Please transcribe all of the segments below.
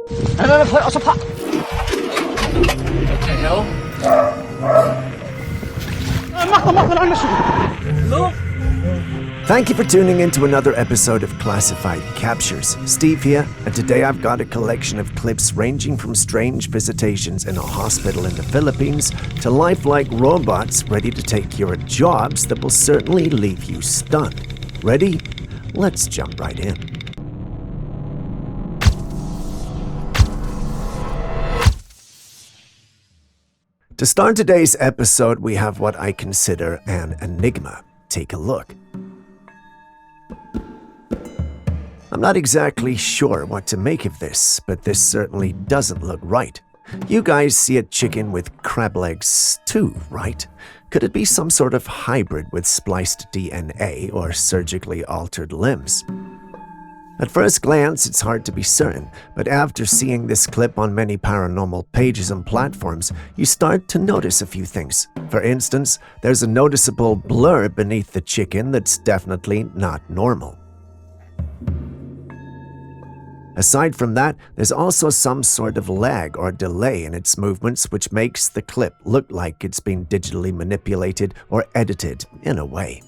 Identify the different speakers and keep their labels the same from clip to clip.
Speaker 1: 我说怕。What the hell? 骂他说 Hello?
Speaker 2: Thank you for tuning in to another episode of Classified Captures. Steve here, and today I've got a collection of clips ranging from strange visitations in a hospital in the Philippines to lifelike robots ready to take your jobs that will certainly leave you stunned. Ready? Let's jump right in. To start today's episode, we have what I consider an enigma. Take a look. I'm not exactly sure what to make of this, but this certainly doesn't look right. You guys see a chicken with crab legs too, right? Could it be some sort of hybrid with spliced DNA or surgically altered limbs? At first glance, it's hard to be certain, but after seeing this clip on many paranormal pages and platforms, you start to notice a few things. For instance, there's a noticeable blur beneath the chicken that's definitely not normal. Aside from that, there's also some sort of lag or delay in its movements which makes the clip look like it's been digitally manipulated or edited in a way.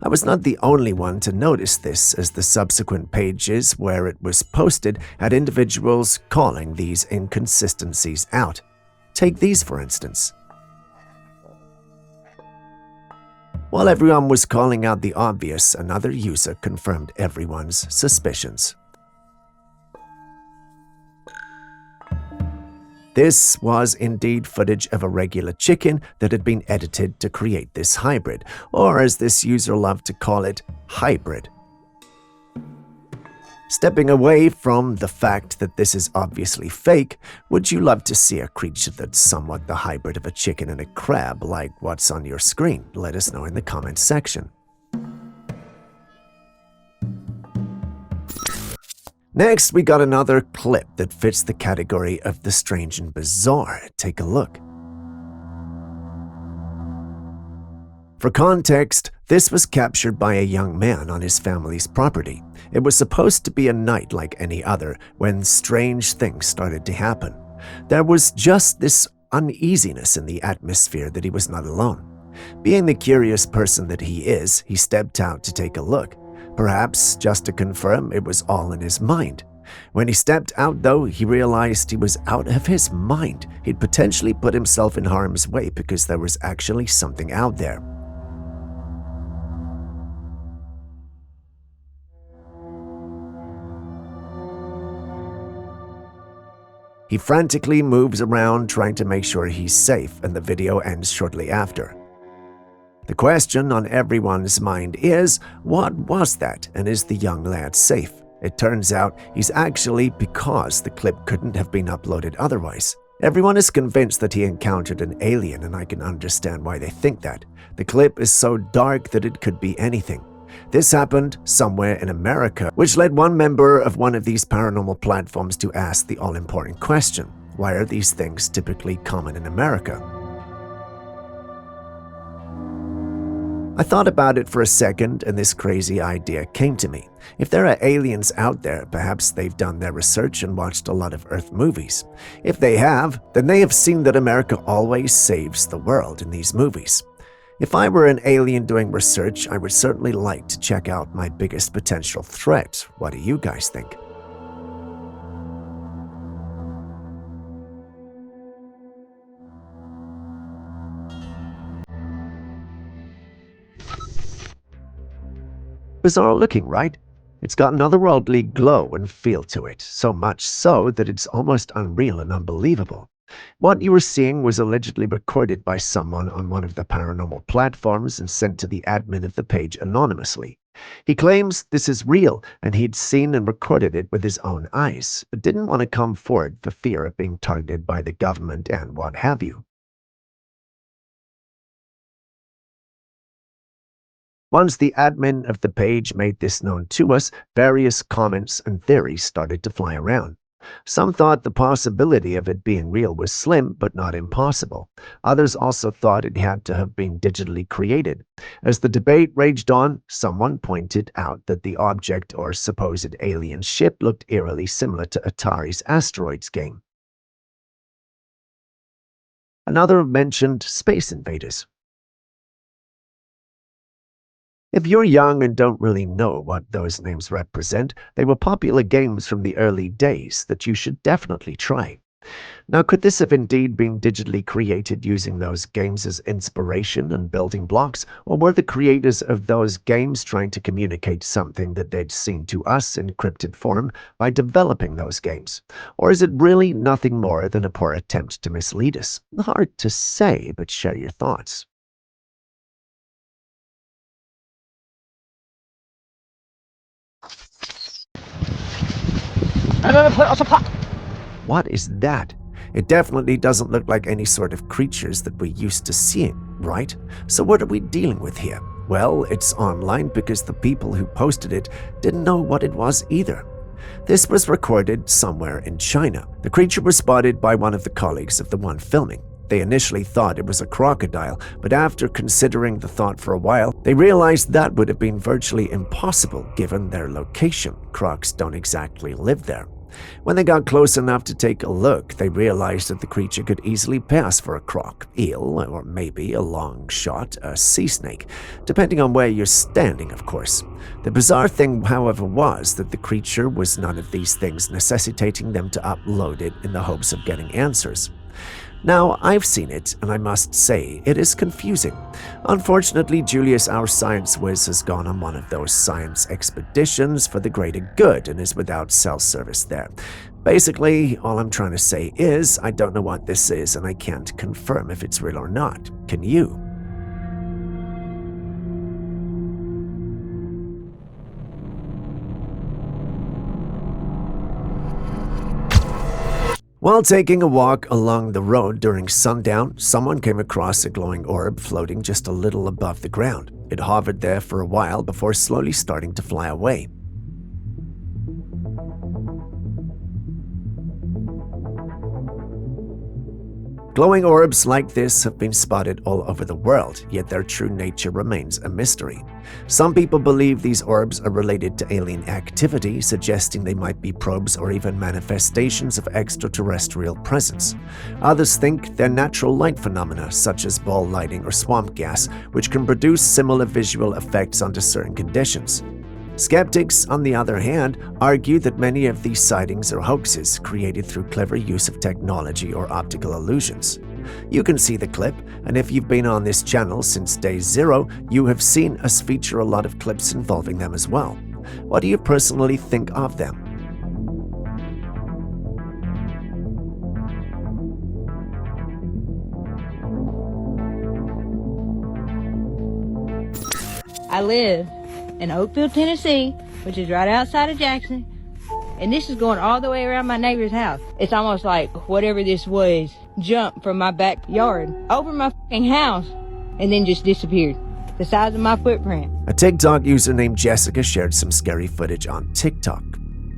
Speaker 2: I was not the only one to notice this, as the subsequent pages where it was posted had individuals calling these inconsistencies out. Take these for instance. While everyone was calling out the obvious, another user confirmed everyone's suspicions. This was indeed footage of a regular chicken that had been edited to create this hybrid, or as this user loved to call it, hybrid. Stepping away from the fact that this is obviously fake, would you love to see a creature that's somewhat the hybrid of a chicken and a crab like what's on your screen? Let us know in the comments section. Next, we got another clip that fits the category of the strange and bizarre. Take a look. For context, this was captured by a young man on his family's property. It was supposed to be a night like any other when strange things started to happen. There was just this uneasiness in the atmosphere that he was not alone. Being the curious person that he is, he stepped out to take a look. Perhaps just to confirm it was all in his mind. When he stepped out, though, he realized he was out of his mind. He'd potentially put himself in harm's way because there was actually something out there. He frantically moves around trying to make sure he's safe, and the video ends shortly after. The question on everyone's mind is, what was that, and is the young lad safe? It turns out he's actually because the clip couldn't have been uploaded otherwise. Everyone is convinced that he encountered an alien, and I can understand why they think that. The clip is so dark that it could be anything. This happened somewhere in America, which led one member of one of these paranormal platforms to ask the all-important question: why are these things typically common in America? I thought about it for a second, and this crazy idea came to me. If there are aliens out there, perhaps they've done their research and watched a lot of Earth movies. If they have, then they have seen that America always saves the world in these movies. If I were an alien doing research, I would certainly like to check out my biggest potential threat. What do you guys think? Bizarre looking, right? It's got an otherworldly glow and feel to it, so much so that it's almost unreal and unbelievable. What you were seeing was allegedly recorded by someone on one of the paranormal platforms and sent to the admin of the page anonymously. He claims this is real and he'd seen and recorded it with his own eyes, but didn't want to come forward for fear of being targeted by the government and what have you. Once the admin of the page made this known to us, various comments and theories started to fly around. Some thought the possibility of it being real was slim but not impossible. Others also thought it had to have been digitally created. As the debate raged on, someone pointed out that the object or supposed alien ship looked eerily similar to Atari's Asteroids game. Another mentioned Space Invaders. If you're young and don't really know what those names represent, they were popular games from the early days that you should definitely try. Now, could this have indeed been digitally created using those games as inspiration and building blocks, or were the creators of those games trying to communicate something that they'd seen to us in encrypted form by developing those games? Or is it really nothing more than a poor attempt to mislead us? Hard to say, but share your thoughts. What is that? It definitely doesn't look like any sort of creatures that we're used to seeing, right? So what are we dealing with here? Well, it's online because the people who posted it didn't know what it was either. This was recorded somewhere in China. The creature was spotted by one of the colleagues of the one filming. They initially thought it was a crocodile, but after considering the thought for a while, they realized that would have been virtually impossible given their location. Crocs don't exactly live there. When they got close enough to take a look, they realized that the creature could easily pass for a croc, eel, or maybe a long shot, a sea snake, depending on where you're standing, of course. The bizarre thing, however, was that the creature was none of these things, necessitating them to upload it in the hopes of getting answers. Now, I've seen it, and I must say, it is confusing. Unfortunately, Julius, our science whiz, has gone on one of those science expeditions for the greater good and is without cell service there. Basically, all I'm trying to say is, I don't know what this is, and I can't confirm if it's real or not. Can you? While taking a walk along the road during sundown, someone came across a glowing orb floating just a little above the ground. It hovered there for a while before slowly starting to fly away. Glowing orbs like this have been spotted all over the world, yet their true nature remains a mystery. Some people believe these orbs are related to alien activity, suggesting they might be probes or even manifestations of extraterrestrial presence. Others think they're natural light phenomena, such as ball lighting or swamp gas, which can produce similar visual effects under certain conditions. Skeptics, on the other hand, argue that many of these sightings are hoaxes created through clever use of technology or optical illusions. You can see the clip, and if you've been on this channel since day 0, you have seen us feature a lot of clips involving them as well. What do you personally think of them?
Speaker 3: I live in Oakville, Tennessee, which is right outside of Jackson, and this is going all the way around my neighbor's house. It's almost like whatever this was jumped from my backyard over my fucking house and then just disappeared. The size of my footprint.
Speaker 2: A TikTok user named Jessica shared some scary footage on TikTok.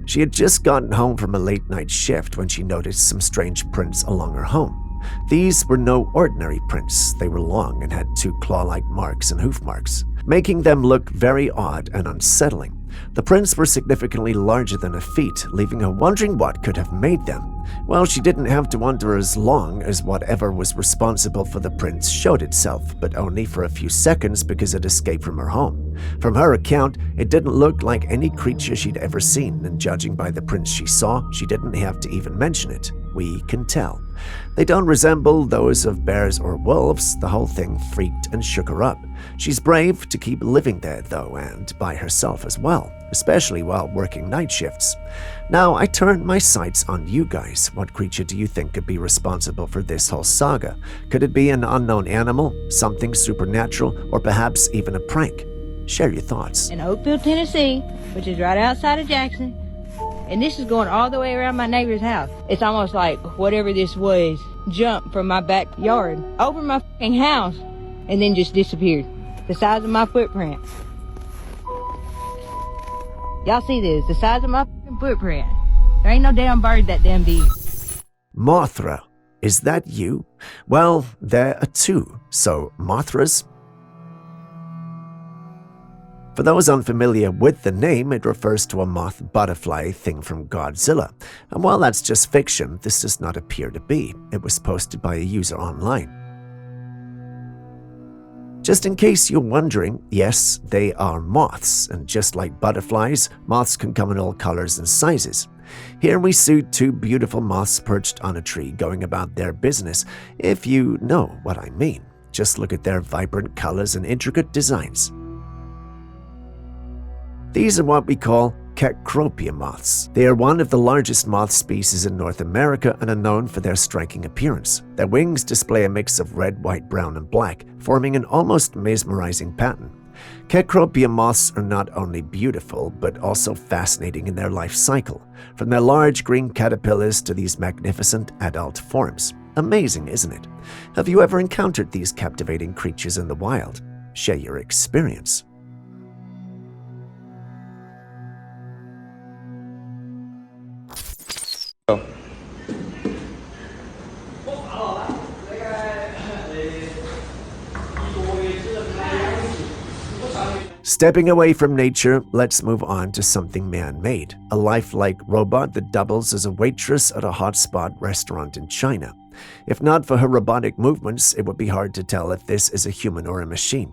Speaker 2: She had just gotten home from a late-night shift when she noticed some strange prints along her home. These were no ordinary prints. They were long and had 2 claw-like marks and hoof marks, making them look very odd and unsettling. The prints were significantly larger than her feet, leaving her wondering what could have made them. Well, she didn't have to wonder as long as whatever was responsible for the prints showed itself, but only for a few seconds because it escaped from her home. From her account, it didn't look like any creature she'd ever seen, and judging by the prints she saw, she didn't have to even mention it. We can tell. They don't resemble those of bears or wolves. The whole thing freaked and shook her up. She's brave to keep living there, though, and by herself as well, especially while working night shifts. Now, I turn my sights on you guys. What creature do you think could be responsible for this whole saga? Could it be an unknown animal, something supernatural, or perhaps even a prank? Share your thoughts.
Speaker 3: In Oakville, Tennessee, which is right outside of Jackson, and this is going all the way around my neighbor's house. It's almost like whatever this was jumped from my backyard over my fucking house and then just disappeared. The size of my footprint. Y'all see this? The size of my fucking footprint. There ain't no damn bird that damn big.
Speaker 2: Mothra, is that you? Well, there are two, so Mothras? For those unfamiliar with the name, it refers to a moth butterfly thing from Godzilla. And while that's just fiction, this does not appear to be. It was posted by a user online. Just in case you're wondering, yes, they are moths, and just like butterflies, moths can come in all colors and sizes. Here we see two beautiful moths perched on a tree going about their business, if you know what I mean. Just look at their vibrant colors and intricate designs. These are what we call Cecropia moths. They are one of the largest moth species in North America and are known for their striking appearance. Their wings display a mix of red, white, brown, and black, forming an almost mesmerizing pattern. Cecropia moths are not only beautiful, but also fascinating in their life cycle, from their large green caterpillars to these magnificent adult forms. Amazing, isn't it? Have you ever encountered these captivating creatures in the wild? Share your experience. Stepping away from nature, let's move on to something man-made, a lifelike robot that doubles as a waitress at a hotspot restaurant in China. If not for her robotic movements, it would be hard to tell if this is a human or a machine.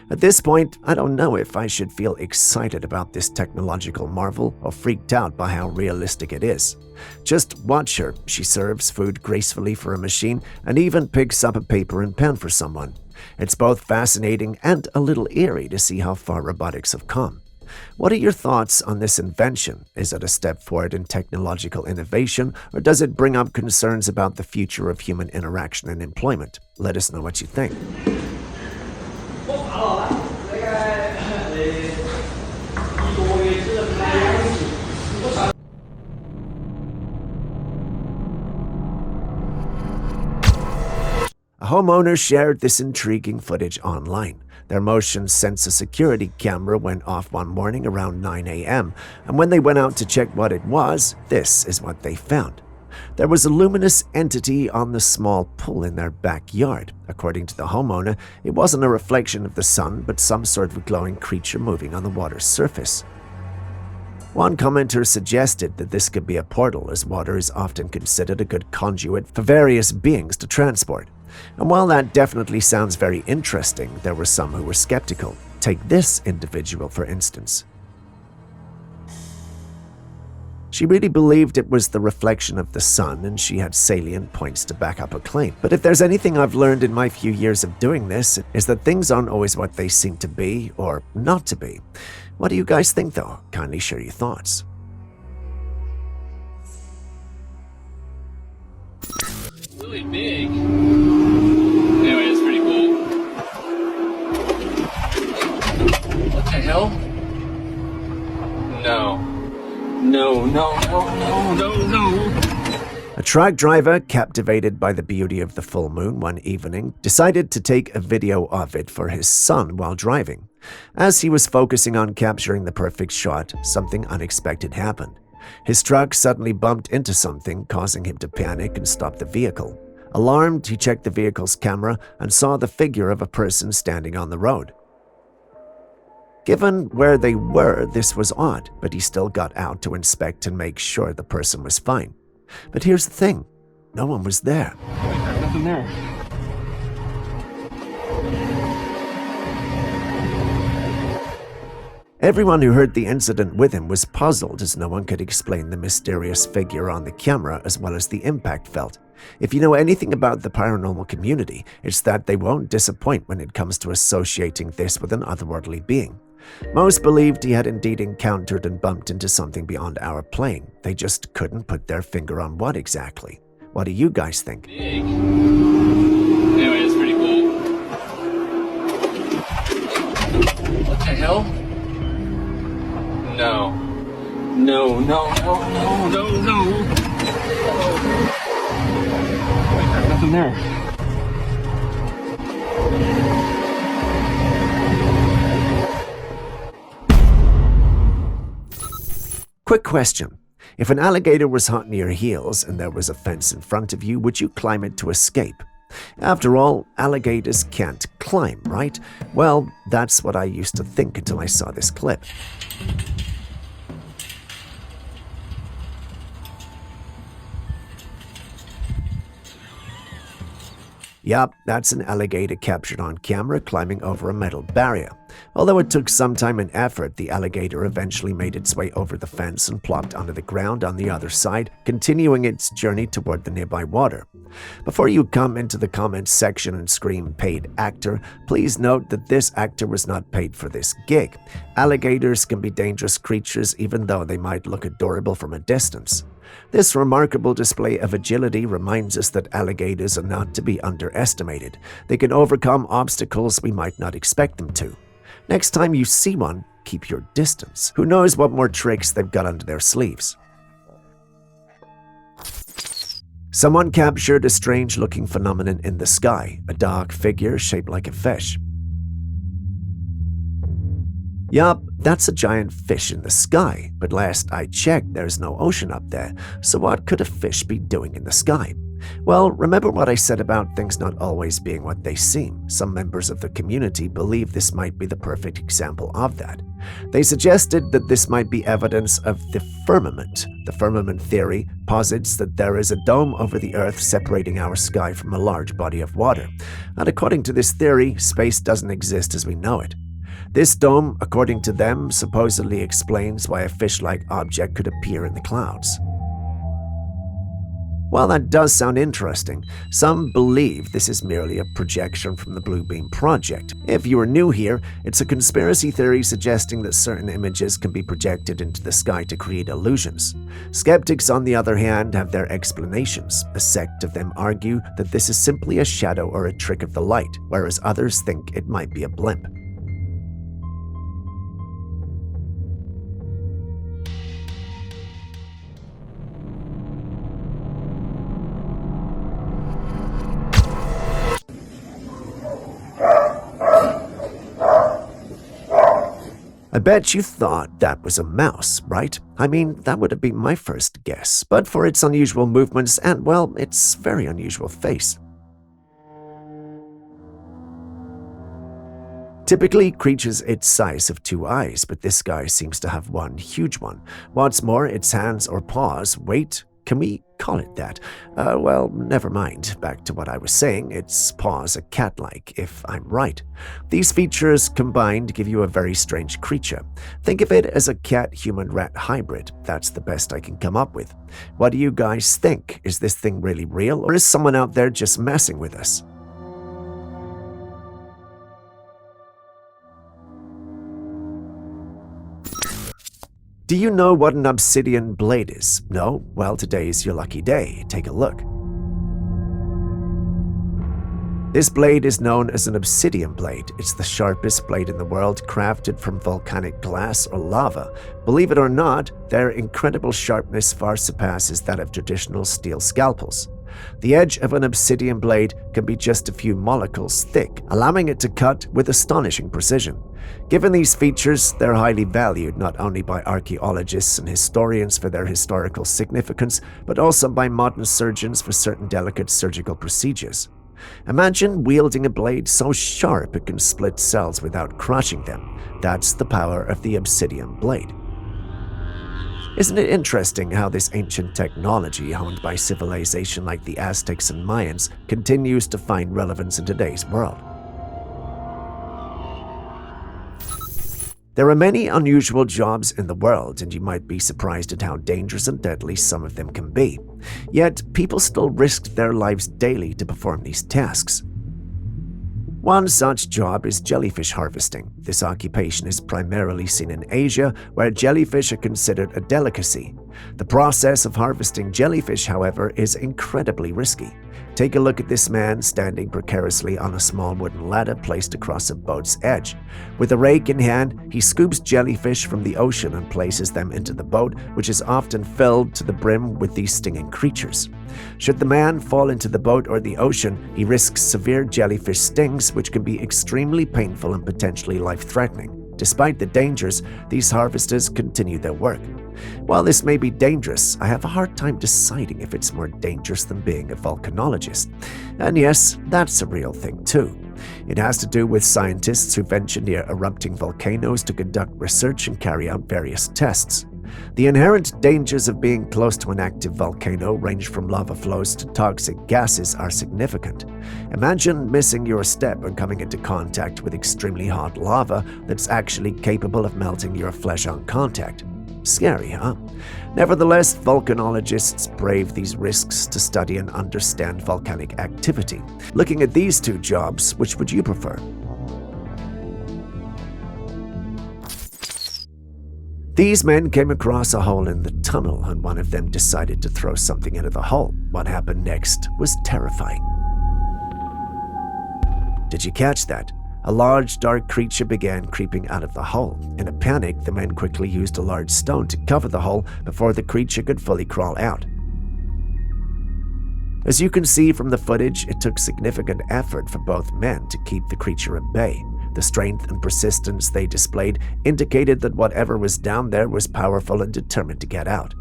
Speaker 2: At this point, I don't know if I should feel excited about this technological marvel or freaked out by how realistic it is. Just watch her. She serves food gracefully for a machine and even picks up a paper and pen for someone. It's both fascinating and a little eerie to see how far robotics have come. What are your thoughts on this invention? Is it a step forward in technological innovation, or does it bring up concerns about the future of human interaction and employment? Let us know what you think. A homeowner shared this intriguing footage online. Their motion sensor security camera went off one morning around 9 a.m., and when they went out to check what it was, this is what they found. There was a luminous entity on the small pool in their backyard. According to the homeowner, it wasn't a reflection of the sun, but some sort of glowing creature moving on the water's surface. One commenter suggested that this could be a portal, as water is often considered a good conduit for various beings to transport. And while that definitely sounds very interesting, there were some who were skeptical. Take this individual, for instance. She really believed it was the reflection of the sun, and she had salient points to back up her claim. But if there's anything I've learned in my few years of doing this, is that things aren't always what they seem to be, or not to be. What do you guys think, though? Kindly share your thoughts.
Speaker 4: Really big. Anyway, it's pretty cool. What the hell? No.
Speaker 2: A truck driver, captivated by the beauty of the full moon one evening, decided to take a video of it for his son while driving. As he was focusing on capturing the perfect shot, something unexpected happened. His truck suddenly bumped into something, causing him to panic and stop the vehicle. Alarmed, he checked the vehicle's camera and saw the figure of a person standing on the road. Given where they were, this was odd, but he still got out to inspect and make sure the person was fine. But here's the thing, no one was there.
Speaker 4: There's nothing there.
Speaker 2: Everyone who heard the incident with him was puzzled, as no one could explain the mysterious figure on the camera as well as the impact felt. If you know anything about the paranormal community, it's that they won't disappoint when it comes to associating this with an otherworldly being. Most believed he had indeed encountered and bumped into something beyond our plane. They just couldn't put their finger on what exactly. What do you guys think?
Speaker 4: Big. Anyway, it's pretty cool. What the hell? No. Wait, there's nothing there.
Speaker 2: Quick question. If an alligator was hot near your heels and there was a fence in front of you, would you climb it to escape? After all, alligators can't climb, right? Well, that's what I used to think until I saw this clip. Yup, that's an alligator captured on camera climbing over a metal barrier. Although it took some time and effort, the alligator eventually made its way over the fence and plopped onto the ground on the other side, continuing its journey toward the nearby water. Before you come into the comments section and scream paid actor, please note that this actor was not paid for this gig. Alligators can be dangerous creatures even though they might look adorable from a distance. This remarkable display of agility reminds us that alligators are not to be underestimated. They can overcome obstacles we might not expect them to. Next time you see one, keep your distance. Who knows what more tricks they've got under their sleeves. Someone captured a strange-looking phenomenon in the sky, a dark figure shaped like a fish. Yup, that's a giant fish in the sky, but last I checked there's no ocean up there, so what could a fish be doing in the sky? Well, remember what I said about things not always being what they seem. Some members of the community believe this might be the perfect example of that. They suggested that this might be evidence of the firmament. The firmament theory posits that there is a dome over the Earth separating our sky from a large body of water. And according to this theory, space doesn't exist as we know it. This dome, according to them, supposedly explains why a fish-like object could appear in the clouds. While that does sound interesting, some believe this is merely a projection from the Blue Beam Project. If you are new here, it's a conspiracy theory suggesting that certain images can be projected into the sky to create illusions. Skeptics, on the other hand, have their explanations. A sect of them argue that this is simply a shadow or a trick of the light, whereas others think it might be a blimp. I bet you thought that was a mouse, right? I mean, that would have been my first guess, but for its unusual movements and, well, its very unusual face. Typically, creatures its size have two eyes, but this guy seems to have one huge one. What's more, its hands or paws, wait, can we call it that? Well, never mind. Back to what I was saying, its paws are cat-like, if I'm right. These features combined give you a very strange creature. Think of it as a cat-human-rat hybrid. That's the best I can come up with. What do you guys think? Is this thing really real, or is someone out there just messing with us? Do you know what an obsidian blade is? No? Well, today is your lucky day. Take a look. This blade is known as an obsidian blade. It's the sharpest blade in the world, crafted from volcanic glass or lava. Believe it or not, their incredible sharpness far surpasses that of traditional steel scalpels. The edge of an obsidian blade can be just a few molecules thick, allowing it to cut with astonishing precision. Given these features, they're highly valued not only by archaeologists and historians for their historical significance, but also by modern surgeons for certain delicate surgical procedures. Imagine wielding a blade so sharp it can split cells without crushing them. That's the power of the obsidian blade. Isn't it interesting how this ancient technology, honed by civilization like the Aztecs and Mayans, continues to find relevance in today's world? There are many unusual jobs in the world, and you might be surprised at how dangerous and deadly some of them can be. Yet, people still risk their lives daily to perform these tasks. One such job is jellyfish harvesting. This occupation is primarily seen in Asia, where jellyfish are considered a delicacy. The process of harvesting jellyfish, however, is incredibly risky. Take a look at this man standing precariously on a small wooden ladder placed across a boat's edge. With a rake in hand, he scoops jellyfish from the ocean and places them into the boat, which is often filled to the brim with these stinging creatures. Should the man fall into the boat or the ocean, he risks severe jellyfish stings, which can be extremely painful and potentially life-threatening. Despite the dangers, these harvesters continue their work. While this may be dangerous, I have a hard time deciding if it's more dangerous than being a volcanologist. And yes, that's a real thing too. It has to do with scientists who venture near erupting volcanoes to conduct research and carry out various tests. The inherent dangers of being close to an active volcano range from lava flows to toxic gases are significant. Imagine missing your step and coming into contact with extremely hot lava that's actually capable of melting your flesh on contact. Scary, huh? Nevertheless, volcanologists brave these risks to study and understand volcanic activity. Looking at these two jobs, which would you prefer? These men came across a hole in the tunnel, and one of them decided to throw something into the hole. What happened next was terrifying. Did you catch that? A large, dark creature began creeping out of the hole. In a panic, the men quickly used a large stone to cover the hole before the creature could fully crawl out. As you can see from the footage, it took significant effort for both men to keep the creature at bay. The strength and persistence they displayed indicated that whatever was down there was powerful and determined to get out.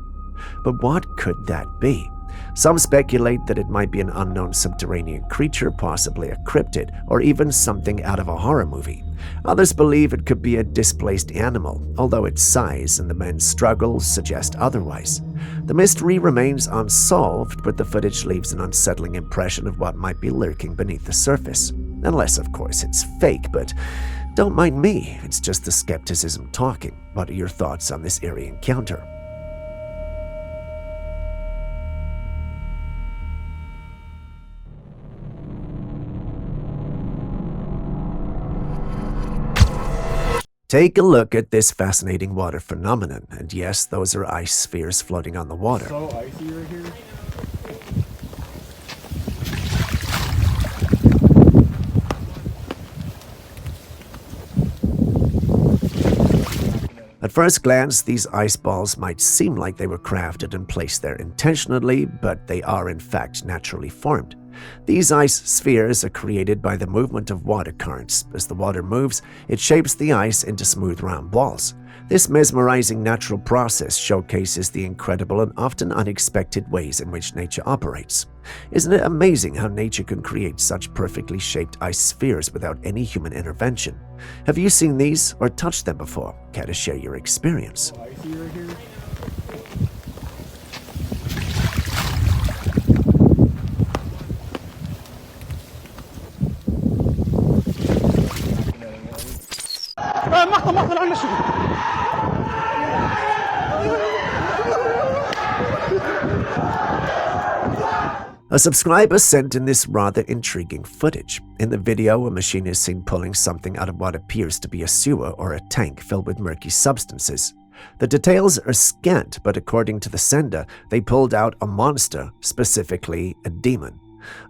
Speaker 2: But what could that be? Some speculate that it might be an unknown subterranean creature, possibly a cryptid, or even something out of a horror movie. Others believe it could be a displaced animal, although its size and the men's struggles suggest otherwise. The mystery remains unsolved, but the footage leaves an unsettling impression of what might be lurking beneath the surface. Unless, of course, it's fake, but don't mind me, it's just the skepticism talking. What are your thoughts on this eerie encounter? Take a look at this fascinating water phenomenon, and yes, those are ice spheres floating on the water.
Speaker 4: So icy right here.
Speaker 2: At first glance, these ice balls might seem like they were crafted and placed there intentionally, but they are in fact naturally formed. These ice spheres are created by the movement of water currents. As the water moves, it shapes the ice into smooth round balls. This mesmerizing natural process showcases the incredible and often unexpected ways in which nature operates. Isn't it amazing how nature can create such perfectly shaped ice spheres without any human intervention? Have you seen these or touched them before? Care to share your experience?
Speaker 4: Icy right here.
Speaker 1: ماخذ عنا شغل.
Speaker 2: A subscriber sent in this rather intriguing footage. In the video, a machine is seen pulling something out of what appears to be a sewer or a tank filled with murky substances. The details are scant, but according to the sender, they pulled out a monster, specifically a demon.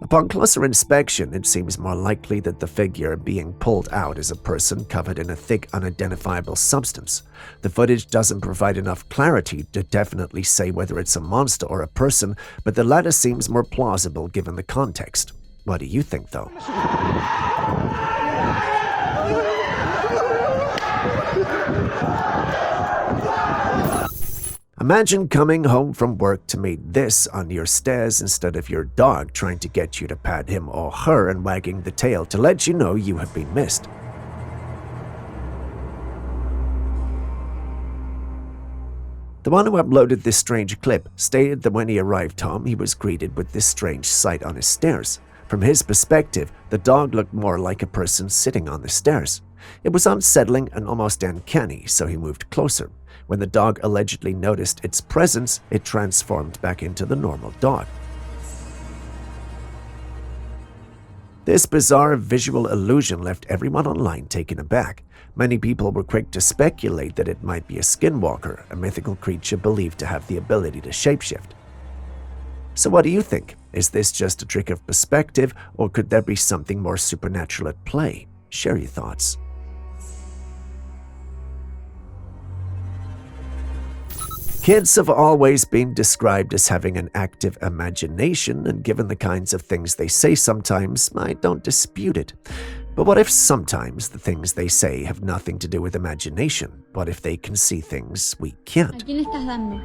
Speaker 2: Upon closer inspection, it seems more likely that the figure being pulled out is a person covered in a thick, unidentifiable substance. The footage doesn't provide enough clarity to definitely say whether it's a monster or a person, but the latter seems more plausible given the context. What do you think, though? Imagine coming home from work to meet this on your stairs instead of your dog trying to get you to pat him or her and wagging the tail to let you know you have been missed. The one who uploaded this strange clip stated that when he arrived home, he was greeted with this strange sight on his stairs. From his perspective, the dog looked more like a person sitting on the stairs. It was unsettling and almost uncanny, so he moved closer. When the dog allegedly noticed its presence, it transformed back into the normal dog. This bizarre visual illusion left everyone online taken aback. Many people were quick to speculate that it might be a skinwalker, a mythical creature believed to have the ability to shapeshift. So what do you think? Is this just a trick of perspective, or could there be something more supernatural at play? Share your thoughts. Kids have always been described as having an active imagination, and given the kinds of things they say sometimes, I don't dispute it. But what if sometimes the things they say have nothing to do with imagination? What if they can see things we
Speaker 5: ¿A
Speaker 2: can't?
Speaker 5: quién le estás dando?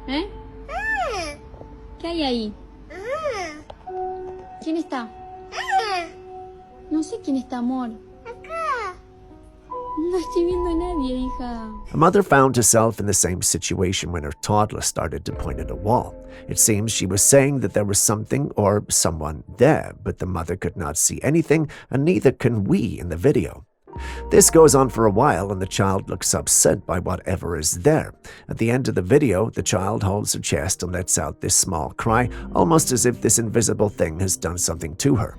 Speaker 5: ¿Eh? ¿Qué hay ahí? ¿Quién está? No sé quién está, amor. No estoy viendo a nadie, hija.
Speaker 2: A mother found herself in the same situation when her toddler started to point at a wall. It seems she was saying that there was something or someone there, but the mother could not see anything, and neither can we in the video. This goes on for a while, and the child looks upset by whatever is there. At the end of the video, the child holds her chest and lets out this small cry, almost as if this invisible thing has done something to her.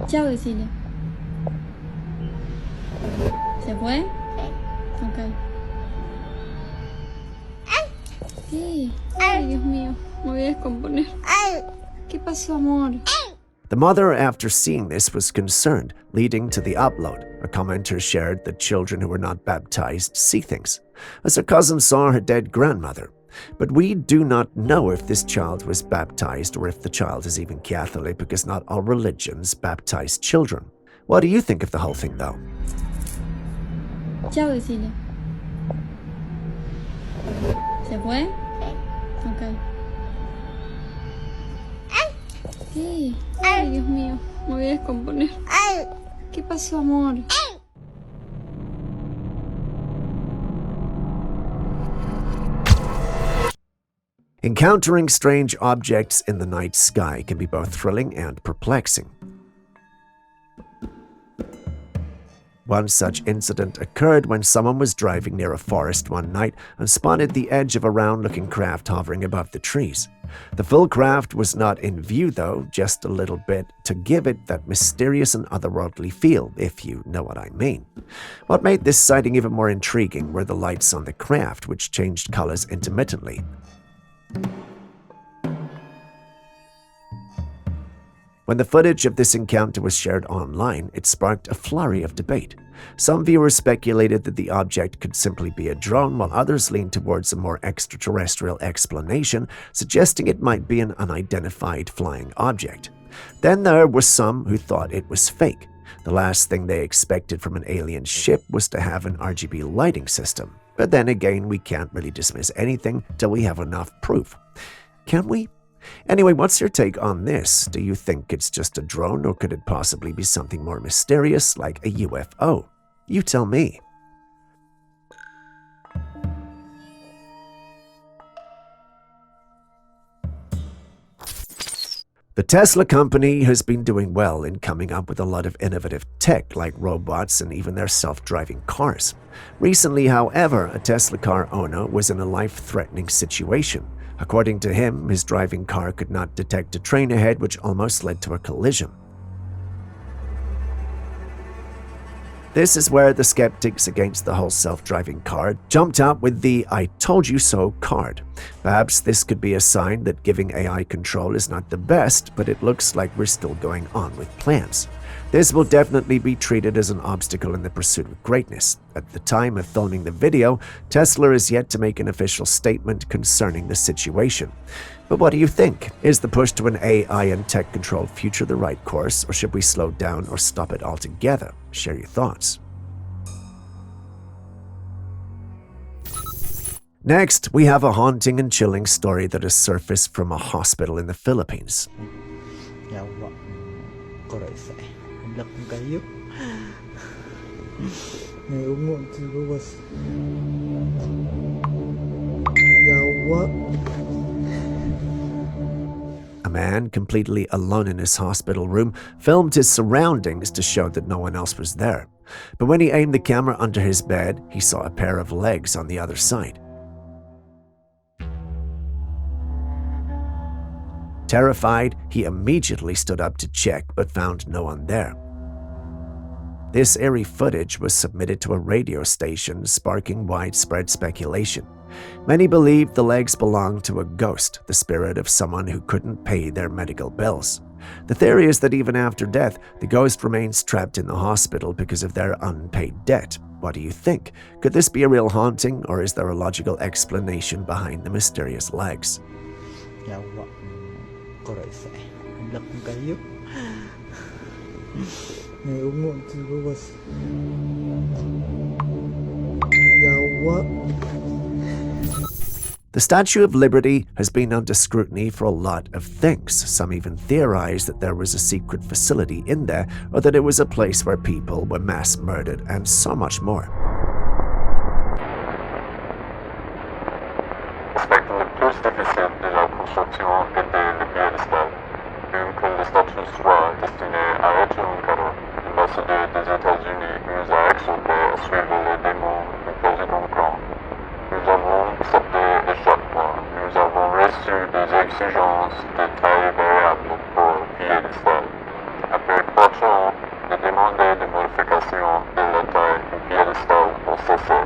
Speaker 5: Chao, decile. ¿Se fue? Ok. ¿Qué? Ay, Dios mío. Me voy a descomponer. ¿Qué pasó, amor?
Speaker 2: The mother, after seeing this, was concerned, leading to the upload. A commenter shared that children who are not baptized see things, as her cousin saw her dead grandmother. But we do not know if this child was baptized or if the child is even Catholic, because not all religions baptize children. What do you think of the whole thing, though?
Speaker 5: Chao, decile. ¿Se fue? Ok. ¿Qué? Ay, Dios mío. Me voy a descomponer. ¿Qué pasó, amor?
Speaker 2: Encountering strange objects in the night sky can be both thrilling and perplexing. One such incident occurred when someone was driving near a forest one night and spotted the edge of a round-looking craft hovering above the trees. The full craft was not in view, though, just a little bit, to give it that mysterious and otherworldly feel, if you know what I mean. What made this sighting even more intriguing were the lights on the craft, which changed colors intermittently. When the footage of this encounter was shared online, it sparked a flurry of debate. Some viewers speculated that the object could simply be a drone, while others leaned towards a more extraterrestrial explanation, suggesting it might be an unidentified flying object. Then there were some who thought it was fake. The last thing they expected from an alien ship was to have an RGB lighting system. But then again, we can't really dismiss anything till we have enough proof. Can we? Anyway, what's your take on this? Do you think it's just a drone, or could it possibly be something more mysterious, like a UFO? You tell me. The Tesla company has been doing well in coming up with a lot of innovative tech, like robots and even their self-driving cars. Recently, however, a Tesla car owner was in a life-threatening situation. According to him, his driving car could not detect a train ahead, which almost led to a collision. This is where the skeptics against the whole self-driving car jumped out with the "I told you so" card. Perhaps this could be a sign that giving AI control is not the best, but it looks like we're still going on with plans. This will definitely be treated as an obstacle in the pursuit of greatness. At the time of filming the video, Tesla is yet to make an official statement concerning the situation. But what do you think? Is the push to an AI and tech-controlled future the right course, or should we slow down or stop it altogether? Share your thoughts. Next, we have a haunting and chilling story that has surfaced from a hospital in the Philippines.
Speaker 6: Yawa. Koraisa. Lak kayo. May umot siguro was. Yawa.
Speaker 2: A man, completely alone in his hospital room, filmed his surroundings to show that no one else was there. But when he aimed the camera under his bed, he saw a pair of legs on the other side. Terrified, he immediately stood up to check, but found no one there. This eerie footage was submitted to a radio station, sparking widespread speculation. Many believed the legs belonged to a ghost, the spirit of someone who couldn't pay their medical bills. The theory is that even after death, the ghost remains trapped in the hospital because of their unpaid debt. What do you think? Could this be a real haunting, or is there a logical explanation behind the mysterious legs?
Speaker 6: Yawa. Koraisa. Lak kayo. Ngày uống muộn chưa có bus. Ya what?
Speaker 2: The Statue of Liberty has been under scrutiny for a lot of things. Some even theorize that there was a secret facility in there, or that it was a place where people were mass murdered, and so much more.
Speaker 7: Aspecten plus difficile de la construction était le piédestal, une que le statut soit destiné à être un cadeau. L'ambassadeur des États-Unis nous a exhorté à suivre les démons du président Trump. Nous avons accepté l'échappement. Nous avons reçu des exigences de taille variable pour le piédestal. Après 4 ans de demander des modifications de la taille du piédestal pour cesser.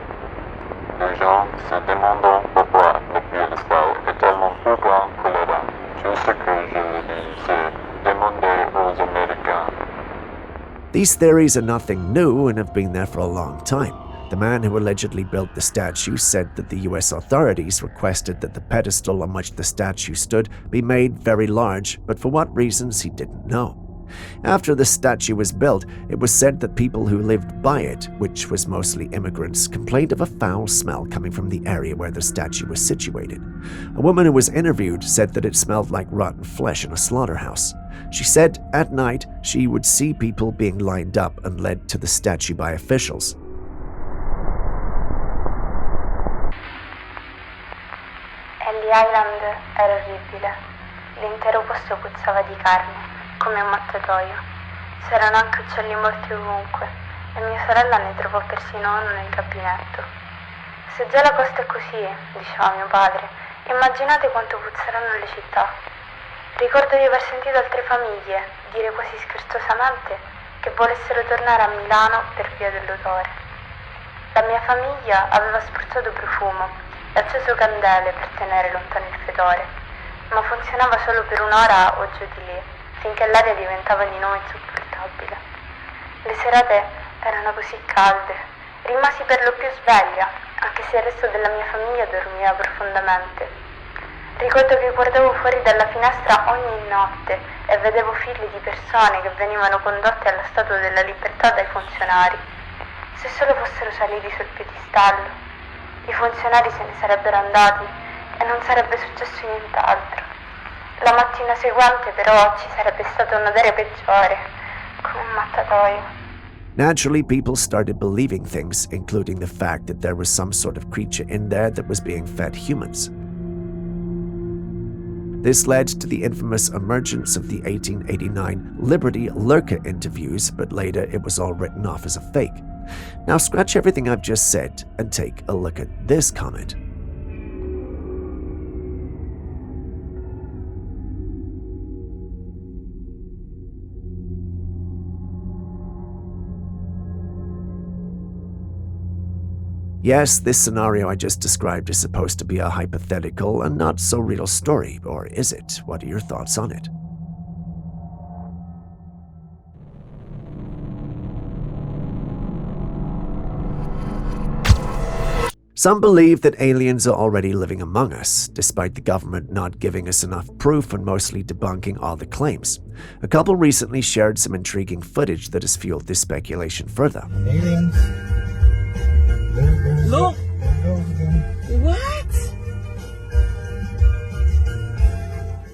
Speaker 7: Les gens se demandent pourquoi le piédestal est tellement plus grand que le dame. Tout ce que je le dis, c'est demander aux Américains.
Speaker 2: These theories are nothing new and have been there for a long time. The man who allegedly built the statue said that the US authorities requested that the pedestal on which the statue stood be made very large, but for what reasons he didn't know. After the statue was built, it was said that people who lived by it, which was mostly immigrants, complained of a foul smell coming from the area where the statue was situated. A woman who was interviewed said that it smelled like rotten flesh in a slaughterhouse. She said at night she would see people being lined up and led to the statue by officials.
Speaker 8: Ellie Island era orribile. L'intero posto puzzava di carne, come un mattatoio. C'erano anche uccelli morti ovunque e mia sorella ne trovò persino uno nel gabinetto. Se già la costa è così, diceva mio padre, immaginate quanto puzzeranno le città. Ricordo di aver sentito altre famiglie dire quasi scherzosamente che volessero tornare a Milano per via dell'odore. La mia famiglia aveva spruzzato profumo e acceso candele per tenere lontano il fetore, ma funzionava solo per un'ora o giù di lì, finché l'aria diventava di nuovo insopportabile. Le serate erano così calde, rimasi per lo più sveglia, anche se il resto della mia famiglia dormiva profondamente. Ricordo che guardavo fuori dalla finestra ogni notte e vedevo file di persone che venivano condotte alla Statua della Libertà dai funzionari. Se solo fossero saliti sul piedistallo, i funzionari se ne sarebbero andati e non sarebbe successo nient'altro. La mattina seguente però ci sarebbe stato un odore peggiore, come un mattatoio.
Speaker 2: Naturally, people started believing things, including the fact that there was some sort of creature in there that was being fed humans. This led to the infamous emergence of the 1889 Liberty Lurker interviews, but later it was all written off as a fake. Now scratch everything I've just said and take a look at this comment. Yes, this scenario I just described is supposed to be a hypothetical and not so real story, or is it? What are your thoughts on it? Some believe that aliens are already living among us, despite the government not giving us enough proof and mostly debunking all the claims. A couple recently shared some intriguing footage that has fueled this speculation further.
Speaker 6: Aliens.
Speaker 1: Look!
Speaker 5: What?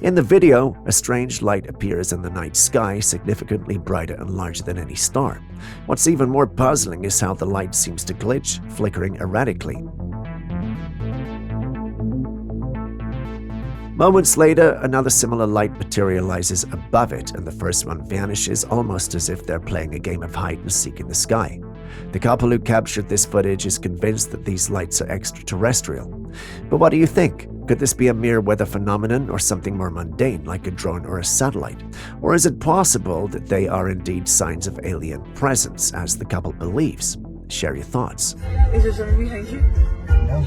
Speaker 2: In the video, a strange light appears in the night sky, significantly brighter and larger than any star. What's even more puzzling is how the light seems to glitch, flickering erratically. Moments later, another similar light materializes above it, and the first one vanishes almost as if they're playing a game of hide and seek in the sky. The couple who captured this footage is convinced that these lights are extraterrestrial. But what do you think? Could this be a mere weather phenomenon or something more mundane like a drone or a satellite? Or is it possible that they are indeed signs of alien presence, as the couple believes? Share your thoughts.
Speaker 1: Is there something behind you?
Speaker 6: No.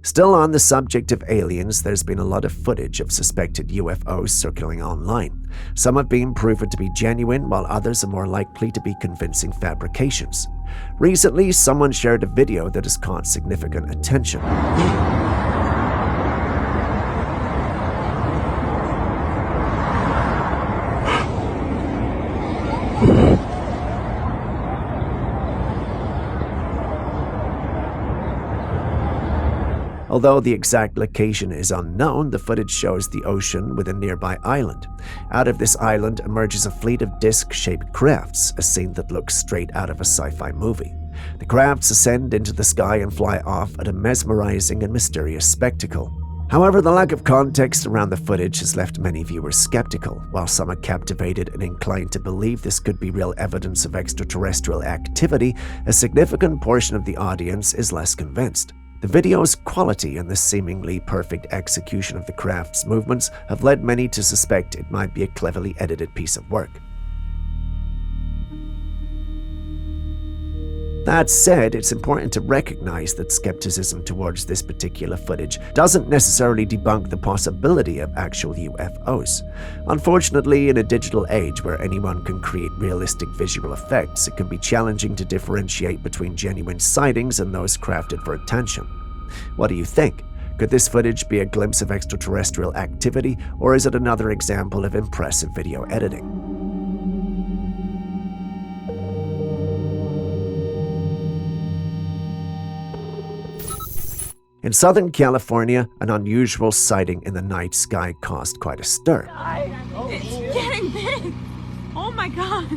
Speaker 2: Still on the subject of aliens, there's been a lot of footage of suspected UFOs circulating online. Some have been proven to be genuine, while others are more likely to be convincing fabrications. Recently, someone shared a video that has caught significant attention. Although the exact location is unknown, the footage shows the ocean with a nearby island. Out of this island emerges a fleet of disc-shaped crafts, a scene that looks straight out of a sci-fi movie. The crafts ascend into the sky and fly off at a mesmerizing and mysterious spectacle. However, the lack of context around the footage has left many viewers skeptical. While some are captivated and inclined to believe this could be real evidence of extraterrestrial activity, a significant portion of the audience is less convinced. The video's quality and the seemingly perfect execution of the craft's movements have led many to suspect it might be a cleverly edited piece of work. That said, it's important to recognize that skepticism towards this particular footage doesn't necessarily debunk the possibility of actual UFOs. Unfortunately, in a digital age where anyone can create realistic visual effects, it can be challenging to differentiate between genuine sightings and those crafted for attention. What do you think? Could this footage be a glimpse of extraterrestrial activity, or is it another example of impressive video editing? In Southern California, an unusual sighting in the night sky caused quite a stir.
Speaker 9: It's getting big! Oh my god!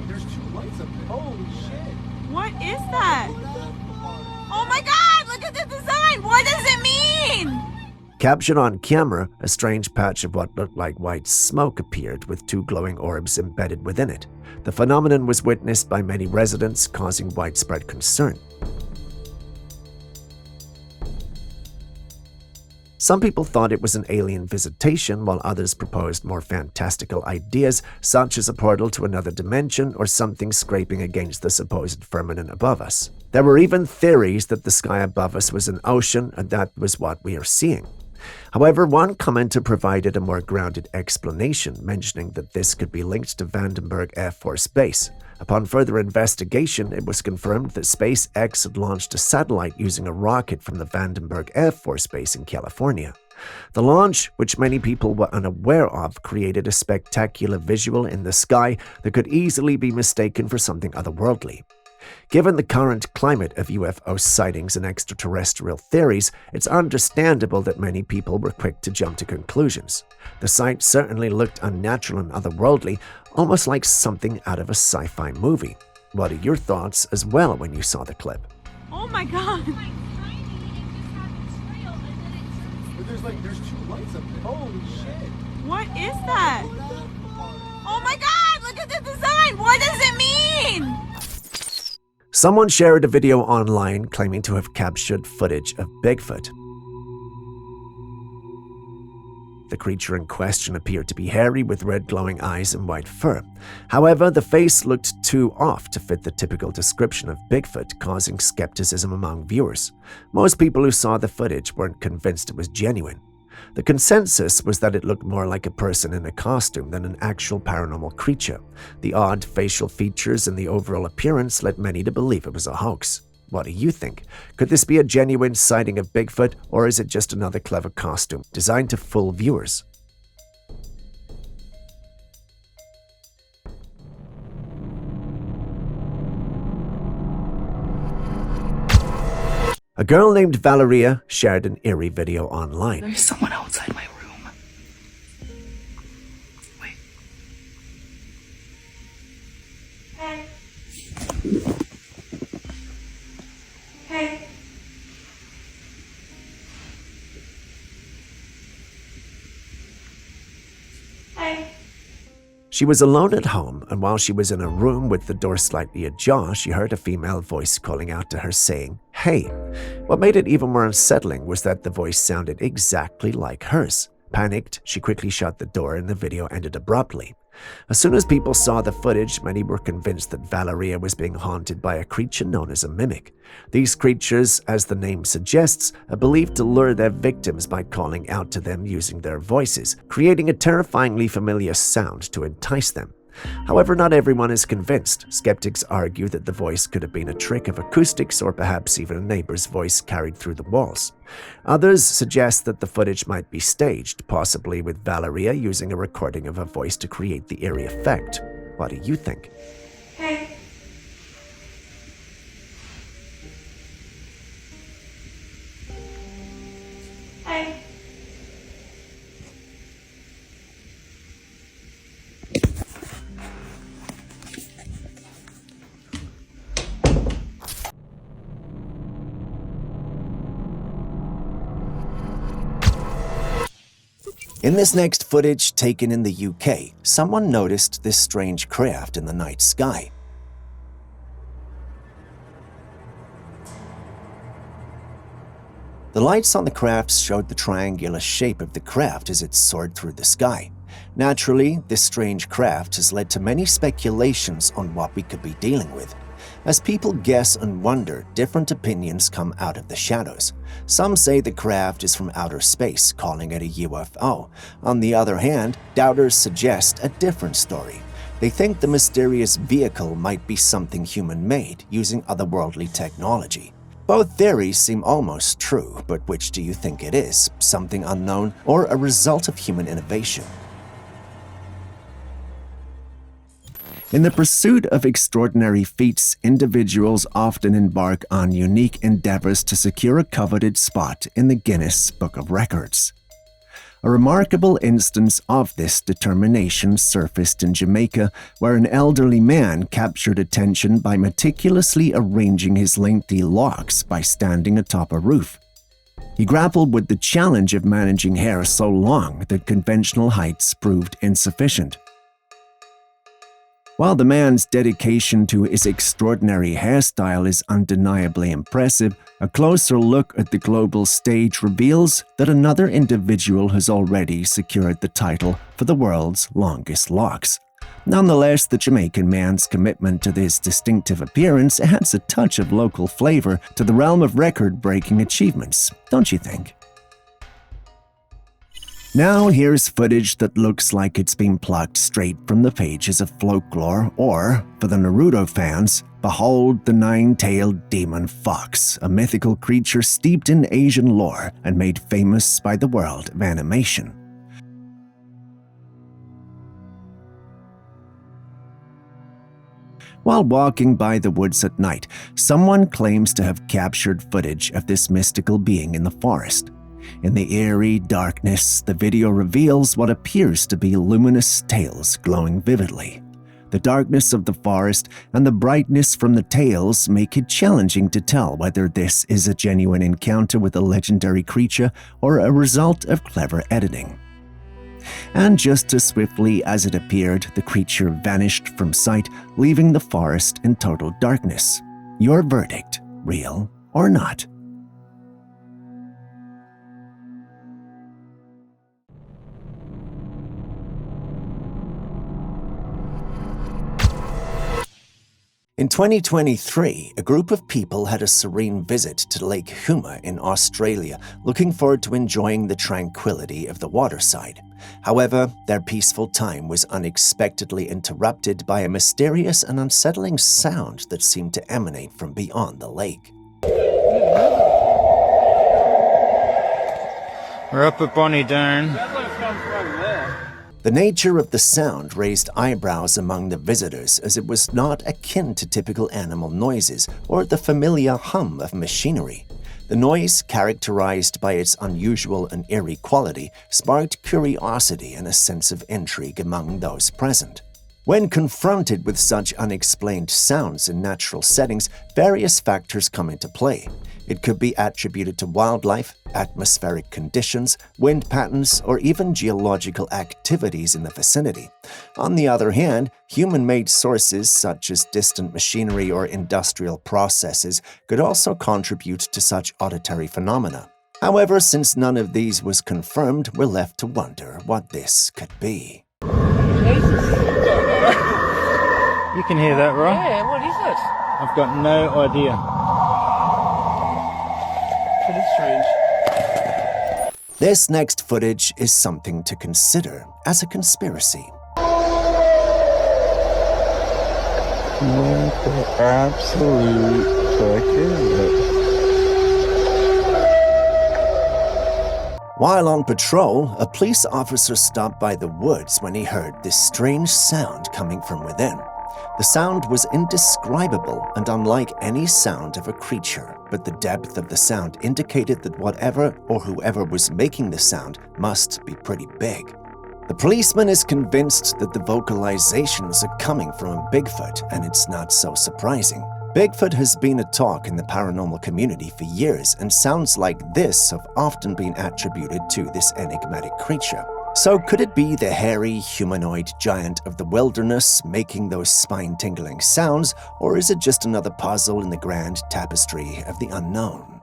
Speaker 6: There's two lights up there. Holy shit.
Speaker 9: What is that? Oh my god! Look at the design! What does it mean?
Speaker 2: Captured on camera, a strange patch of what looked like white smoke appeared with two glowing orbs embedded within it. The phenomenon was witnessed by many residents, causing widespread concern. Some people thought it was an alien visitation, while others proposed more fantastical ideas, such as a portal to another dimension or something scraping against the supposed firmament above us. There were even theories that the sky above us was an ocean and that was what we are seeing. However, one commenter provided a more grounded explanation, mentioning that this could be linked to Vandenberg Air Force Base. Upon further investigation, it was confirmed that SpaceX had launched a satellite using a rocket from the Vandenberg Air Force Base in California. The launch, which many people were unaware of, created a spectacular visual in the sky that could easily be mistaken for something otherworldly. Given the current climate of UFO sightings and extraterrestrial theories, it's understandable that many people were quick to jump to conclusions. The sight certainly looked unnatural and otherworldly, almost like something out of a sci-fi movie. What are your thoughts as well when you saw the clip?
Speaker 9: Oh my god!
Speaker 6: There's two lights up there. Holy shit.
Speaker 9: What is that? Oh my god! Look at the design! What does it mean?
Speaker 2: Someone shared a video online claiming to have captured footage of Bigfoot. The creature in question appeared to be hairy with red glowing eyes and white fur. However, the face looked too off to fit the typical description of Bigfoot, causing skepticism among viewers. Most people who saw the footage weren't convinced it was genuine. The consensus was that it looked more like a person in a costume than an actual paranormal creature. The odd facial features and the overall appearance led many to believe it was a hoax. What do you think? Could this be a genuine sighting of Bigfoot, or is it just another clever costume designed to fool viewers? A girl named Valeria shared an eerie video online.
Speaker 10: There's someone outside my room. Wait.
Speaker 8: Hey. Hey. Hey.
Speaker 2: She was alone at home, and while she was in a room with the door slightly ajar, she heard a female voice calling out to her saying, "Hey." What made it even more unsettling was that the voice sounded exactly like hers. Panicked, she quickly shut the door and the video ended abruptly. As soon as people saw the footage, many were convinced that Valeria was being haunted by a creature known as a mimic. These creatures, as the name suggests, are believed to lure their victims by calling out to them using their voices, creating a terrifyingly familiar sound to entice them. However, not everyone is convinced. Skeptics argue that the voice could have been a trick of acoustics or perhaps even a neighbor's voice carried through the walls. Others suggest that the footage might be staged, possibly with Valeria using a recording of her voice to create the eerie effect. What do you think?
Speaker 8: Hey.
Speaker 2: In this next footage taken in the UK, someone noticed this strange craft in the night sky. The lights on the craft showed the triangular shape of the craft as it soared through the sky. Naturally, this strange craft has led to many speculations on what we could be dealing with. As people guess and wonder, different opinions come out of the shadows. Some say the craft is from outer space, calling it a UFO. On the other hand, doubters suggest a different story. They think the mysterious vehicle might be something human-made, using otherworldly technology. Both theories seem almost true, but which do you think it is? Something unknown or a result of human innovation? In the pursuit of extraordinary feats, individuals often embark on unique endeavors to secure a coveted spot in the Guinness Book of Records. A remarkable instance of this determination surfaced in Jamaica, where an elderly man captured attention by meticulously arranging his lengthy locks by standing atop a roof. He grappled with the challenge of managing hair so long that conventional heights proved insufficient. While the man's dedication to his extraordinary hairstyle is undeniably impressive, a closer look at the global stage reveals that another individual has already secured the title for the world's longest locks. Nonetheless, the Jamaican man's commitment to this distinctive appearance adds a touch of local flavor to the realm of record-breaking achievements, don't you think? Now here's footage that looks like it's been plucked straight from the pages of folklore, or, for the Naruto fans, behold the nine-tailed demon fox, a mythical creature steeped in Asian lore and made famous by the world of animation. While walking by the woods at night, someone claims to have captured footage of this mystical being in the forest. In the eerie darkness, the video reveals what appears to be luminous tails glowing vividly. The darkness of the forest and the brightness from the tails make it challenging to tell whether this is a genuine encounter with a legendary creature or a result of clever editing. And just as swiftly as it appeared, the creature vanished from sight, leaving the forest in total darkness. Your verdict, real or not? In 2023, a group of people had a serene visit to Lake Houma in Australia, looking forward to enjoying the tranquility of the waterside. However, their peaceful time was unexpectedly interrupted by a mysterious and unsettling sound that seemed to emanate from beyond the lake.
Speaker 11: We're up at Bonnie Down.
Speaker 2: The nature of the sound raised eyebrows among the visitors, as it was not akin to typical animal noises or the familiar hum of machinery. The noise, characterized by its unusual and eerie quality, sparked curiosity and a sense of intrigue among those present. When confronted with such unexplained sounds in natural settings, various factors come into play. It could be attributed to wildlife, atmospheric conditions, wind patterns, or even geological activities in the vicinity. On the other hand, human-made sources such as distant machinery or industrial processes could also contribute to such auditory phenomena. However, since none of these was confirmed, we're left to wonder what this could be.
Speaker 11: You can hear that, right?
Speaker 1: Yeah, what is it?
Speaker 11: I've got no idea.
Speaker 1: It is strange.
Speaker 2: This next footage is something to consider as a conspiracy.
Speaker 11: What the absolute fuck is it?
Speaker 2: While on patrol, a police officer stopped by the woods when he heard this strange sound coming from within. The sound was indescribable and unlike any sound of a creature, but the depth of the sound indicated that whatever or whoever was making the sound must be pretty big. The policeman is convinced that the vocalizations are coming from a Bigfoot, and it's not so surprising. Bigfoot has been a talk in the paranormal community for years, and sounds like this have often been attributed to this enigmatic creature. So could it be the hairy, humanoid giant of the wilderness making those spine-tingling sounds, or is it just another puzzle in the grand tapestry of the unknown?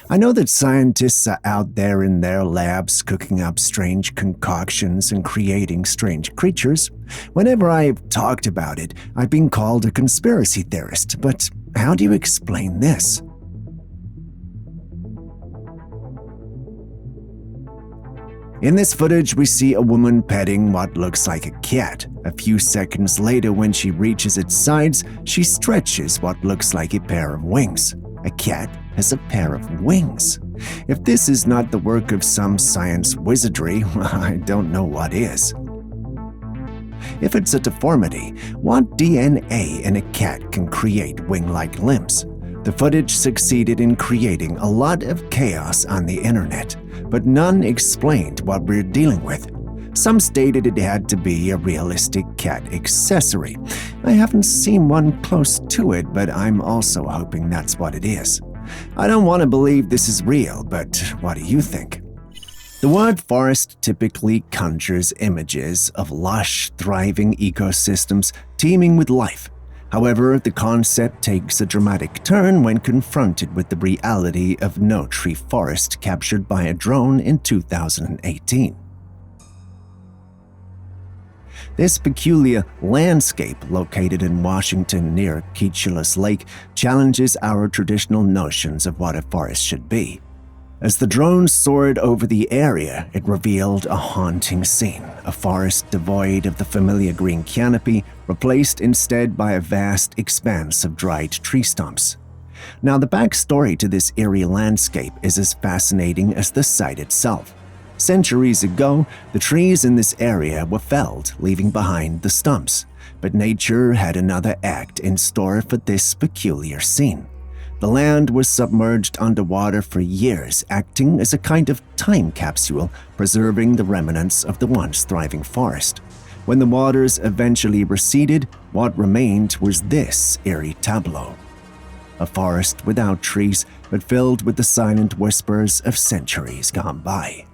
Speaker 2: I know that scientists are out there in their labs cooking up strange concoctions and creating strange creatures. Whenever I've talked about it, I've been called a conspiracy theorist, but how do you explain this? In this footage, we see a woman petting what looks like a cat. A few seconds later, when she reaches its sides, she stretches what looks like a pair of wings. A cat has a pair of wings. If this is not the work of some science wizardry, I don't know what is. If it's a deformity, what DNA in a cat can create wing-like limbs? The footage succeeded in creating a lot of chaos on the internet, but none explained what we're dealing with. Some stated it had to be a realistic cat accessory. I haven't seen one close to it, but I'm also hoping that's what it is. I don't want to believe this is real, but what do you think? The word forest typically conjures images of lush, thriving ecosystems teeming with life. However, the concept takes a dramatic turn when confronted with the reality of no tree forest captured by a drone in 2018. This peculiar landscape, located in Washington near Keechless Lake, challenges our traditional notions of what a forest should be. As the drone soared over the area, it revealed a haunting scene, a forest devoid of the familiar green canopy, replaced instead by a vast expanse of dried tree stumps. Now, the backstory to this eerie landscape is as fascinating as the site itself. Centuries ago, the trees in this area were felled, leaving behind the stumps. But nature had another act in store for this peculiar scene. The land was submerged underwater for years, acting as a kind of time capsule, preserving the remnants of the once thriving forest. When the waters eventually receded, what remained was this eerie tableau. A forest without trees, but filled with the silent whispers of centuries gone by.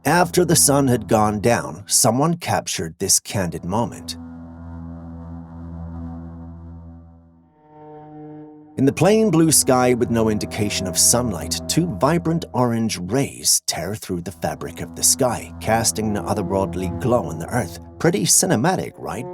Speaker 2: After the sun had gone down, someone captured this candid moment. In the plain blue sky with no indication of sunlight, two vibrant orange rays tear through the fabric of the sky, casting an otherworldly glow on the earth. Pretty cinematic, right?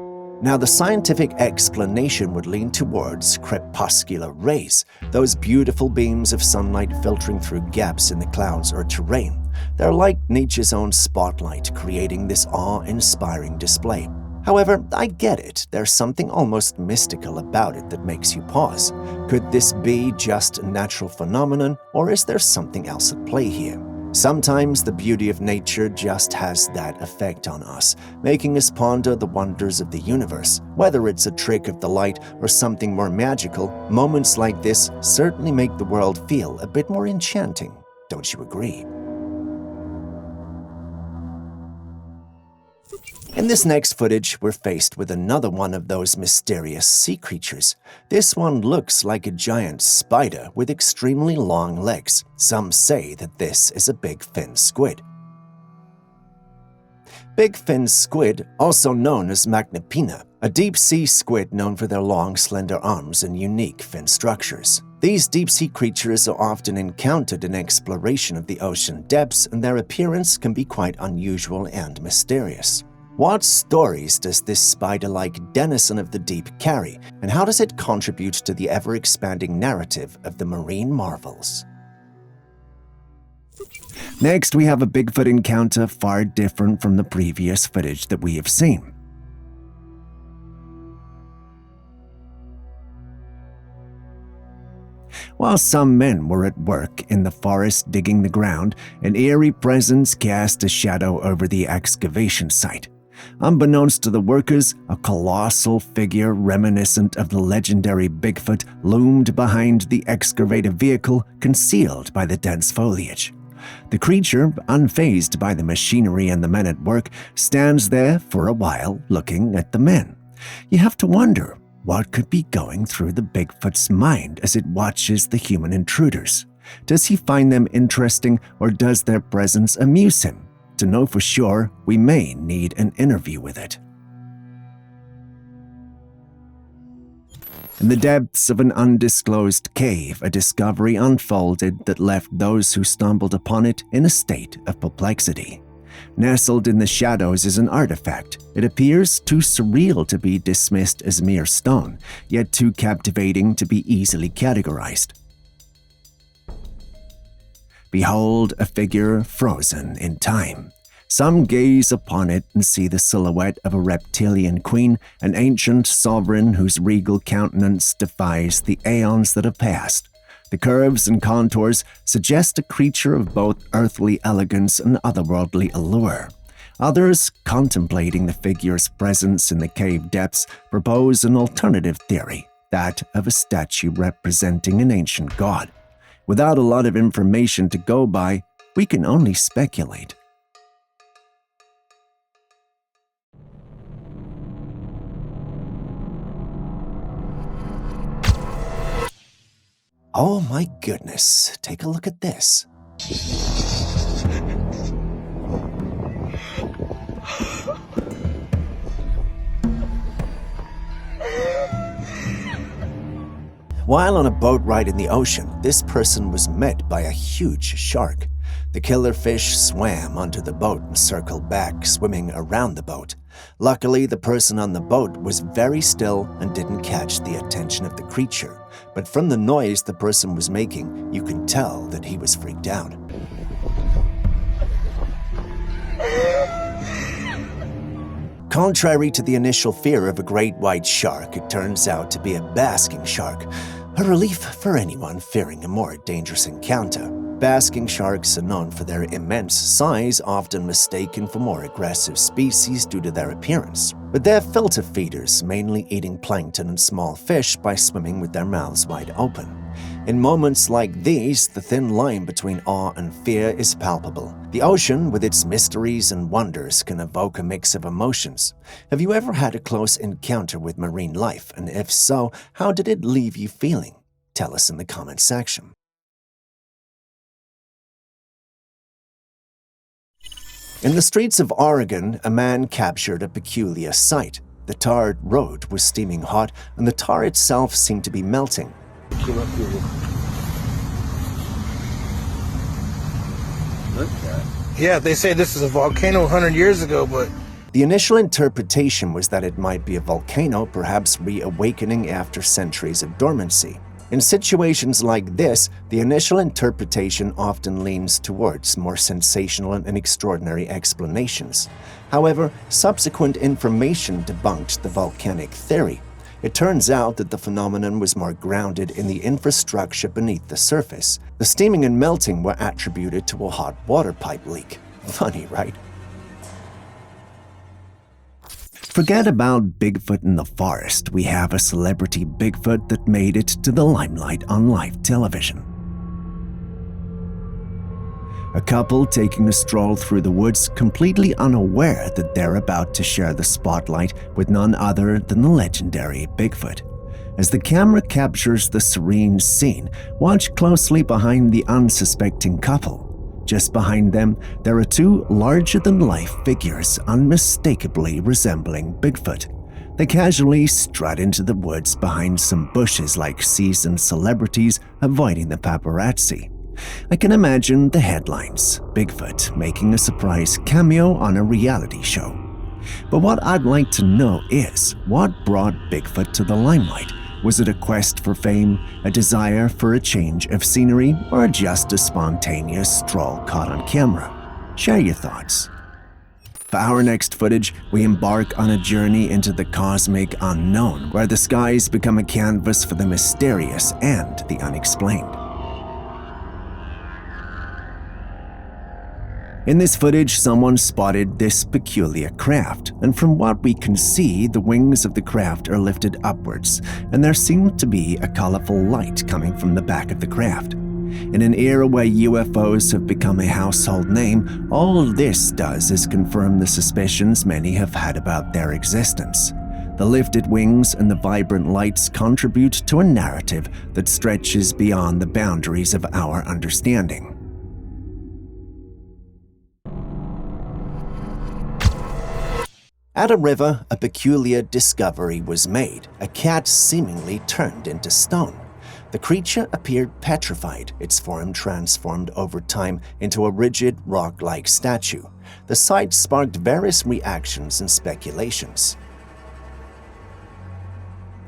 Speaker 2: Now, the scientific explanation would lean towards crepuscular rays, those beautiful beams of sunlight filtering through gaps in the clouds or terrain. They're like nature's own spotlight, creating this awe-inspiring display. However, I get it, there's something almost mystical about it that makes you pause. Could this be just a natural phenomenon, or is there something else at play here? Sometimes the beauty of nature just has that effect on us, making us ponder the wonders of the universe. Whether it's a trick of the light or something more magical, moments like this certainly make the world feel a bit more enchanting. Don't you agree? In this next footage, we're faced with another one of those mysterious sea creatures. This one looks like a giant spider with extremely long legs. Some say that this is a big fin squid. Big fin squid, also known as Magnappina, a deep-sea squid known for their long, slender arms and unique fin structures. These deep-sea creatures are often encountered in exploration of the ocean depths, and their appearance can be quite unusual and mysterious. What stories does this spider-like denizen of the deep carry, and how does it contribute to the ever-expanding narrative of the marine marvels? Next, we have a Bigfoot encounter far different from the previous footage that we have seen. While some men were at work in the forest digging the ground, an eerie presence cast a shadow over the excavation site. Unbeknownst to the workers, a colossal figure reminiscent of the legendary Bigfoot loomed behind the excavated vehicle, concealed by the dense foliage. The creature, unfazed by the machinery and the men at work, stands there for a while looking at the men. You have to wonder what could be going through the Bigfoot's mind as it watches the human intruders. Does he find them interesting, or does their presence amuse him? To know for sure, we may need an interview with it. In the depths of an undisclosed cave, a discovery unfolded that left those who stumbled upon it in a state of perplexity. Nestled in the shadows is an artifact. It appears too surreal to be dismissed as mere stone, yet too captivating to be easily categorized. Behold a figure frozen in time. Some gaze upon it and see the silhouette of a reptilian queen, an ancient sovereign whose regal countenance defies the aeons that have passed. The curves and contours suggest a creature of both earthly elegance and otherworldly allure. Others, contemplating the figure's presence in the cave depths, propose an alternative theory, that of a statue representing an ancient god. Without a lot of information to go by, we can only speculate. Oh my goodness, take a look at this. While on a boat ride in the ocean, this person was met by a huge shark. The killer fish swam onto the boat and circled back, swimming around the boat. Luckily, the person on the boat was very still and didn't catch the attention of the creature. But from the noise the person was making, you could tell that he was freaked out. Contrary to the initial fear of a great white shark, it turns out to be a basking shark, a relief for anyone fearing a more dangerous encounter. Basking sharks are known for their immense size, often mistaken for more aggressive species due to their appearance. But they're filter feeders, mainly eating plankton and small fish by swimming with their mouths wide open. In moments like these, the thin line between awe and fear is palpable. The ocean, with its mysteries and wonders, can evoke a mix of emotions. Have you ever had a close encounter with marine life? And if so, how did it leave you feeling? Tell us in the comment section. In the streets of Oregon, a man captured a peculiar sight. The tarred road was steaming hot, and the tar itself seemed to be melting.
Speaker 12: Yeah, they say this is a volcano 100 years ago, but...
Speaker 2: The initial interpretation was that it might be a volcano, perhaps reawakening after centuries of dormancy. In situations like this, the initial interpretation often leans towards more sensational and extraordinary explanations. However, subsequent information debunked the volcanic theory. It turns out that the phenomenon was more grounded in the infrastructure beneath the surface. The steaming and melting were attributed to a hot water pipe leak. Funny, right? Forget about Bigfoot in the forest. We have a celebrity Bigfoot that made it to the limelight on live television. A couple taking a stroll through the woods, completely unaware that they're about to share the spotlight with none other than the legendary Bigfoot. As the camera captures the serene scene, watch closely behind the unsuspecting couple. Just behind them, there are two larger-than-life figures unmistakably resembling Bigfoot. They casually strut into the woods behind some bushes like seasoned celebrities avoiding the paparazzi. I can imagine the headlines, Bigfoot making a surprise cameo on a reality show. But what I'd like to know is, what brought Bigfoot to the limelight? Was it a quest for fame, a desire for a change of scenery, or just a spontaneous stroll caught on camera? Share your thoughts. For our next footage, we embark on a journey into the cosmic unknown, where the skies become a canvas for the mysterious and the unexplained. In this footage, someone spotted this peculiar craft, and from what we can see, the wings of the craft are lifted upwards, and there seemed to be a colorful light coming from the back of the craft. In an era where UFOs have become a household name, all this does is confirm the suspicions many have had about their existence. The lifted wings and the vibrant lights contribute to a narrative that stretches beyond the boundaries of our understanding. At a river, a peculiar discovery was made. A cat seemingly turned into stone. The creature appeared petrified, its form transformed over time into a rigid, rock-like statue. The sight sparked various reactions and speculations.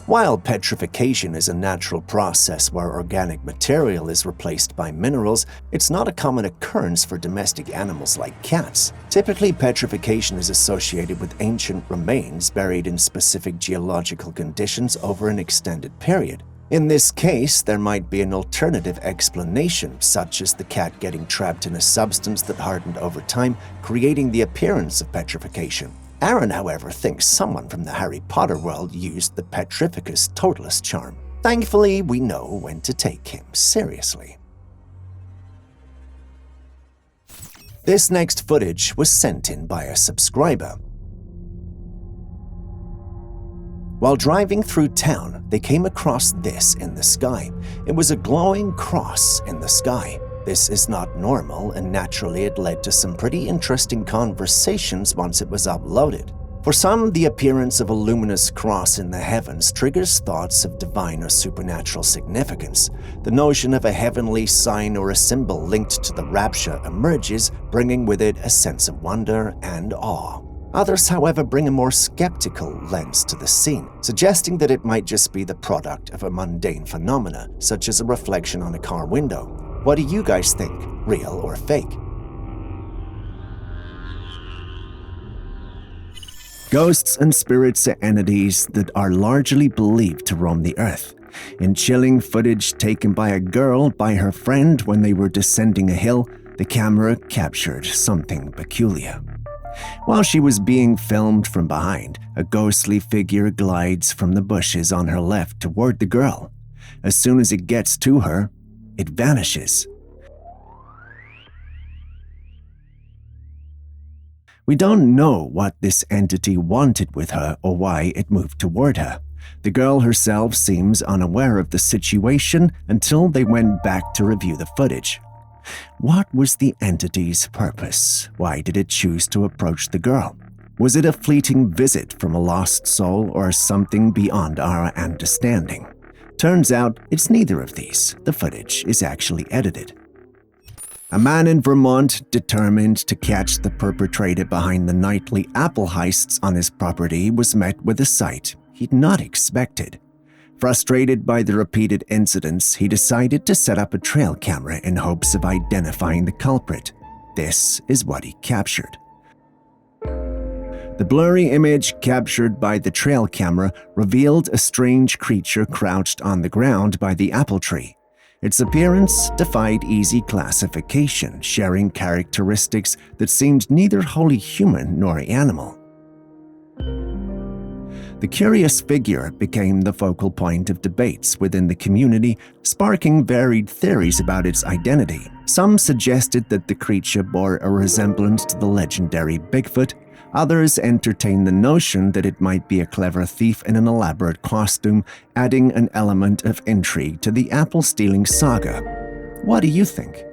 Speaker 2: While petrification is a natural process where organic material is replaced by minerals, it's not a common occurrence for domestic animals like cats. Typically, petrification is associated with ancient remains buried in specific geological conditions over an extended period. In this case, there might be an alternative explanation, such as the cat getting trapped in a substance that hardened over time, creating the appearance of petrification. Aaron, however, thinks someone from the Harry Potter world used the Petrificus Totalis charm. Thankfully, we know when to take him seriously. This next footage was sent in by a subscriber. While driving through town, they came across this in the sky. It was a glowing cross in the sky. This is not normal, and naturally it led to some pretty interesting conversations once it was uploaded. For some, the appearance of a luminous cross in the heavens triggers thoughts of divine or supernatural significance. The notion of a heavenly sign or a symbol linked to the rapture emerges, bringing with it a sense of wonder and awe. Others, however, bring a more skeptical lens to the scene, suggesting that it might just be the product of a mundane phenomena, such as a reflection on a car window. What do you guys think, real or fake? Ghosts and spirits are entities that are largely believed to roam the earth. In chilling footage taken by a girl by her friend when they were descending a hill, the camera captured something peculiar. While she was being filmed from behind, a ghostly figure glides from the bushes on her left toward the girl. As soon as it gets to her, it vanishes. We don't know what this entity wanted with her or why it moved toward her. The girl herself seems unaware of the situation until they went back to review the footage. What was the entity's purpose? Why did it choose to approach the girl? Was it a fleeting visit from a lost soul or something beyond our understanding? Turns out it's neither of these. The footage is actually edited. A man in Vermont, determined to catch the perpetrator behind the nightly apple heists on his property, was met with a sight he'd not expected. Frustrated by the repeated incidents, he decided to set up a trail camera in hopes of identifying the culprit. This is what he captured. The blurry image captured by the trail camera revealed a strange creature crouched on the ground by the apple tree. Its appearance defied easy classification, sharing characteristics that seemed neither wholly human nor animal. The curious figure became the focal point of debates within the community, sparking varied theories about its identity. Some suggested that the creature bore a resemblance to the legendary Bigfoot. Others entertained the notion that it might be a clever thief in an elaborate costume, adding an element of intrigue to the apple-stealing saga. What do you think?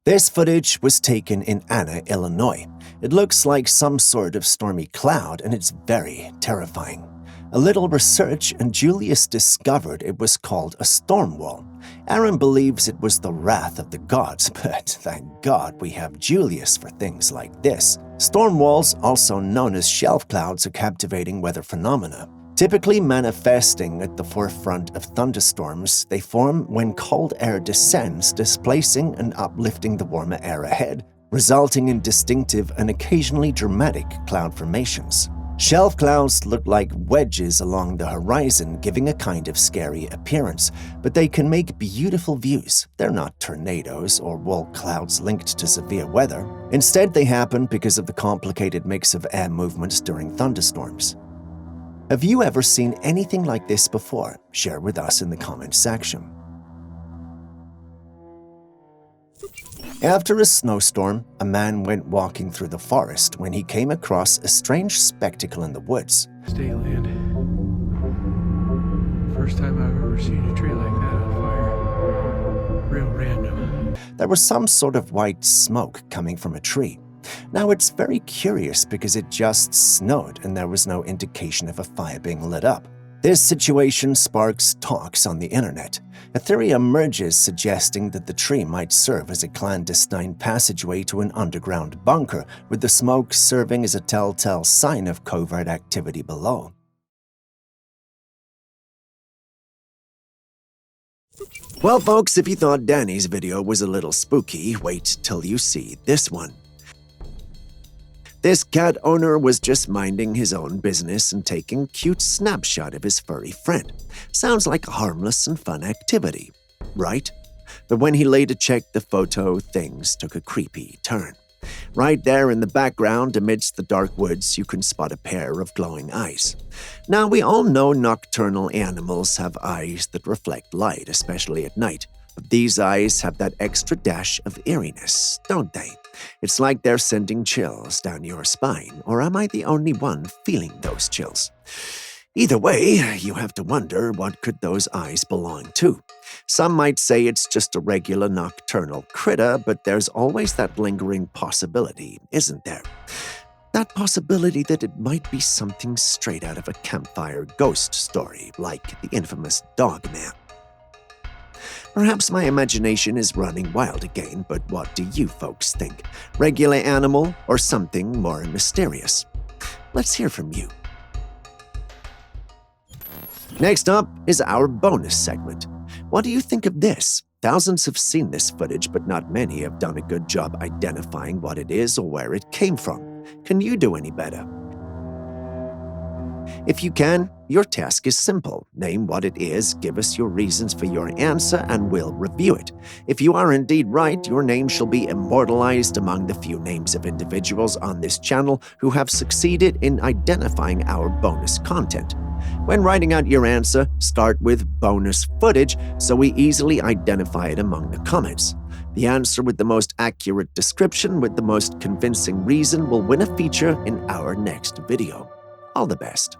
Speaker 2: This footage was taken in Anna, Illinois. It looks like some sort of stormy cloud, and it's very terrifying. A little research and Julius discovered it was called a storm wall. Aaron believes it was the wrath of the gods, but thank God we have Julius for things like this. Storm walls, also known as shelf clouds, are captivating weather phenomena. Typically manifesting at the forefront of thunderstorms, they form when cold air descends, displacing and uplifting the warmer air ahead, resulting in distinctive and occasionally dramatic cloud formations. Shelf clouds look like wedges along the horizon, giving a kind of scary appearance, but they can make beautiful views. They're not tornadoes or wall clouds linked to severe weather. Instead, they happen because of the complicated mix of air movements during thunderstorms. Have you ever seen anything like this before? Share with us in the comments section. After a snowstorm, a man went walking through the forest when he came across a strange spectacle in the woods.
Speaker 1: Stay land. First time I've ever seen a tree like that on fire. Real random.
Speaker 2: There was some sort of white smoke coming from a tree. Now it's very curious because it just snowed and there was no indication of a fire being lit up. This situation sparks talks on the internet. A theory emerges suggesting that the tree might serve as a clandestine passageway to an underground bunker, with the smoke serving as a telltale sign of covert activity below. Well, folks, if you thought Danny's video was a little spooky, wait till you see this one. This cat owner was just minding his own business and taking a cute snapshot of his furry friend. Sounds like a harmless and fun activity, right? But when he later checked the photo, things took a creepy turn. Right there in the background, amidst the dark woods, you can spot a pair of glowing eyes. Now, we all know nocturnal animals have eyes that reflect light, especially at night. But these eyes have that extra dash of eeriness, don't they? It's like they're sending chills down your spine, or am I the only one feeling those chills? Either way, you have to wonder, what could those eyes belong to? Some might say it's just a regular nocturnal critter, but there's always that lingering possibility, isn't there? That possibility that it might be something straight out of a campfire ghost story, like the infamous Dog Man. Perhaps my imagination is running wild again, but what do you folks think? Regular animal or something more mysterious? Let's hear from you. Next up is our bonus segment. What do you think of this? Thousands have seen this footage, but not many have done a good job identifying what it is or where it came from. Can you do any better? If you can, your task is simple. Name what it is, give us your reasons for your answer, and we'll review it. If you are indeed right, your name shall be immortalized among the few names of individuals on this channel who have succeeded in identifying our bonus content. When writing out your answer, start with bonus footage so we easily identify it among the comments. The answer with the most accurate description with the most convincing reason will win a feature in our next video. All the best.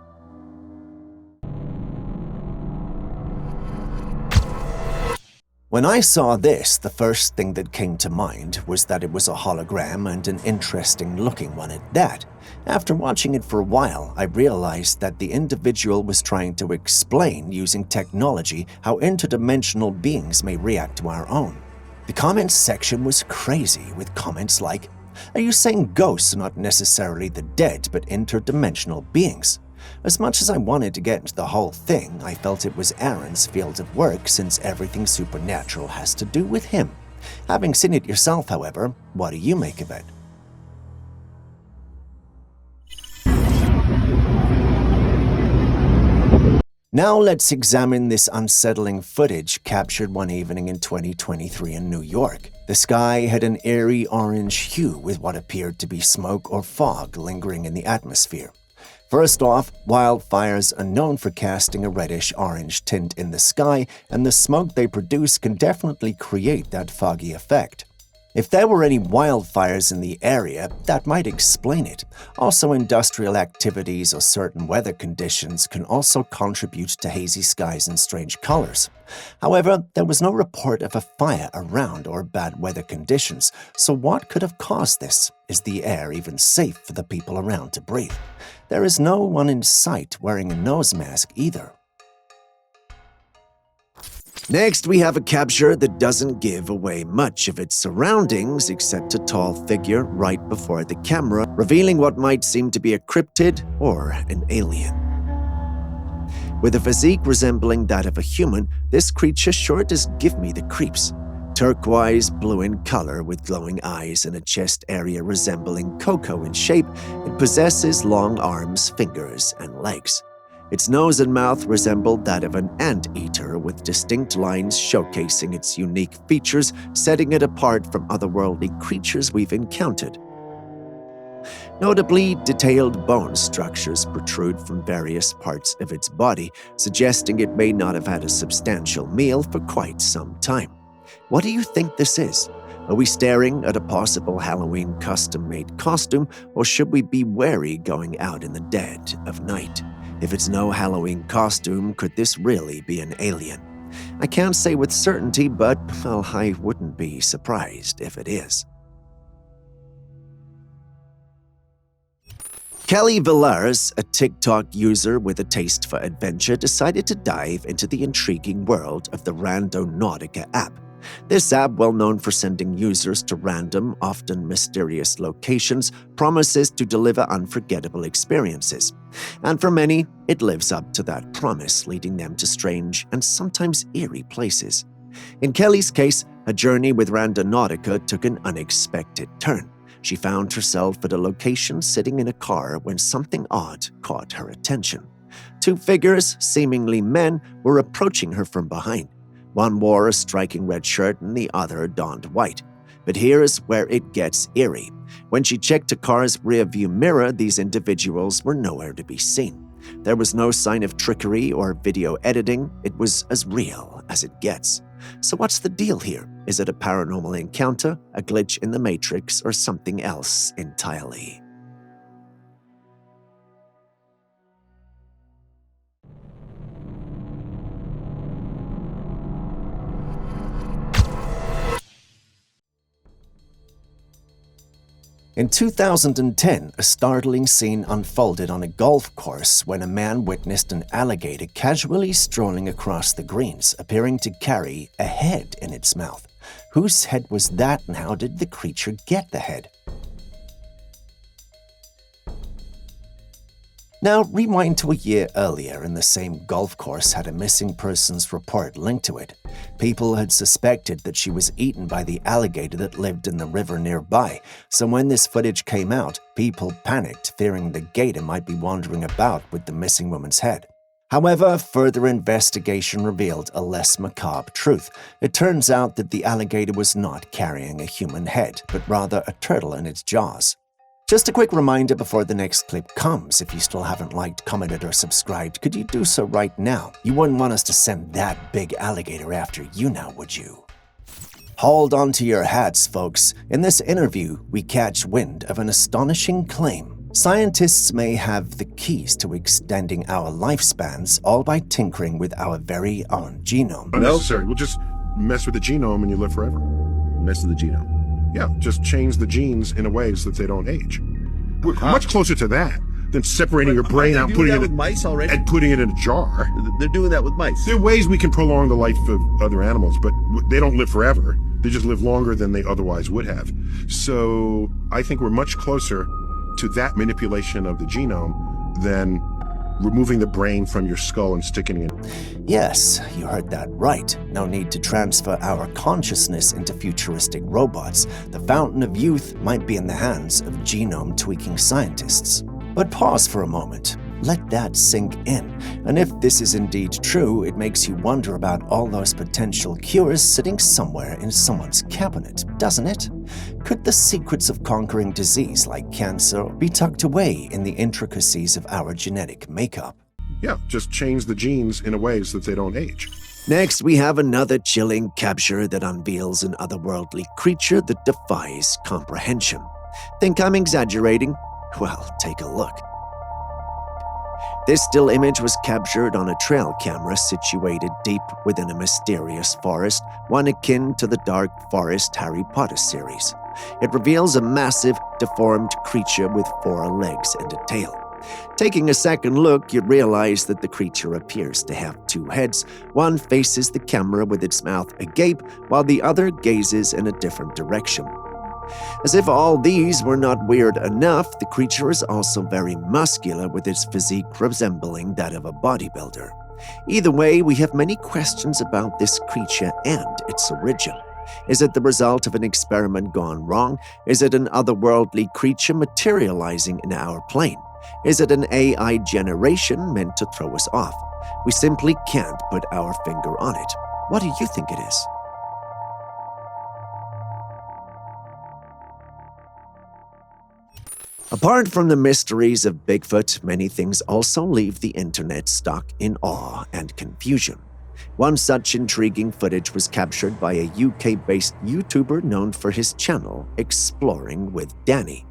Speaker 2: When I saw this, the first thing that came to mind was that it was a hologram and an interesting looking one at that. After watching it for a while, I realized that the individual was trying to explain using technology how interdimensional beings may react to our own. The comments section was crazy with comments like, "Are you saying ghosts are not necessarily the dead but interdimensional beings?" As much as I wanted to get into the whole thing, I felt it was Aaron's field of work since everything supernatural has to do with him. Having seen it yourself, however, what do you make of it? Now let's examine this unsettling footage captured one evening in 2023 in New York. The sky had an eerie orange hue with what appeared to be smoke or fog lingering in the atmosphere. First off, wildfires are known for casting a reddish-orange tint in the sky, and the smoke they produce can definitely create that foggy effect. If there were any wildfires in the area, that might explain it. Also, industrial activities or certain weather conditions can also contribute to hazy skies and strange colors. However, there was no report of a fire around or bad weather conditions, so what could have caused this? Is the air even safe for the people around to breathe? There is no one in sight wearing a nose mask either. Next, we have a capture that doesn't give away much of its surroundings except a tall figure right before the camera, revealing what might seem to be a cryptid or an alien. With a physique resembling that of a human, this creature sure does give me the creeps. Turquoise blue in color with glowing eyes and a chest area resembling cocoa in shape, it possesses long arms, fingers, and legs. Its nose and mouth resembled that of an anteater with distinct lines showcasing its unique features, setting it apart from otherworldly creatures we've encountered. Notably, detailed bone structures protrude from various parts of its body, suggesting it may not have had a substantial meal for quite some time. What do you think this is? Are we staring at a possible Halloween custom-made costume, or should we be wary going out in the dead of night? If it's no Halloween costume, could this really be an alien? I can't say with certainty, but, well, I wouldn't be surprised if it is. Kelly Villars, a TikTok user with a taste for adventure, decided to dive into the intriguing world of the Randonautica app. This app, well known for sending users to random, often mysterious locations, promises to deliver unforgettable experiences. And for many, it lives up to that promise, leading them to strange and sometimes eerie places. In Kelly's case, a journey with Randonautica took an unexpected turn. She found herself at a location sitting in a car when something odd caught her attention. Two figures, seemingly men, were approaching her from behind. One wore a striking red shirt and the other donned white. But here's where it gets eerie. When she checked a car's rearview mirror, these individuals were nowhere to be seen. There was no sign of trickery or video editing. It was as real as it gets. So what's the deal here? Is it a paranormal encounter, a glitch in the Matrix, or something else entirely? In 2010, a startling scene unfolded on a golf course when a man witnessed an alligator casually strolling across the greens, appearing to carry a head in its mouth. Whose head was that, and how did the creature get the head? Now, rewind to a year earlier, and the same golf course had a missing persons report linked to it. People had suspected that she was eaten by the alligator that lived in the river nearby, so when this footage came out, people panicked, fearing the gator might be wandering about with the missing woman's head. However, further investigation revealed a less macabre truth. It turns out that the alligator was not carrying a human head, but rather a turtle in its jaws. Just a quick reminder before the next clip comes, if you still haven't liked, commented, or subscribed, could you do so right now? You wouldn't want us to send that big alligator after you now, would you? Hold on to your hats, folks. In this interview, we catch wind of an astonishing claim. Scientists may have the keys to extending our lifespans, all by tinkering with our very own genome.
Speaker 6: Unnecessary. We'll just mess with the genome and you live forever.
Speaker 11: Mess with the genome.
Speaker 6: Yeah, just change the genes in a way so that they don't age. We're much closer to that than separating your brain out, putting it
Speaker 11: with mice already,
Speaker 6: and putting it in a jar.
Speaker 11: They're doing that with mice.
Speaker 6: There are ways we can prolong the life of other animals, but they don't live forever. They just live longer than they otherwise would have. So I think we're much closer to that manipulation of the genome than removing the brain from your skull and sticking it in.
Speaker 2: Yes, you heard that right. No need to transfer our consciousness into futuristic robots. The fountain of youth might be in the hands of genome-tweaking scientists. But pause for a moment. Let that sink in. And if this is indeed true, it makes you wonder about all those potential cures sitting somewhere in someone's cabinet, doesn't it? Could the secrets of conquering disease like cancer be tucked away in the intricacies of our genetic makeup?
Speaker 6: Yeah, just change the genes in a way so that they don't age.
Speaker 2: Next, we have another chilling capture that unveils an otherworldly creature that defies comprehension. Think I'm exaggerating? Well, take a look. This still image was captured on a trail camera situated deep within a mysterious forest, one akin to the Dark Forest Harry Potter series. It reveals a massive, deformed creature with 4 legs and a tail. Taking a second look, you realize that the creature appears to have 2 heads. One faces the camera with its mouth agape, while the other gazes in a different direction. As if all these were not weird enough, the creature is also very muscular, with its physique resembling that of a bodybuilder. Either way, we have many questions about this creature and its origin. Is it the result of an experiment gone wrong? Is it an otherworldly creature materializing in our plane? Is it an AI generation meant to throw us off? We simply can't put our finger on it. What do you think it is? Apart from the mysteries of Bigfoot, many things also leave the internet stuck in awe and confusion. One such intriguing footage was captured by a UK-based YouTuber known for his channel, Exploring with Danny.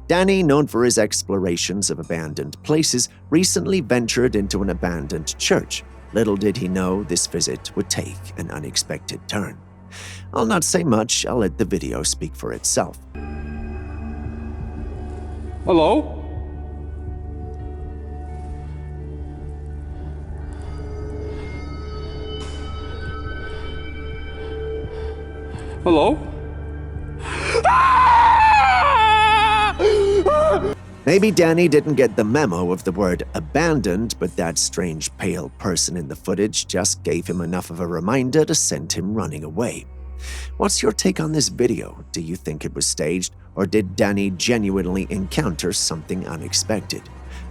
Speaker 2: Danny, known for his explorations of abandoned places, recently ventured into an abandoned church. Little did he know this visit would take an unexpected turn. I'll not say much, I'll let the video speak for itself.
Speaker 4: Hello? Hello?
Speaker 2: Maybe Danny didn't get the memo of the word abandoned, but that strange pale person in the footage just gave him enough of a reminder to send him running away. What's your take on this video? Do you think it was staged, or did Danny genuinely encounter something unexpected?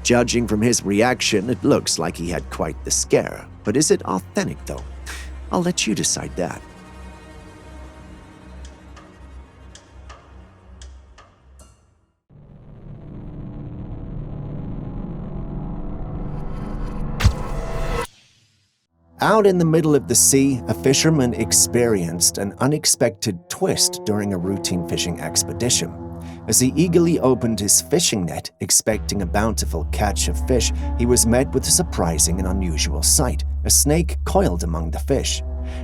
Speaker 2: Judging from his reaction, it looks like he had quite the scare. But is it authentic, though? I'll let you decide that. Out in the middle of the sea, a fisherman experienced an unexpected twist during a routine fishing expedition. As he eagerly opened his fishing net, expecting a bountiful catch of fish, he was met with a surprising and unusual sight: a snake coiled among the fish.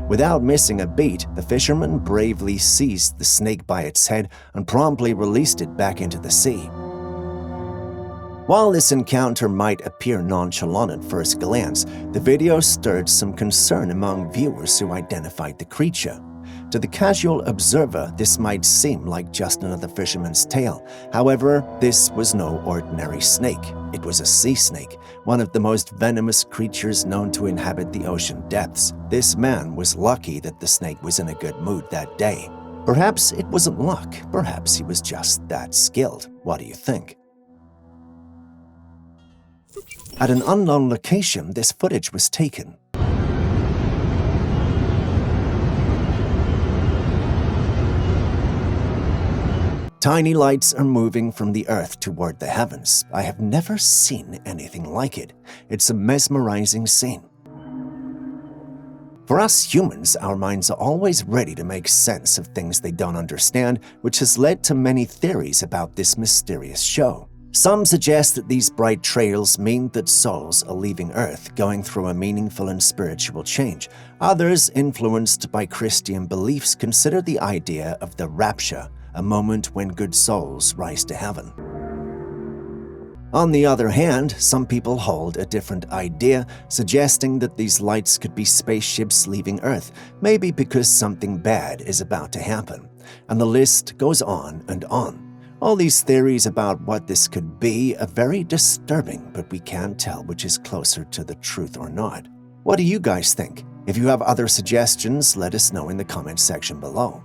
Speaker 2: Without missing a beat, the fisherman bravely seized the snake by its head and promptly released it back into the sea. While this encounter might appear nonchalant at first glance, the video stirred some concern among viewers who identified the creature. To the casual observer, this might seem like just another fisherman's tale. However, this was no ordinary snake. It was a sea snake, one of the most venomous creatures known to inhabit the ocean depths. This man was lucky that the snake was in a good mood that day. Perhaps it wasn't luck, perhaps he was just that skilled. What do you think? At an unknown location, this footage was taken. Tiny lights are moving from the earth toward the heavens. I have never seen anything like it. It's a mesmerizing scene. For us humans, our minds are always ready to make sense of things they don't understand, which has led to many theories about this mysterious show. Some suggest that these bright trails mean that souls are leaving Earth, going through a meaningful and spiritual change. Others, influenced by Christian beliefs, consider the idea of the rapture, a moment when good souls rise to heaven. On the other hand, some people hold a different idea, suggesting that these lights could be spaceships leaving Earth, maybe because something bad is about to happen. And the list goes on and on. All these theories about what this could be are very disturbing, but we can't tell which is closer to the truth or not. What do you guys think? If you have other suggestions, let us know in the comment section below.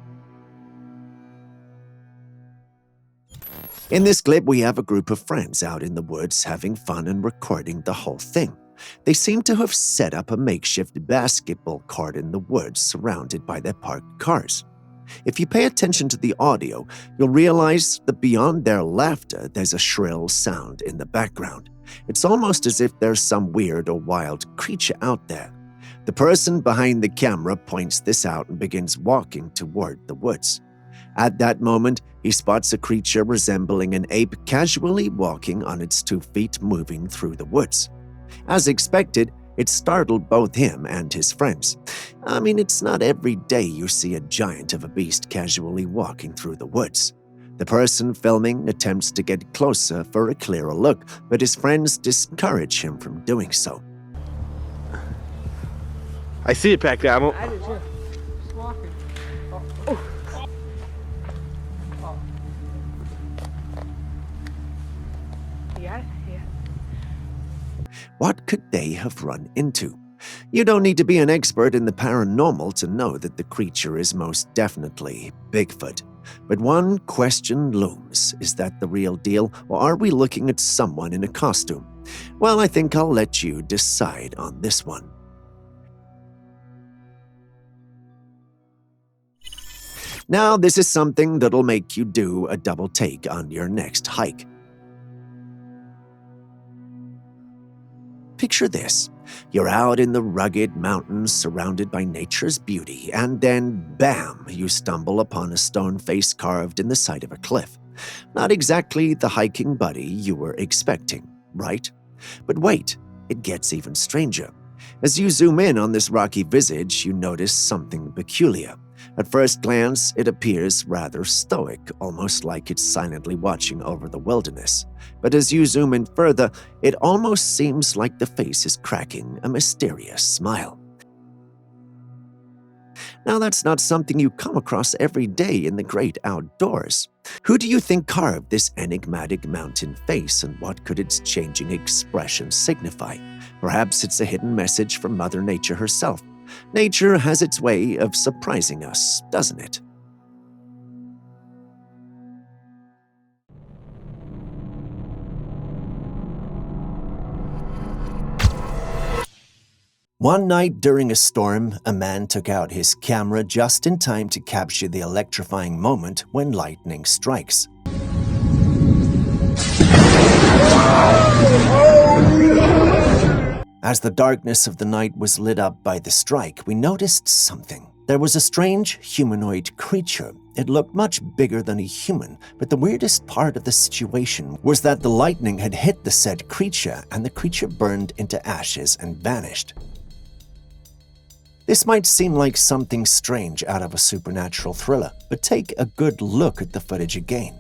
Speaker 2: In this clip, we have a group of friends out in the woods having fun and recording the whole thing. They seem to have set up a makeshift basketball court in the woods surrounded by their parked cars. If you pay attention to the audio, you'll realize that beyond their laughter, there's a shrill sound in the background. It's almost as if there's some weird or wild creature out there. The person behind the camera points this out and begins walking toward the woods. At that moment, he spots a creature resembling an ape casually walking on its 2 feet, moving through the woods. As expected, it startled both him and his friends. I mean, it's not every day you see a giant of a beast casually walking through the woods. The person filming attempts to get closer for a clearer look, but his friends discourage him from doing so.
Speaker 12: I see it back there.
Speaker 3: I do too. Just walking. Oh. You got it? Yeah.
Speaker 2: What could they have run into? You don't need to be an expert in the paranormal to know that the creature is most definitely Bigfoot. But one question looms. Is that the real deal, or are we looking at someone in a costume? Well, I think I'll let you decide on this one. Now, this is something that'll make you do a double take on your next hike. Picture this. You're out in the rugged mountains surrounded by nature's beauty, and then, bam, you stumble upon a stone face carved in the side of a cliff. Not exactly the hiking buddy you were expecting, right? But wait, it gets even stranger. As you zoom in on this rocky visage, you notice something peculiar. At first glance, it appears rather stoic, almost like it's silently watching over the wilderness. But as you zoom in further, it almost seems like the face is cracking a mysterious smile. Now, that's not something you come across every day in the great outdoors. Who do you think carved this enigmatic mountain face, and what could its changing expression signify? Perhaps it's a hidden message from Mother Nature herself. Nature has its way of surprising us, doesn't it? One night during a storm, a man took out his camera just in time to capture the electrifying moment when lightning strikes. As the darkness of the night was lit up by the strike, we noticed something. There was a strange humanoid creature. It looked much bigger than a human, but the weirdest part of the situation was that the lightning had hit the said creature, and the creature burned into ashes and vanished. This might seem like something strange out of a supernatural thriller, but take a good look at the footage again.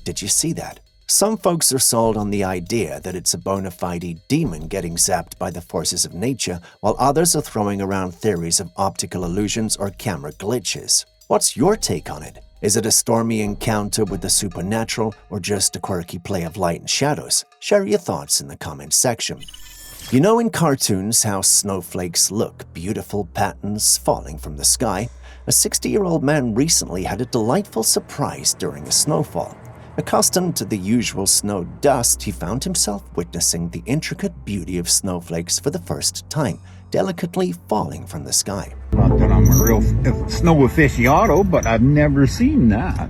Speaker 2: Did you see that? Some folks are sold on the idea that it's a bona fide demon getting zapped by the forces of nature, while others are throwing around theories of optical illusions or camera glitches. What's your take on it? Is it a stormy encounter with the supernatural, or just a quirky play of light and shadows? Share your thoughts in the comments section. You know in cartoons how snowflakes look, beautiful patterns falling from the sky? A 60-year-old man recently had a delightful surprise during a snowfall. Accustomed to the usual snow dust, he found himself witnessing the intricate beauty of snowflakes for the first time, delicately falling from the sky.
Speaker 13: Not that I'm a real snow aficionado, but I've never seen that.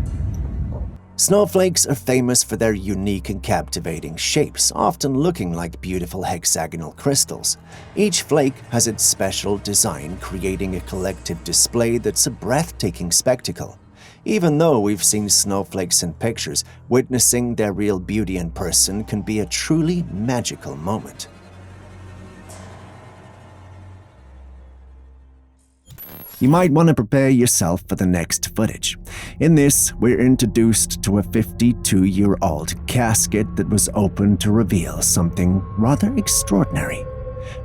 Speaker 2: Snowflakes are famous for their unique and captivating shapes, often looking like beautiful hexagonal crystals. Each flake has its special design, creating a collective display that's a breathtaking spectacle. Even though we've seen snowflakes in pictures, witnessing their real beauty in person can be a truly magical moment. You might want to prepare yourself for the next footage. In this, we're introduced to a 52-year-old casket that was opened to reveal something rather extraordinary.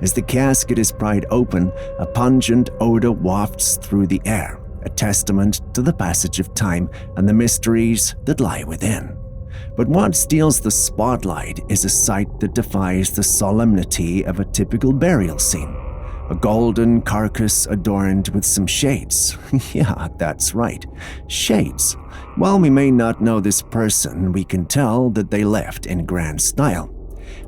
Speaker 2: As the casket is pried open, a pungent odor wafts through the air, a testament to the passage of time and the mysteries that lie within. But what steals the spotlight is a sight that defies the solemnity of a typical burial scene. A golden carcass adorned with some shades. Yeah, that's right, shades. While we may not know this person, we can tell that they left in grand style.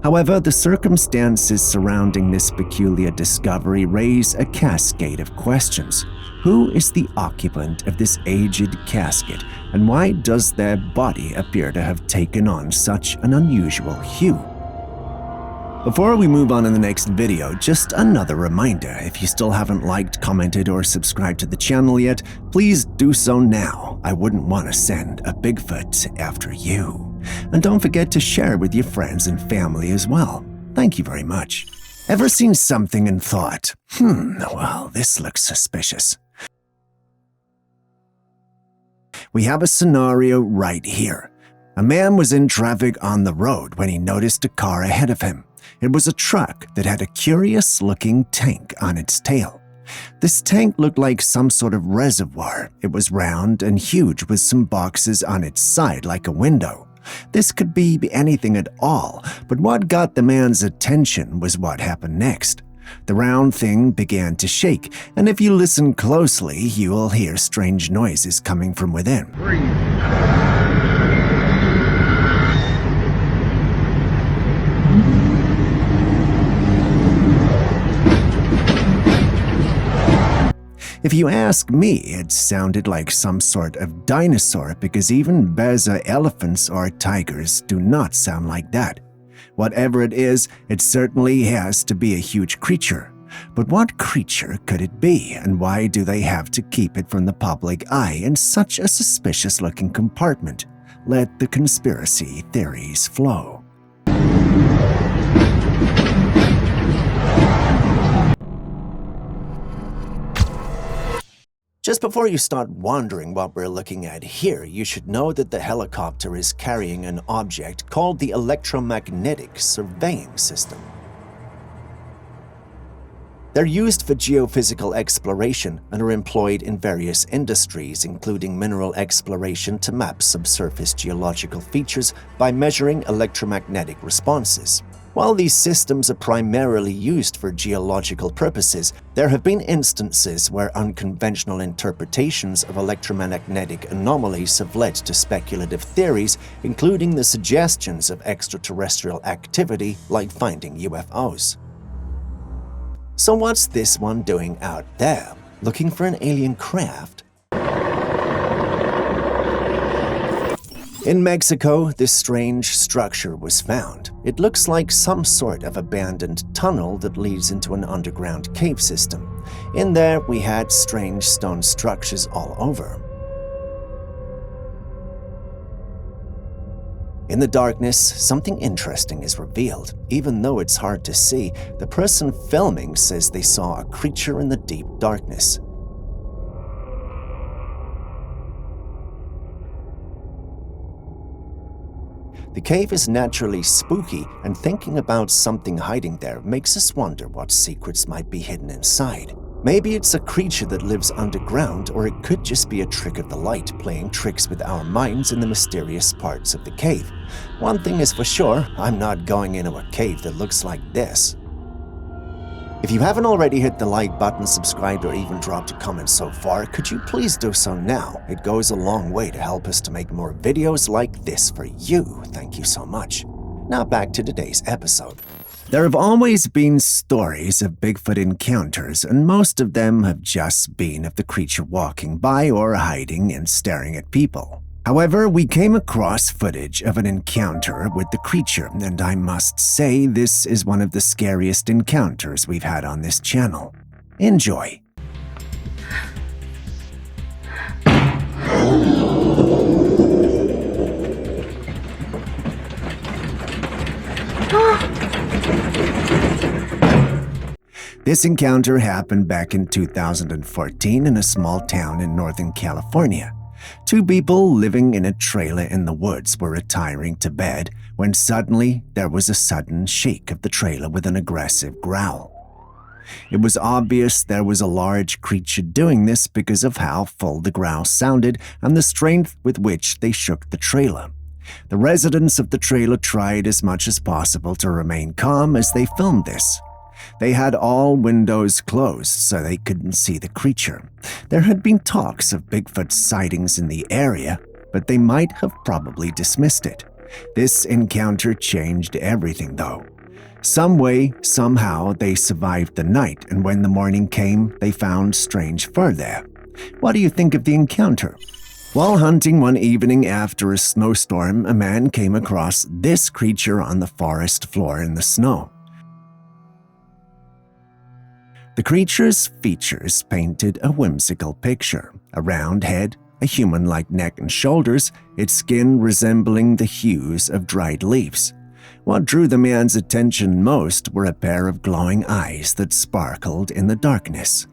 Speaker 2: However, the circumstances surrounding this peculiar discovery raise a cascade of questions. Who is the occupant of this aged casket, and why does their body appear to have taken on such an unusual hue? Before we move on in the next video, just another reminder, if you still haven't liked, commented, or subscribed to the channel yet, please do so now. I wouldn't want to send a Bigfoot after you. And don't forget to share with your friends and family as well. Thank you very much. Ever seen something and thought, well, this looks suspicious? We have a scenario right here. A man was in traffic on the road when he noticed a car ahead of him. It was a truck that had a curious-looking tank on its tail. This tank looked like some sort of reservoir. It was round and huge with some boxes on its side like a window. This could be anything at all, but what got the man's attention was what happened next. The round thing began to shake, and if you listen closely, you will hear strange noises coming from within. If you ask me, it sounded like some sort of dinosaur because even Beza elephants or tigers do not sound like that. Whatever it is, it certainly has to be a huge creature. But what creature could it be, and why do they have to keep it from the public eye in such a suspicious-looking compartment? Let the conspiracy theories flow. Just before you start wondering what we're looking at here, you should know that the helicopter is carrying an object called the electromagnetic surveying system. They're used for geophysical exploration and are employed in various industries, including mineral exploration to map subsurface geological features by measuring electromagnetic responses. While these systems are primarily used for geological purposes, there have been instances where unconventional interpretations of electromagnetic anomalies have led to speculative theories, including the suggestions of extraterrestrial activity like finding UFOs. So what's this one doing out there? Looking for an alien craft? In Mexico, this strange structure was found. It looks like some sort of abandoned tunnel that leads into an underground cave system. In there, we had strange stone structures all over. In the darkness, something interesting is revealed. Even though it's hard to see, the person filming says they saw a creature in the deep darkness. The cave is naturally spooky, and thinking about something hiding there makes us wonder what secrets might be hidden inside. Maybe it's a creature that lives underground, or it could just be a trick of the light playing tricks with our minds in the mysterious parts of the cave. One thing is for sure, I'm not going into a cave that looks like this. If you haven't already hit the like button, subscribed, or even dropped a comment so far, could you please do so now? It goes a long way to help us to make more videos like this for you. Thank you so much. Now back to today's episode. There have always been stories of Bigfoot encounters, and most of them have just been of the creature walking by or hiding and staring at people. However, we came across footage of an encounter with the creature, and I must say this is one of the scariest encounters we've had on this channel. Enjoy. This encounter happened back in 2014 in a small town in Northern California. Two people living in a trailer in the woods were retiring to bed when suddenly there was a sudden shake of the trailer with an aggressive growl. It was obvious there was a large creature doing this because of how full the growl sounded and the strength with which they shook the trailer. The residents of the trailer tried as much as possible to remain calm as they filmed this. They had all windows closed so they couldn't see the creature. There had been talks of Bigfoot sightings in the area, but they might have probably dismissed it. This encounter changed everything, though. Some way, somehow, they survived the night, and when the morning came, they found strange fur there. What do you think of the encounter? While hunting one evening after a snowstorm, a man came across this creature on the forest floor in the snow. The creature's features painted a whimsical picture: a round head, a human-like neck and shoulders, its skin resembling the hues of dried leaves. What drew the man's attention most were a pair of glowing eyes that sparkled in the darkness.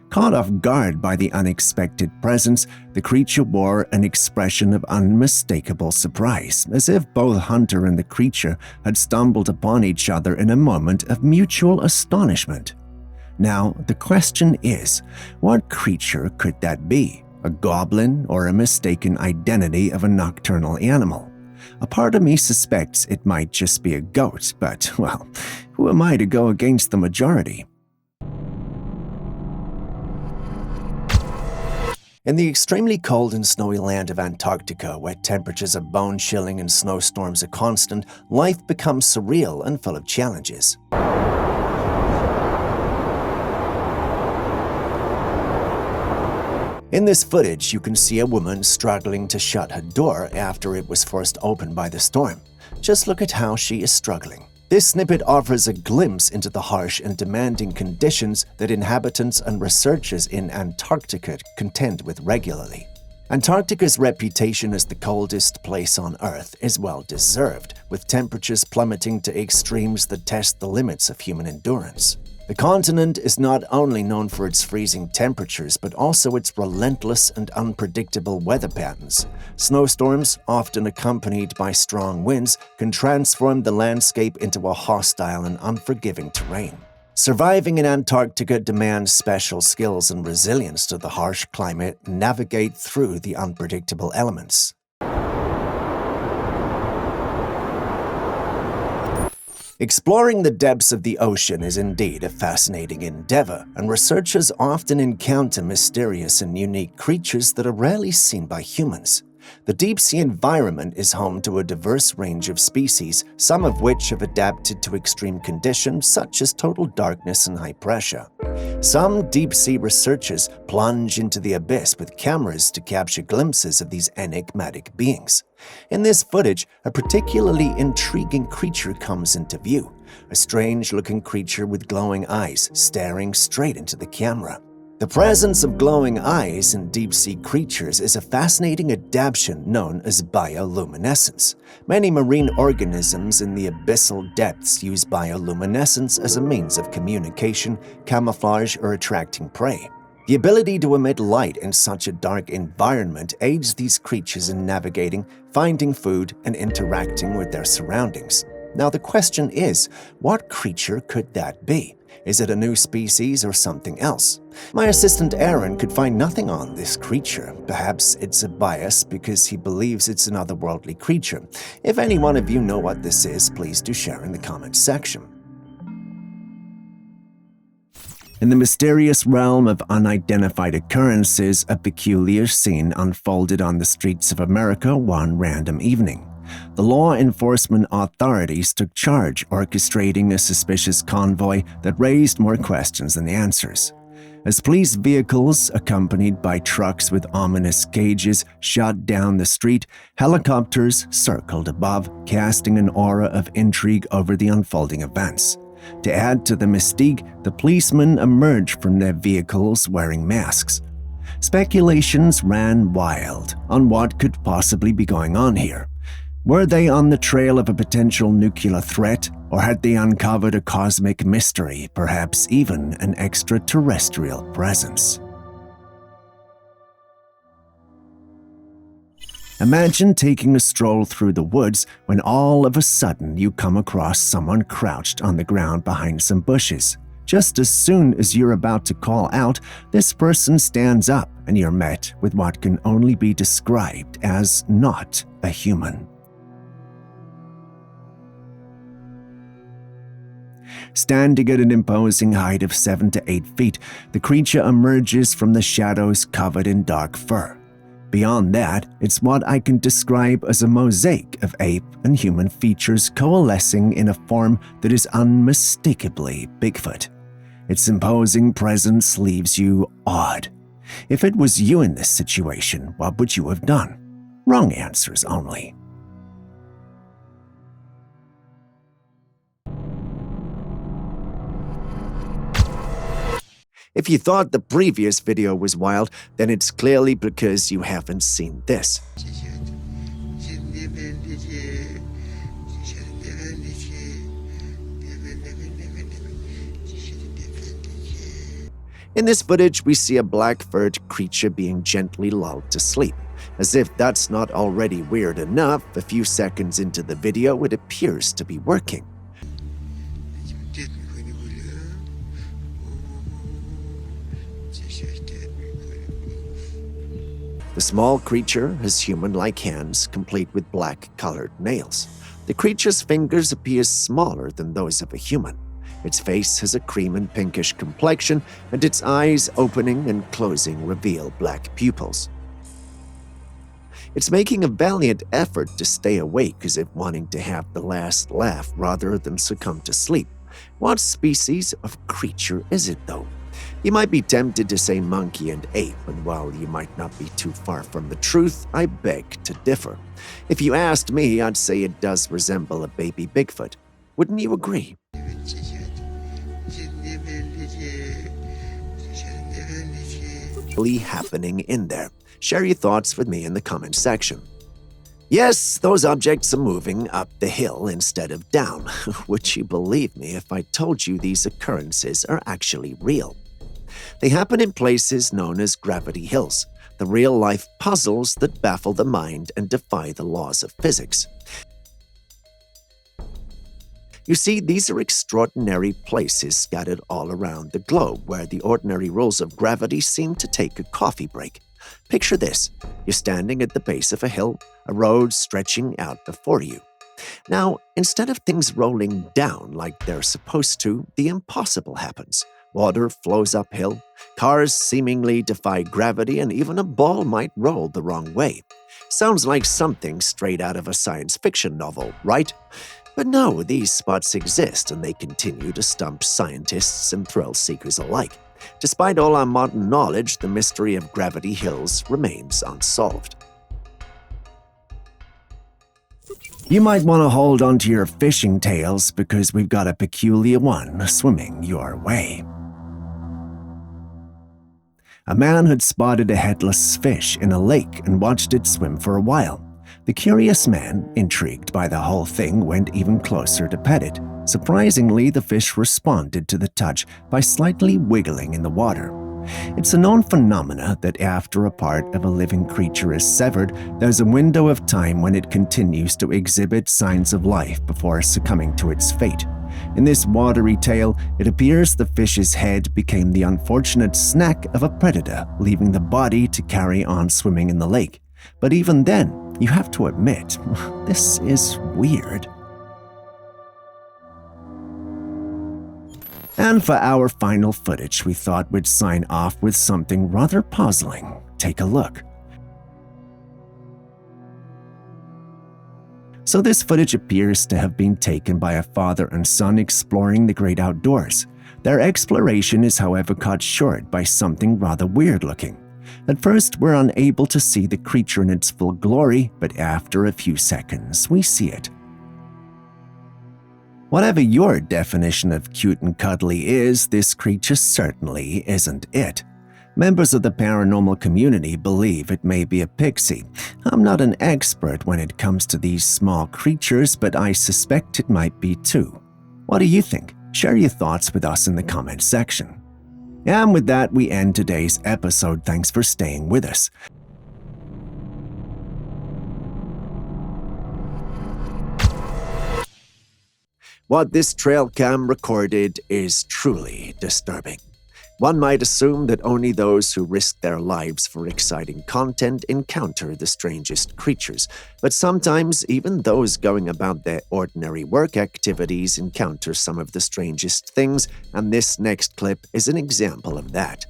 Speaker 2: Caught off guard by the unexpected presence, the creature wore an expression of unmistakable surprise, as if both hunter and the creature had stumbled upon each other in a moment of mutual astonishment. Now, the question is, what creature could that be? A goblin or a mistaken identity of a nocturnal animal? A part of me suspects it might just be a goat, but, well, who am I to go against the majority? In the extremely cold and snowy land of Antarctica, where temperatures are bone-chilling and snowstorms are constant, life becomes surreal and full of challenges. In this footage, you can see a woman struggling to shut her door after it was forced open by the storm. Just look at how she is struggling. This snippet offers a glimpse into the harsh and demanding conditions that inhabitants and researchers in Antarctica contend with regularly. Antarctica's reputation as the coldest place on Earth is well deserved, with temperatures plummeting to extremes that test the limits of human endurance. The continent is not only known for its freezing temperatures, but also its relentless and unpredictable weather patterns. Snowstorms, often accompanied by strong winds, can transform the landscape into a hostile and unforgiving terrain. Surviving in Antarctica demands special skills and resilience to the harsh climate and navigate through the unpredictable elements. Exploring the depths of the ocean is indeed a fascinating endeavor, and researchers often encounter mysterious and unique creatures that are rarely seen by humans. The deep-sea environment is home to a diverse range of species, some of which have adapted to extreme conditions such as total darkness and high pressure. Some deep-sea researchers plunge into the abyss with cameras to capture glimpses of these enigmatic beings. In this footage, a particularly intriguing creature comes into view, a strange-looking creature with glowing eyes staring straight into the camera. The presence of glowing eyes in deep-sea creatures is a fascinating adaptation known as bioluminescence. Many marine organisms in the abyssal depths use bioluminescence as a means of communication, camouflage, or attracting prey. The ability to emit light in such a dark environment aids these creatures in navigating, finding food, and interacting with their surroundings. Now the question is, what creature could that be? Is it a new species or something else? My assistant Aaron could find nothing on this creature. Perhaps it's a bias because he believes it's an otherworldly creature. If any one of you know what this is, please do share in the comments section. In the mysterious realm of unidentified occurrences, a peculiar scene unfolded on the streets of America one random evening. The law enforcement authorities took charge, orchestrating a suspicious convoy that raised more questions than answers. As police vehicles, accompanied by trucks with ominous cages, shot down the street, helicopters circled above, casting an aura of intrigue over the unfolding events. To add to the mystique, the policemen emerged from their vehicles wearing masks. Speculations ran wild on what could possibly be going on here. Were they on the trail of a potential nuclear threat, or had they uncovered a cosmic mystery, perhaps even an extraterrestrial presence? Imagine taking a stroll through the woods when all of a sudden you come across someone crouched on the ground behind some bushes. Just as soon as you're about to call out, this person stands up and you're met with what can only be described as not a human. Standing at an imposing height of 7 to 8 feet, the creature emerges from the shadows covered in dark fur. Beyond that, it's what I can describe as a mosaic of ape and human features coalescing in a form that is unmistakably Bigfoot. Its imposing presence leaves you awed. If it was you in this situation, what would you have done? Wrong answers only. If you thought the previous video was wild, then it's clearly because you haven't seen this. In this footage, we see a black-furred creature being gently lulled to sleep. As if that's not already weird enough, a few seconds into the video, it appears to be working. The small creature has human-like hands, complete with black-colored nails. The creature's fingers appear smaller than those of a human. Its face has a cream and pinkish complexion, and its eyes, opening and closing, reveal black pupils. It's making a valiant effort to stay awake, as if wanting to have the last laugh rather than succumb to sleep. What species of creature is it, though? You might be tempted to say monkey and ape, and while you might not be too far from the truth, I beg to differ. If you asked me, I'd say it does resemble a baby Bigfoot. Wouldn't you agree? Happening in there. Share your thoughts with me in the comment section. Yes, those objects are moving up the hill instead of down. Would you believe me if I told you these occurrences are actually real? They happen in places known as gravity hills, the real-life puzzles that baffle the mind and defy the laws of physics. You see, these are extraordinary places scattered all around the globe where the ordinary rules of gravity seem to take a coffee break. Picture this. You're standing at the base of a hill, a road stretching out before you. Now, instead of things rolling down like they're supposed to, the impossible happens. Water flows uphill, cars seemingly defy gravity, and even a ball might roll the wrong way. Sounds like something straight out of a science fiction novel, right? But no, these spots exist, and they continue to stump scientists and thrill seekers alike. Despite all our modern knowledge, the mystery of gravity hills remains unsolved. You might want to hold onto your fishing tails because we've got a peculiar one swimming your way. A man had spotted a headless fish in a lake and watched it swim for a while. The curious man, intrigued by the whole thing, went even closer to pet it. Surprisingly, the fish responded to the touch by slightly wiggling in the water. It's a known phenomena that after a part of a living creature is severed, there's a window of time when it continues to exhibit signs of life before succumbing to its fate. In this watery tale, it appears the fish's head became the unfortunate snack of a predator, leaving the body to carry on swimming in the lake. But even then, you have to admit, this is weird. And for our final footage, we thought we'd sign off with something rather puzzling. Take a look. So this footage appears to have been taken by a father and son exploring the great outdoors. Their exploration is, however, cut short by something rather weird-looking. At first, we're unable to see the creature in its full glory, but after a few seconds, we see it. Whatever your definition of cute and cuddly is, this creature certainly isn't it. Members of the paranormal community believe it may be a pixie. I'm not an expert when it comes to these small creatures, but I suspect it might be too. What do you think? Share your thoughts with us in the comments section. And with that, we end today's episode. Thanks for staying with us. What this Trailcam recorded is truly disturbing. One might assume that only those who risk their lives for exciting content encounter the strangest creatures, but sometimes even those going about their ordinary work activities encounter some of the strangest things, and this next clip is an example of that.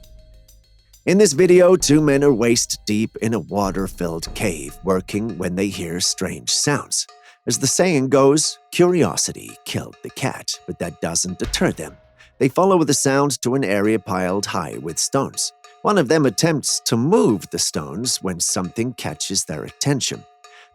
Speaker 2: In this video, two men are waist-deep in a water-filled cave, working when they hear strange sounds. As the saying goes, curiosity killed the cat, but that doesn't deter them. They follow the sound to an area piled high with stones. One of them attempts to move the stones when something catches their attention.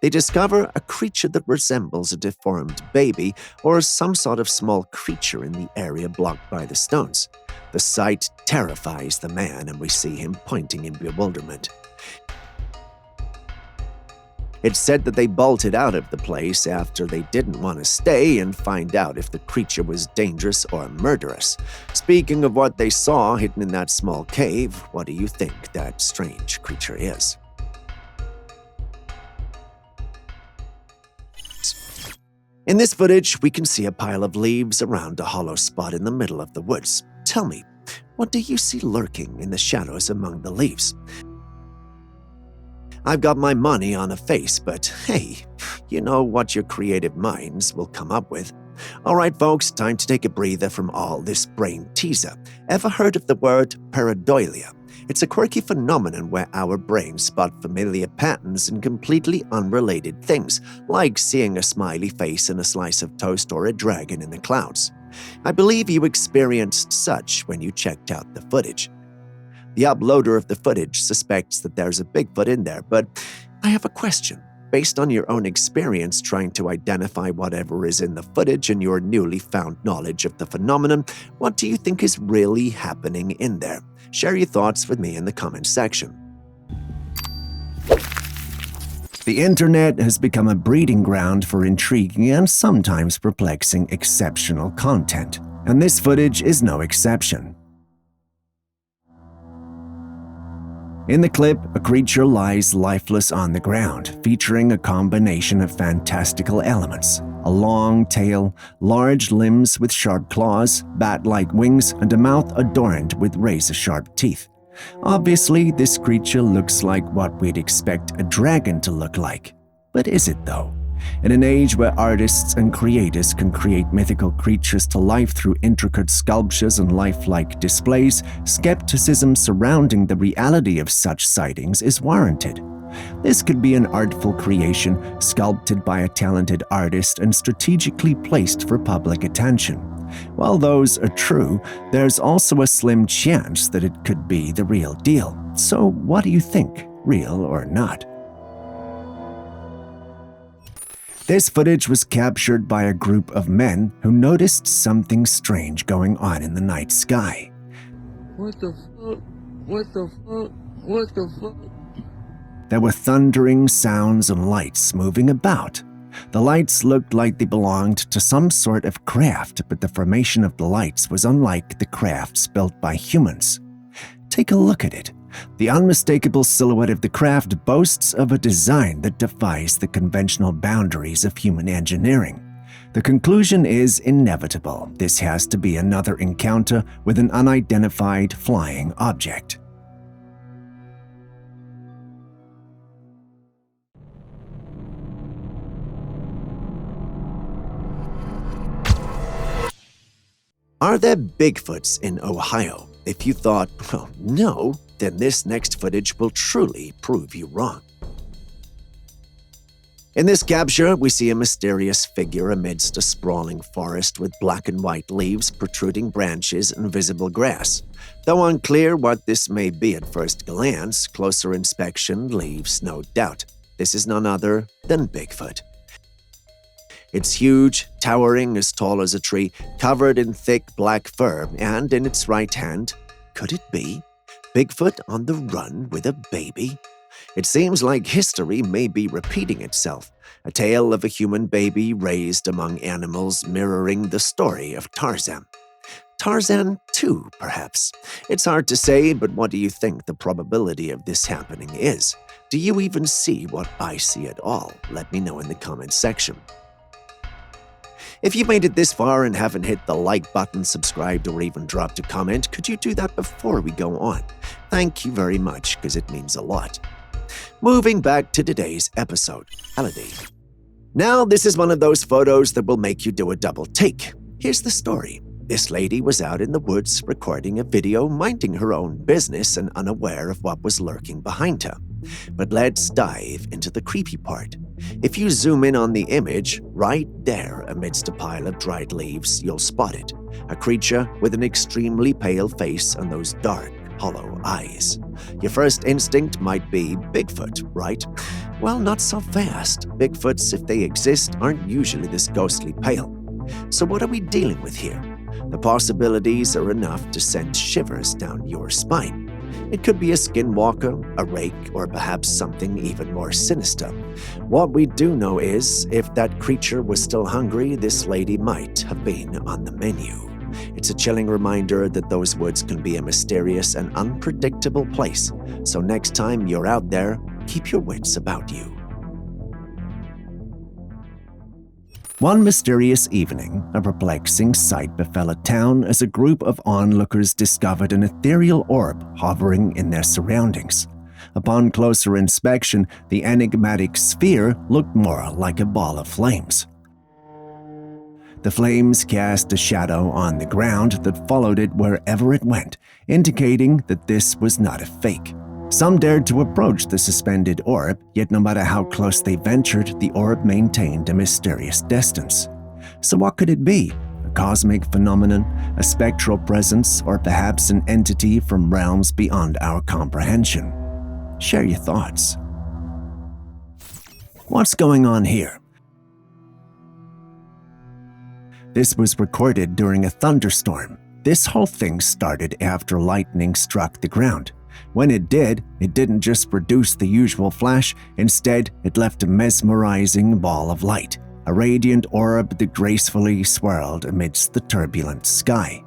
Speaker 2: They discover a creature that resembles a deformed baby or some sort of small creature in the area blocked by the stones. The sight terrifies the man, and we see him pointing in bewilderment. It's said that they bolted out of the place after they didn't want to stay and find out if the creature was dangerous or murderous. Speaking of what they saw hidden in that small cave, what do you think that strange creature is? In this footage, we can see a pile of leaves around a hollow spot in the middle of the woods. Tell me, what do you see lurking in the shadows among the leaves? I've got my money on a face, but hey, you know what your creative minds will come up with. All right, folks, time to take a breather from all this brain teaser. Ever heard of the word pareidolia? It's a quirky phenomenon where our brains spot familiar patterns in completely unrelated things, like seeing a smiley face in a slice of toast or a dragon in the clouds. I believe you experienced such when you checked out the footage. The uploader of the footage suspects that there's a Bigfoot in there, but I have a question. Based on your own experience trying to identify whatever is in the footage and your newly found knowledge of the phenomenon, what do you think is really happening in there? Share your thoughts with me in the comments section. The internet has become a breeding ground for intriguing and sometimes perplexing exceptional content, and this footage is no exception. In the clip, a creature lies lifeless on the ground, featuring a combination of fantastical elements: a long tail, large limbs with sharp claws, bat-like wings, and a mouth adorned with razor-sharp teeth. Obviously, this creature looks like what we'd expect a dragon to look like. But is it though? In an age where artists and creators can create mythical creatures to life through intricate sculptures and lifelike displays, skepticism surrounding the reality of such sightings is warranted. This could be an artful creation, sculpted by a talented artist and strategically placed for public attention. While those are true, there's also a slim chance that it could be the real deal. So what do you think, real or not? This footage was captured by a group of men who noticed something strange going on in the night sky.
Speaker 14: What the fuck? What the fuck? What the fuck?
Speaker 2: There were thundering sounds and lights moving about. The lights looked like they belonged to some sort of craft, but the formation of the lights was unlike the crafts built by humans. Take a look at it. The unmistakable silhouette of the craft boasts of a design that defies the conventional boundaries of human engineering. The conclusion is inevitable. This has to be another encounter with an unidentified flying object. Are there Bigfoots in Ohio? If you thought, well, no, then this next footage will truly prove you wrong. In this capture, we see a mysterious figure amidst a sprawling forest with black and white leaves, protruding branches, and visible grass. Though unclear what this may be at first glance, closer inspection leaves no doubt. This is none other than Bigfoot. It's huge, towering as tall as a tree, covered in thick black fur, and in its right hand, could it be Bigfoot on the run with a baby? It seems like history may be repeating itself, a tale of a human baby raised among animals mirroring the story of Tarzan. Tarzan 2, perhaps. It's hard to say, but what do you think the probability of this happening is? Do you even see what I see at all? Let me know in the comments section. If you made it this far and haven't hit the like button, subscribed, or even dropped a comment, could you do that before we go on? Thank you very much, because it means a lot. Moving back to today's episode, Holiday. Now, this is one of those photos that will make you do a double take. Here's the story. This lady was out in the woods recording a video, minding her own business and unaware of what was lurking behind her. But let's dive into the creepy part. If you zoom in on the image, right there amidst a pile of dried leaves, you'll spot it. A creature with an extremely pale face and those dark, hollow eyes. Your first instinct might be Bigfoot, right? Well, not so fast. Bigfoots, if they exist, aren't usually this ghostly pale. So what are we dealing with here? The possibilities are enough to send shivers down your spine. It could be a skinwalker, a rake, or perhaps something even more sinister. What we do know is, if that creature was still hungry, this lady might have been on the menu. It's a chilling reminder that those woods can be a mysterious and unpredictable place. So next time you're out there, keep your wits about you. One mysterious evening, a perplexing sight befell a town as a group of onlookers discovered an ethereal orb hovering in their surroundings. Upon closer inspection, the enigmatic sphere looked more like a ball of flames. The flames cast a shadow on the ground that followed it wherever it went, indicating that this was not a fake. Some dared to approach the suspended orb, yet no matter how close they ventured, the orb maintained a mysterious distance. So what could it be? A cosmic phenomenon, a spectral presence, or perhaps an entity from realms beyond our comprehension? Share your thoughts. What's going on here? This was recorded during a thunderstorm. This whole thing started after lightning struck the ground. When it did, it didn't just produce the usual flash, instead it left a mesmerizing ball of light, a radiant orb that gracefully swirled amidst the turbulent sky.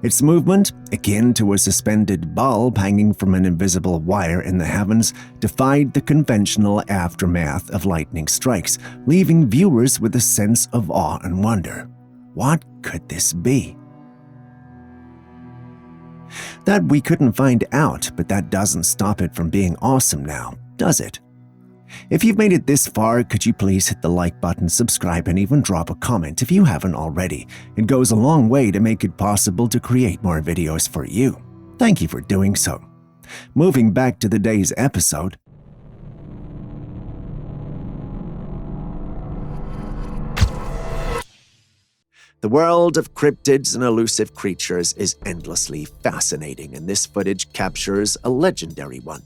Speaker 2: Its movement, akin to a suspended bulb hanging from an invisible wire in the heavens, defied the conventional aftermath of lightning strikes, leaving viewers with a sense of awe and wonder. What could this be? That we couldn't find out, but that doesn't stop it from being awesome now, does it? If you've made it this far, could you please hit the like button, subscribe, and even drop a comment if you haven't already? It goes a long way to make it possible to create more videos for you. Thank you for doing so. Moving back to the day's episode. The world of cryptids and elusive creatures is endlessly fascinating, and this footage captures a legendary one.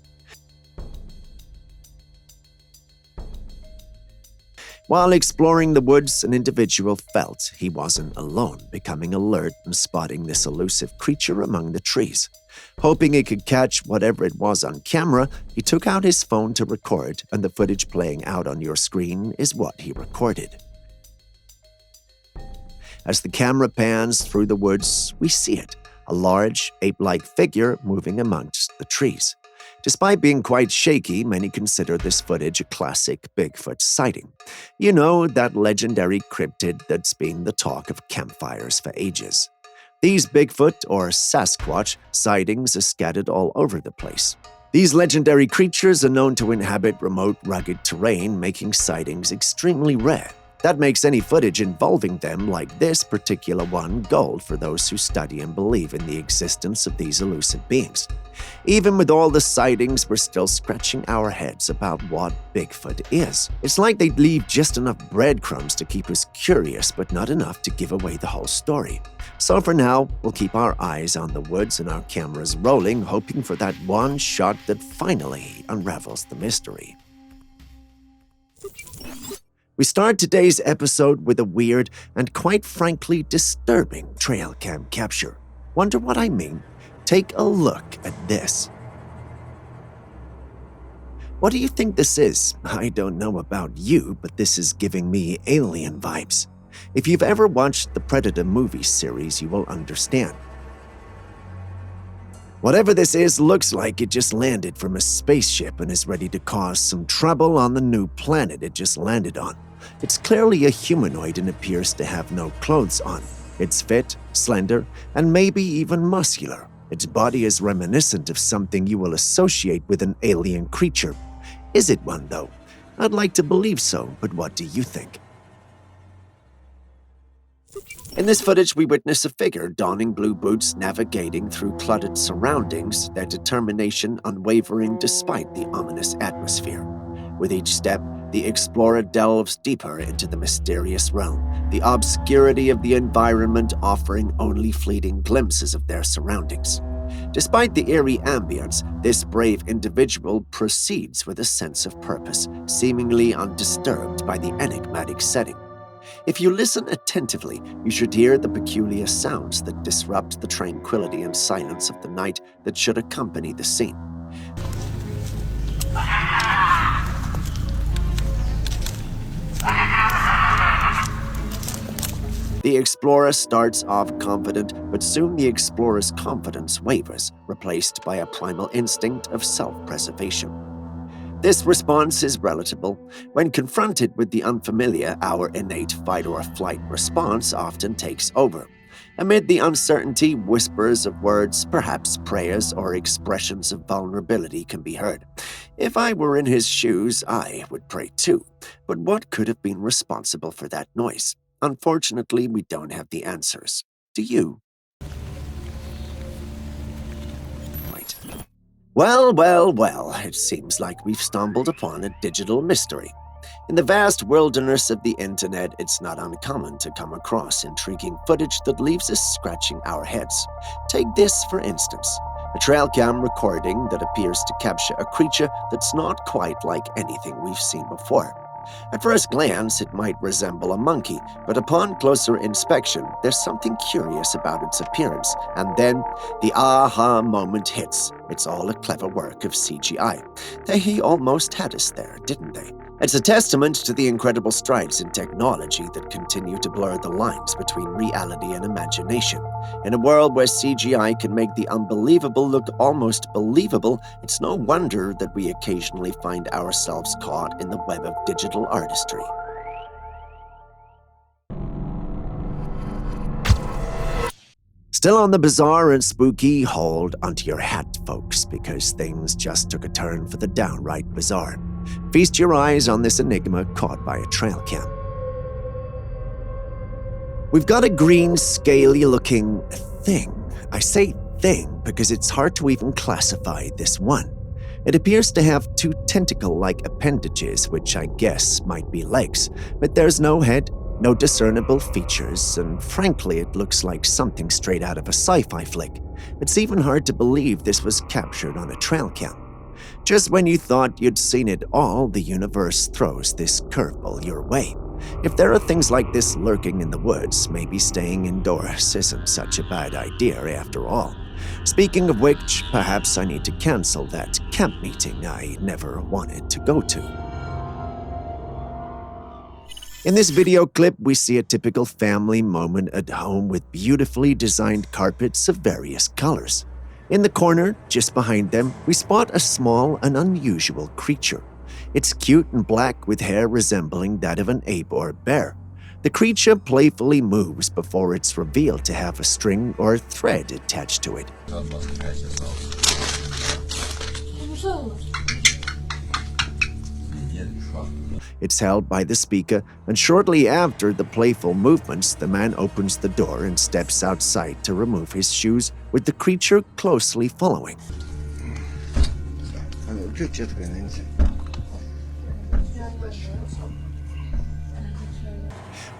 Speaker 2: While exploring the woods, an individual felt he wasn't alone, becoming alert and spotting this elusive creature among the trees. Hoping he could catch whatever it was on camera, he took out his phone to record, and the footage playing out on your screen is what he recorded. As the camera pans through the woods, we see it, a large, ape-like figure moving amongst the trees. Despite being quite shaky, many consider this footage a classic Bigfoot sighting. You know, that legendary cryptid that's been the talk of campfires for ages. These Bigfoot, or Sasquatch, sightings are scattered all over the place. These legendary creatures are known to inhabit remote, rugged terrain, making sightings extremely rare. That makes any footage involving them, like this particular one, gold for those who study and believe in the existence of these elusive beings. Even with all the sightings, we're still scratching our heads about what Bigfoot is. It's like they'd leave just enough breadcrumbs to keep us curious, but not enough to give away the whole story. So for now, we'll keep our eyes on the woods and our cameras rolling, hoping for that one shot that finally unravels the mystery. We start today's episode with a weird and quite frankly disturbing trail cam capture. Wonder what I mean? Take a look at this. What do you think this is? I don't know about you, but this is giving me alien vibes. If you've ever watched the Predator movie series, you will understand. Whatever this is looks like it just landed from a spaceship and is ready to cause some trouble on the new planet it just landed on. It's clearly a humanoid and appears to have no clothes on. It's fit, slender, and maybe even muscular. Its body is reminiscent of something you will associate with an alien creature. Is it one, though? I'd like to believe so, but what do you think? In this footage, we witness a figure donning blue boots navigating through cluttered surroundings, their determination unwavering despite the ominous atmosphere. With each step, the explorer delves deeper into the mysterious realm, the obscurity of the environment offering only fleeting glimpses of their surroundings. Despite the eerie ambience, this brave individual proceeds with a sense of purpose, seemingly undisturbed by the enigmatic setting. If you listen attentively, you should hear the peculiar sounds that disrupt the tranquility and silence of the night that should accompany the scene. The explorer starts off confident, but soon the explorer's confidence wavers, replaced by a primal instinct of self-preservation. This response is relatable. When confronted with the unfamiliar, our innate fight-or-flight response often takes over. Amid the uncertainty, whispers of words, perhaps prayers or expressions of vulnerability can be heard. If I were in his shoes, I would pray too. But what could have been responsible for that noise? Unfortunately, we don't have the answers. Do you? Wait. Well, it seems like we've stumbled upon a digital mystery. In the vast wilderness of the internet, it's not uncommon to come across intriguing footage that leaves us scratching our heads. Take this, for instance, a Trailcam recording that appears to capture a creature that's not quite like anything we've seen before. At first glance, it might resemble a monkey, but upon closer inspection, there's something curious about its appearance, and then the aha moment hits. It's all a clever work of CGI. They almost had us there, didn't they? It's a testament to the incredible strides in technology that continue to blur the lines between reality and imagination. In a world where CGI can make the unbelievable look almost believable, it's no wonder that we occasionally find ourselves caught in the web of digital artistry. Still on the bizarre and spooky, hold onto your hat, folks, because things just took a turn for the downright bizarre. Feast your eyes on this enigma caught by a trail cam. We've got a green, scaly-looking thing. I say thing because it's hard to even classify this one. It appears to have two tentacle-like appendages, which I guess might be legs, but there's no head, no discernible features, and frankly, it looks like something straight out of a sci-fi flick. It's even hard to believe this was captured on a trail cam. Just when you thought you'd seen it all, the universe throws this curveball your way. If there are things like this lurking in the woods, maybe staying indoors isn't such a bad idea after all. Speaking of which, perhaps I need to cancel that camp meeting I never wanted to go to. In this video clip, we see a typical family moment at home with beautifully designed carpets of various colors. In the corner, just behind them, we spot a small and unusual creature. It's cute and black with hair resembling that of an ape or bear. The creature playfully moves before it's revealed to have a string or thread attached to it. It's held by the speaker, and shortly after the playful movements, the man opens the door and steps outside to remove his shoes, with the creature closely following.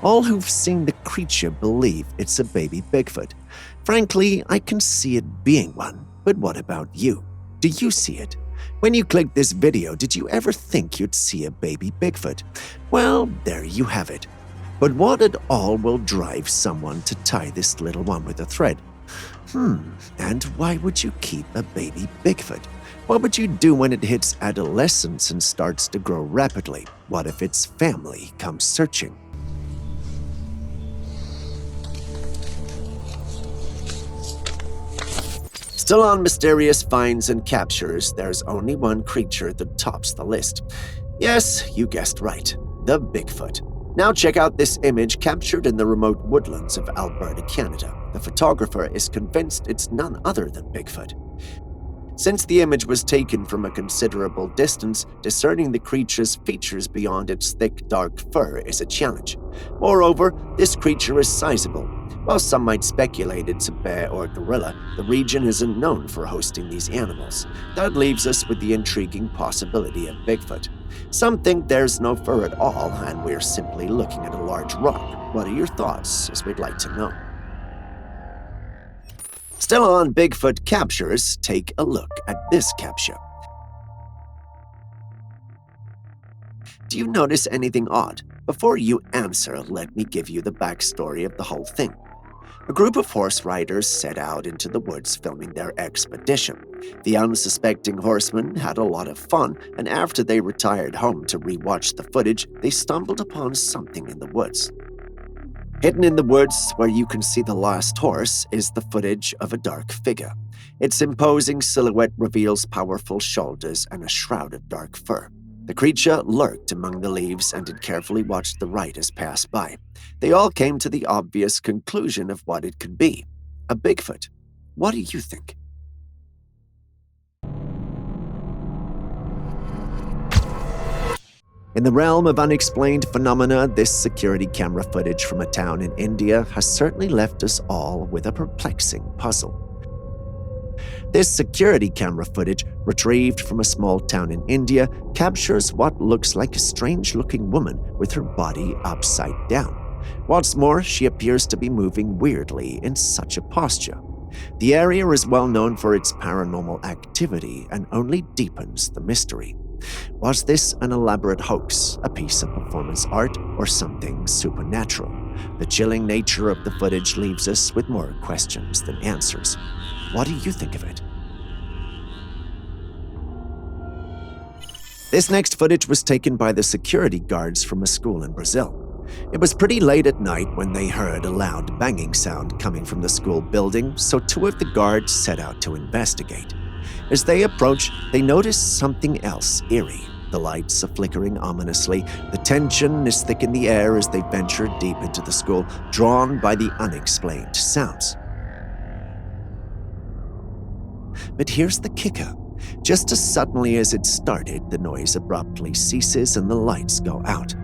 Speaker 2: All who've seen the creature believe it's a baby Bigfoot. Frankly, I can see it being one, but what about you? Do you see it? When you clicked this video, did you ever think you'd see a baby Bigfoot? Well, there you have it. But what at all will drive someone to tie this little one with a thread? And why would you keep a baby Bigfoot? What would you do when it hits adolescence and starts to grow rapidly? What if its family comes searching? Still on mysterious finds and captures, there's only one creature that tops the list. Yes, you guessed right, the Bigfoot. Now check out this image captured in the remote woodlands of Alberta, Canada. The photographer is convinced it's none other than Bigfoot. Since the image was taken from a considerable distance, discerning the creature's features beyond its thick, dark fur is a challenge. Moreover, this creature is sizable. While some might speculate it's a bear or gorilla, the region isn't known for hosting these animals. That leaves us with the intriguing possibility of Bigfoot. Some think there's no fur at all, and we're simply looking at a large rock. What are your thoughts, as we'd like to know? Still on Bigfoot captures, take a look at this capture. Do you notice anything odd? Before you answer, let me give you the backstory of the whole thing. A group of horse riders set out into the woods filming their expedition. The unsuspecting horsemen had a lot of fun, and after they retired home to rewatch the footage, they stumbled upon something in the woods. Hidden in the woods, where you can see the last horse, is the footage of a dark figure. Its imposing silhouette reveals powerful shoulders and a shroud of dark fur. The creature lurked among the leaves and had carefully watched the riders pass by. They all came to the obvious conclusion of what it could be: a Bigfoot. What do you think? In the realm of unexplained phenomena, this security camera footage from a town in India has certainly left us all with a perplexing puzzle. This security camera footage, retrieved from a small town in India, captures what looks like a strange-looking woman with her body upside down. What's more, she appears to be moving weirdly in such a posture. The area is well known for its paranormal activity and only deepens the mystery. Was this an elaborate hoax, a piece of performance art, or something supernatural? The chilling nature of the footage leaves us with more questions than answers. What do you think of it? This next footage was taken by the security guards from a school in Brazil. It was pretty late at night when they heard a loud banging sound coming from the school building, so two of the guards set out to investigate. As they approached, they noticed something else eerie. The lights are flickering ominously. The tension is thick in the air as they venture deep into the school, drawn by the unexplained sounds. But here's the kicker. Just as suddenly as it started, the noise abruptly ceases and the lights go out.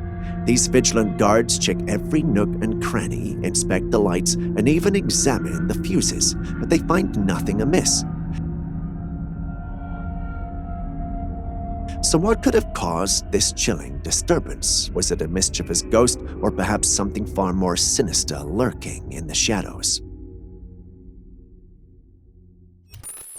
Speaker 2: These vigilant guards check every nook and cranny, inspect the lights, and even examine the fuses, but they find nothing amiss. So what could have caused this chilling disturbance? Was it a mischievous ghost, or perhaps something far more sinister lurking in the shadows?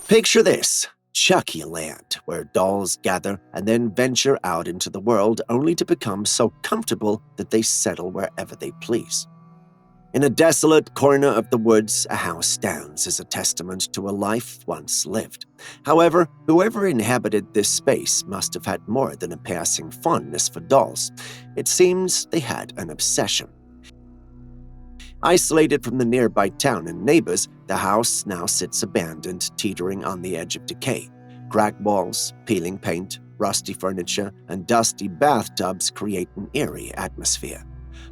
Speaker 2: Picture this: Chucky Land, where dolls gather and then venture out into the world only to become so comfortable that they settle wherever they please. In a desolate corner of the woods, a house stands as a testament to a life once lived. However, whoever inhabited this space must have had more than a passing fondness for dolls. It seems they had an obsession. Isolated from the nearby town and neighbors, the house now sits abandoned, teetering on the edge of decay. Cracked walls, peeling paint, rusty furniture, and dusty bathtubs create an eerie atmosphere.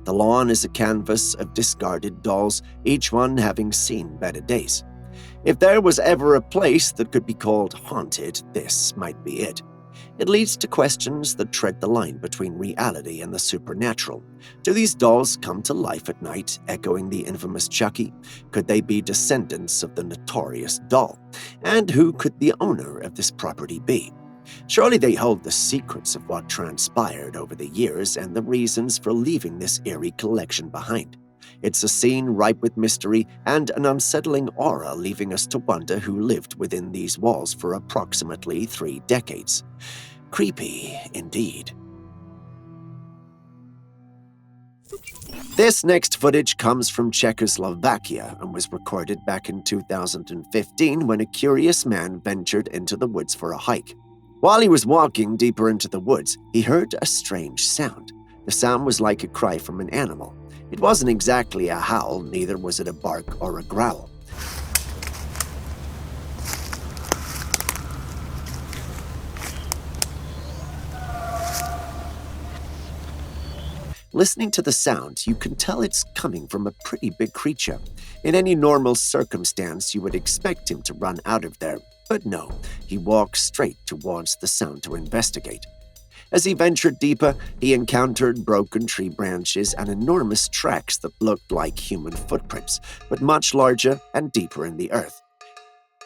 Speaker 2: The lawn is a canvas of discarded dolls, each one having seen better days. If there was ever a place that could be called haunted, this might be it. It leads to questions that tread the line between reality and the supernatural. Do these dolls come to life at night, echoing the infamous Chucky? Could they be descendants of the notorious doll? And who could the owner of this property be? Surely they hold the secrets of what transpired over the years and the reasons for leaving this eerie collection behind. It's a scene ripe with mystery and an unsettling aura, leaving us to wonder who lived within these walls for approximately 3 decades. Creepy, indeed. This next footage comes from Czechoslovakia and was recorded back in 2015 when a curious man ventured into the woods for a hike. While he was walking deeper into the woods, he heard a strange sound. The sound was like a cry from an animal. It wasn't exactly a howl, neither was it a bark or a growl. Listening to the sound, you can tell it's coming from a pretty big creature. In any normal circumstance, you would expect him to run out of there, but no, he walked straight towards the sound to investigate. As he ventured deeper, he encountered broken tree branches and enormous tracks that looked like human footprints, but much larger and deeper in the earth.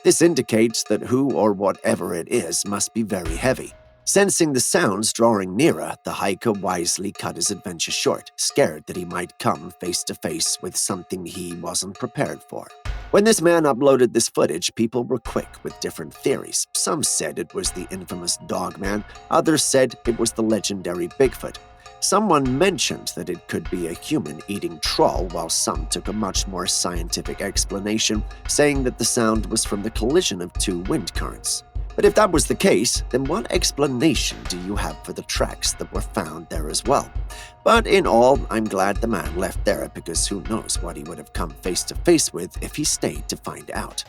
Speaker 2: This indicates that who or whatever it is must be very heavy. Sensing the sounds drawing nearer, the hiker wisely cut his adventure short, scared that he might come face to face with something he wasn't prepared for. When this man uploaded this footage, people were quick with different theories. Some said it was the infamous Dogman, others said it was the legendary Bigfoot. Someone mentioned that it could be a human-eating troll, while some took a much more scientific explanation, saying that the sound was from the collision of 2 wind currents. But if that was the case, then what explanation do you have for the tracks that were found there as well? But in all, I'm glad the man left there, because who knows what he would have come face to face with if he stayed to find out.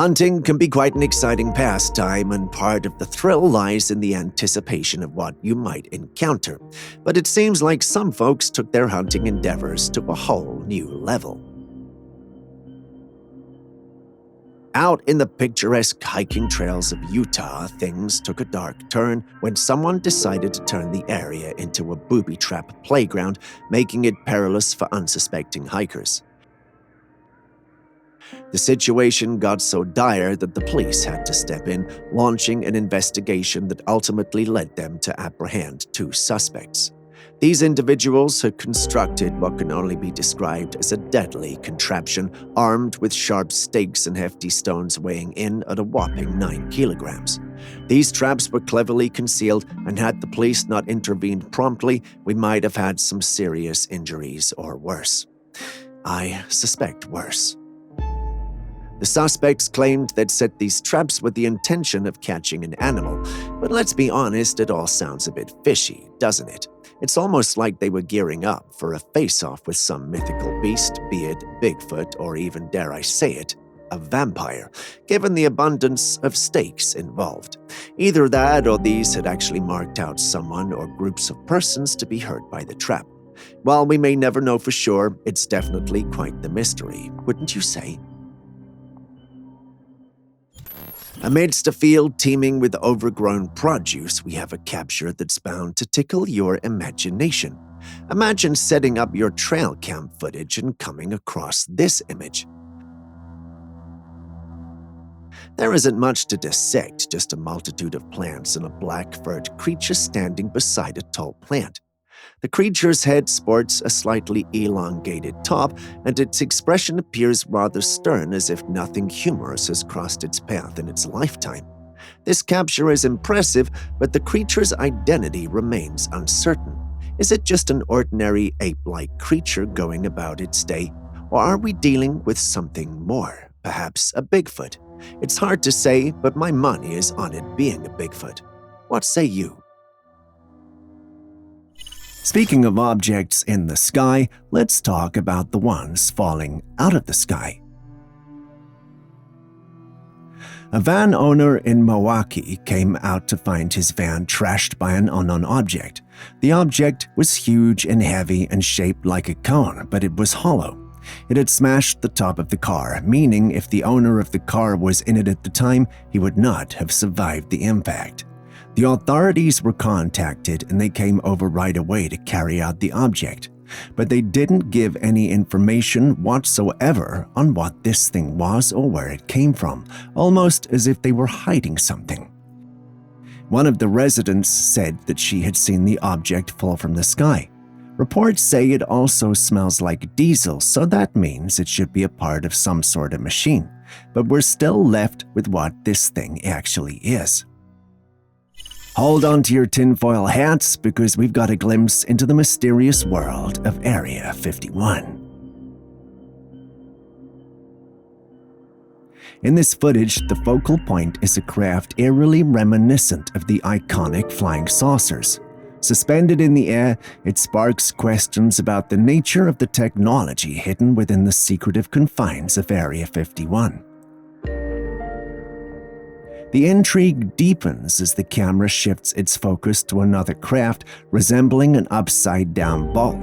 Speaker 2: Hunting can be quite an exciting pastime, and part of the thrill lies in the anticipation of what you might encounter. But it seems like some folks took their hunting endeavors to a whole new level. Out in the picturesque hiking trails of Utah, things took a dark turn when someone decided to turn the area into a booby trap playground, making it perilous for unsuspecting hikers. The situation got so dire that the police had to step in, launching an investigation that ultimately led them to apprehend 2 suspects. These individuals had constructed what can only be described as a deadly contraption, armed with sharp stakes and hefty stones weighing in at a whopping 9 kilograms. These traps were cleverly concealed, and had the police not intervened promptly, we might have had some serious injuries or worse. I suspect worse. The suspects claimed they'd set these traps with the intention of catching an animal, but let's be honest, it all sounds a bit fishy, doesn't it? It's almost like they were gearing up for a face-off with some mythical beast, be it Bigfoot or even, dare I say it, a vampire, given the abundance of stakes involved. Either that or these had actually marked out someone or groups of persons to be hurt by the trap. While we may never know for sure, it's definitely quite the mystery, wouldn't you say? Amidst a field teeming with overgrown produce, we have a capture that's bound to tickle your imagination. Imagine setting up your Trailcam footage and coming across this image. There isn't much to dissect, just a multitude of plants and a black-furred creature standing beside a tall plant. The creature's head sports a slightly elongated top, and its expression appears rather stern, as if nothing humorous has crossed its path in its lifetime. This capture is impressive, but the creature's identity remains uncertain. Is it just an ordinary ape-like creature going about its day, or are we dealing with something more, perhaps a Bigfoot? It's hard to say, but my money is on it being a Bigfoot. What say you? Speaking of objects in the sky, let's talk about the ones falling out of the sky. A van owner in Milwaukee came out to find his van trashed by an unknown object. The object was huge and heavy and shaped like a cone, but it was hollow. It had smashed the top of the car, meaning if the owner of the car was in it at the time, he would not have survived the impact. The authorities were contacted and they came over right away to carry out the object, but they didn't give any information whatsoever on what this thing was or where it came from, almost as if they were hiding something. One of the residents said that she had seen the object fall from the sky. Reports say it also smells like diesel, so that means it should be a part of some sort of machine, but we're still left with what this thing actually is. Hold on to your tinfoil hats, because we've got a glimpse into the mysterious world of Area 51. In this footage, the focal point is a craft eerily reminiscent of the iconic flying saucers. Suspended in the air, it sparks questions about the nature of the technology hidden within the secretive confines of Area 51. The intrigue deepens as the camera shifts its focus to another craft resembling an upside-down ball.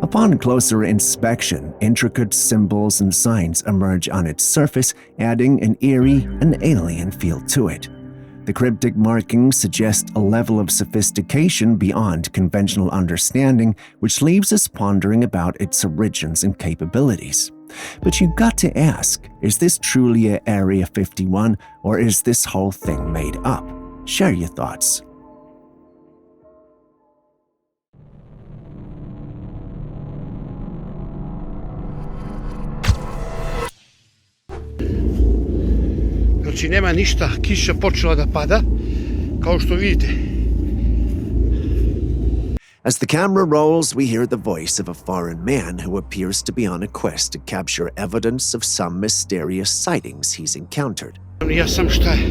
Speaker 2: Upon closer inspection, intricate symbols and signs emerge on its surface, adding an eerie and alien feel to it. The cryptic markings suggest a level of sophistication beyond conventional understanding, which leaves us pondering about its origins and capabilities. But you've got to ask, is this truly an Area 51, or is this whole thing made up? Share your thoughts.
Speaker 12: Znači nema ništa, kiša počela da pada, kao što vidite.
Speaker 2: As the camera rolls, we hear the voice of a foreign man who appears to be on a quest to capture evidence of some mysterious sightings he's encountered.
Speaker 12: Ja sam šta je.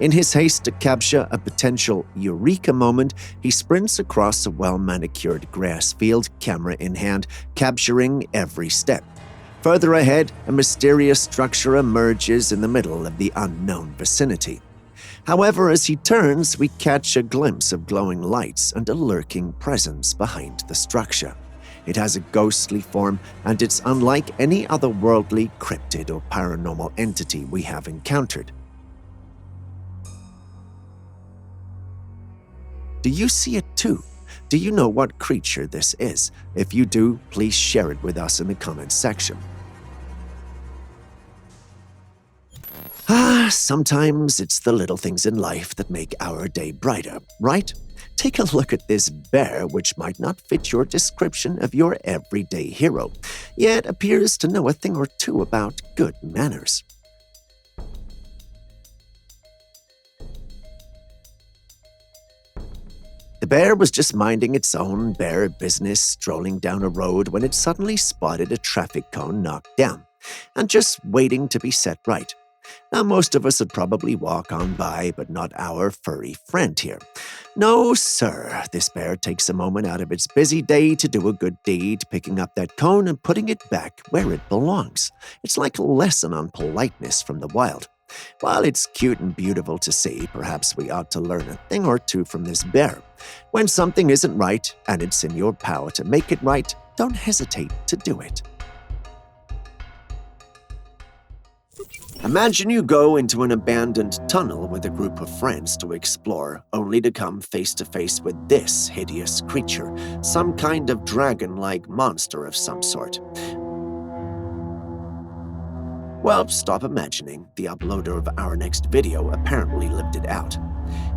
Speaker 2: In his haste to capture a potential eureka moment, he sprints across a well-manicured grass field, camera in hand, capturing every step. Further ahead, a mysterious structure emerges in the middle of the unknown vicinity. However, as he turns, we catch a glimpse of glowing lights and a lurking presence behind the structure. It has a ghostly form, and it's unlike any otherworldly cryptid or paranormal entity we have encountered. Do you see it too? Do you know what creature this is? If you do, please share it with us in the comments section. Sometimes it's the little things in life that make our day brighter, right? Take a look at this bear, which might not fit your description of your everyday hero, yet appears to know a thing or two about good manners. The bear was just minding its own bear business, strolling down a road when it suddenly spotted a traffic cone knocked down, and just waiting to be set right. Now, most of us would probably walk on by, but not our furry friend here. No, sir, this bear takes a moment out of its busy day to do a good deed, picking up that cone and putting it back where it belongs. It's like a lesson on politeness from the wild. While it's cute and beautiful to see, perhaps we ought to learn a thing or two from this bear. When something isn't right, and it's in your power to make it right, don't hesitate to do it. Imagine you go into an abandoned tunnel with a group of friends to explore, only to come face to face with this hideous creature, some kind of dragon-like monster of some sort. Well, stop imagining. The uploader of our next video apparently lived it out.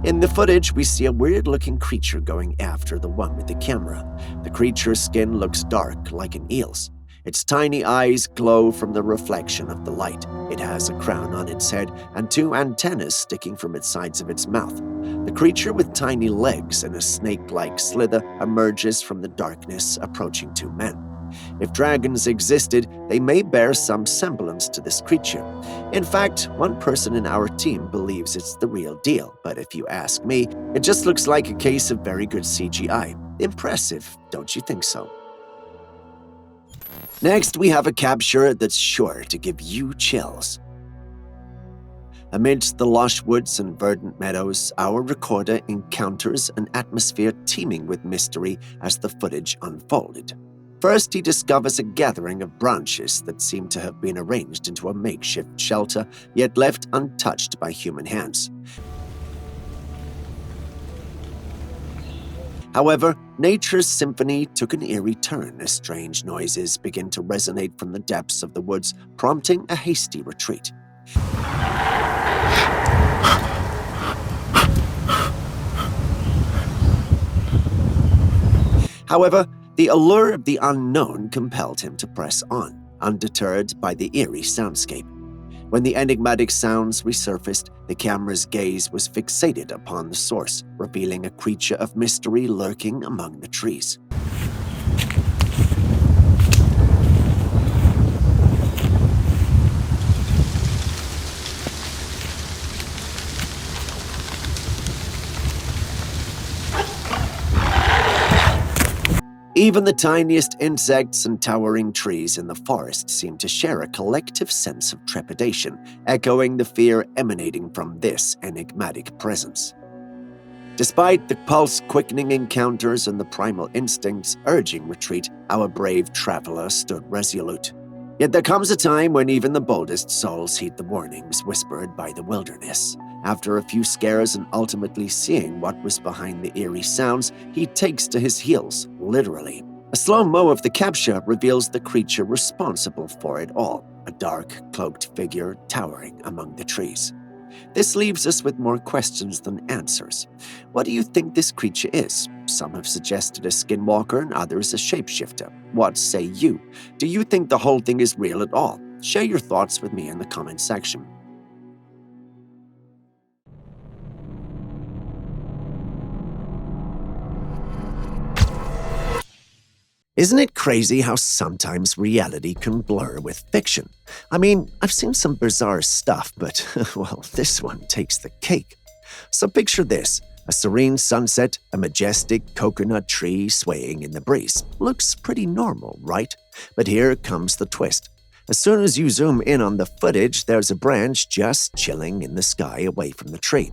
Speaker 2: In the footage, we see a weird-looking creature going after the one with the camera. The creature's skin looks dark, like an eel's. Its tiny eyes glow from the reflection of the light. It has a crown on its head and two antennas sticking from its sides of its mouth. The creature with tiny legs and a snake-like slither emerges from the darkness, approaching two men. If dragons existed, they may bear some semblance to this creature. In fact, one person in our team believes it's the real deal, but if you ask me, it just looks like a case of very good CGI. Impressive, don't you think so? Next, we have a capture that's sure to give you chills. Amidst the lush woods and verdant meadows, our recorder encounters an atmosphere teeming with mystery as the footage unfolded. First, he discovers a gathering of branches that seem to have been arranged into a makeshift shelter, yet left untouched by human hands. However, nature's symphony took an eerie turn as strange noises begin to resonate from the depths of the woods, prompting a hasty retreat. However, the allure of the unknown compelled him to press on, undeterred by the eerie soundscape. When the enigmatic sounds resurfaced, the camera's gaze was fixated upon the source, revealing a creature of mystery lurking among the trees. Even the tiniest insects and towering trees in the forest seem to share a collective sense of trepidation, echoing the fear emanating from this enigmatic presence. Despite the pulse-quickening encounters and the primal instincts urging retreat, our brave traveler stood resolute. Yet there comes a time when even the boldest souls heed the warnings whispered by the wilderness. After a few scares and ultimately seeing what was behind the eerie sounds, he takes to his heels, literally. A slow-mo of the capture reveals the creature responsible for it all, a dark, cloaked figure towering among the trees. This leaves us with more questions than answers. What do you think this creature is? Some have suggested a skinwalker and others a shapeshifter. What say you? Do you think the whole thing is real at all? Share your thoughts with me in the comment section. Isn't it crazy how sometimes reality can blur with fiction? I mean, I've seen some bizarre stuff, but, well, this one takes the cake. So picture this, a serene sunset, a majestic coconut tree swaying in the breeze. Looks pretty normal, right? But here comes the twist. As soon as you zoom in on the footage, there's a branch just chilling in the sky away from the tree.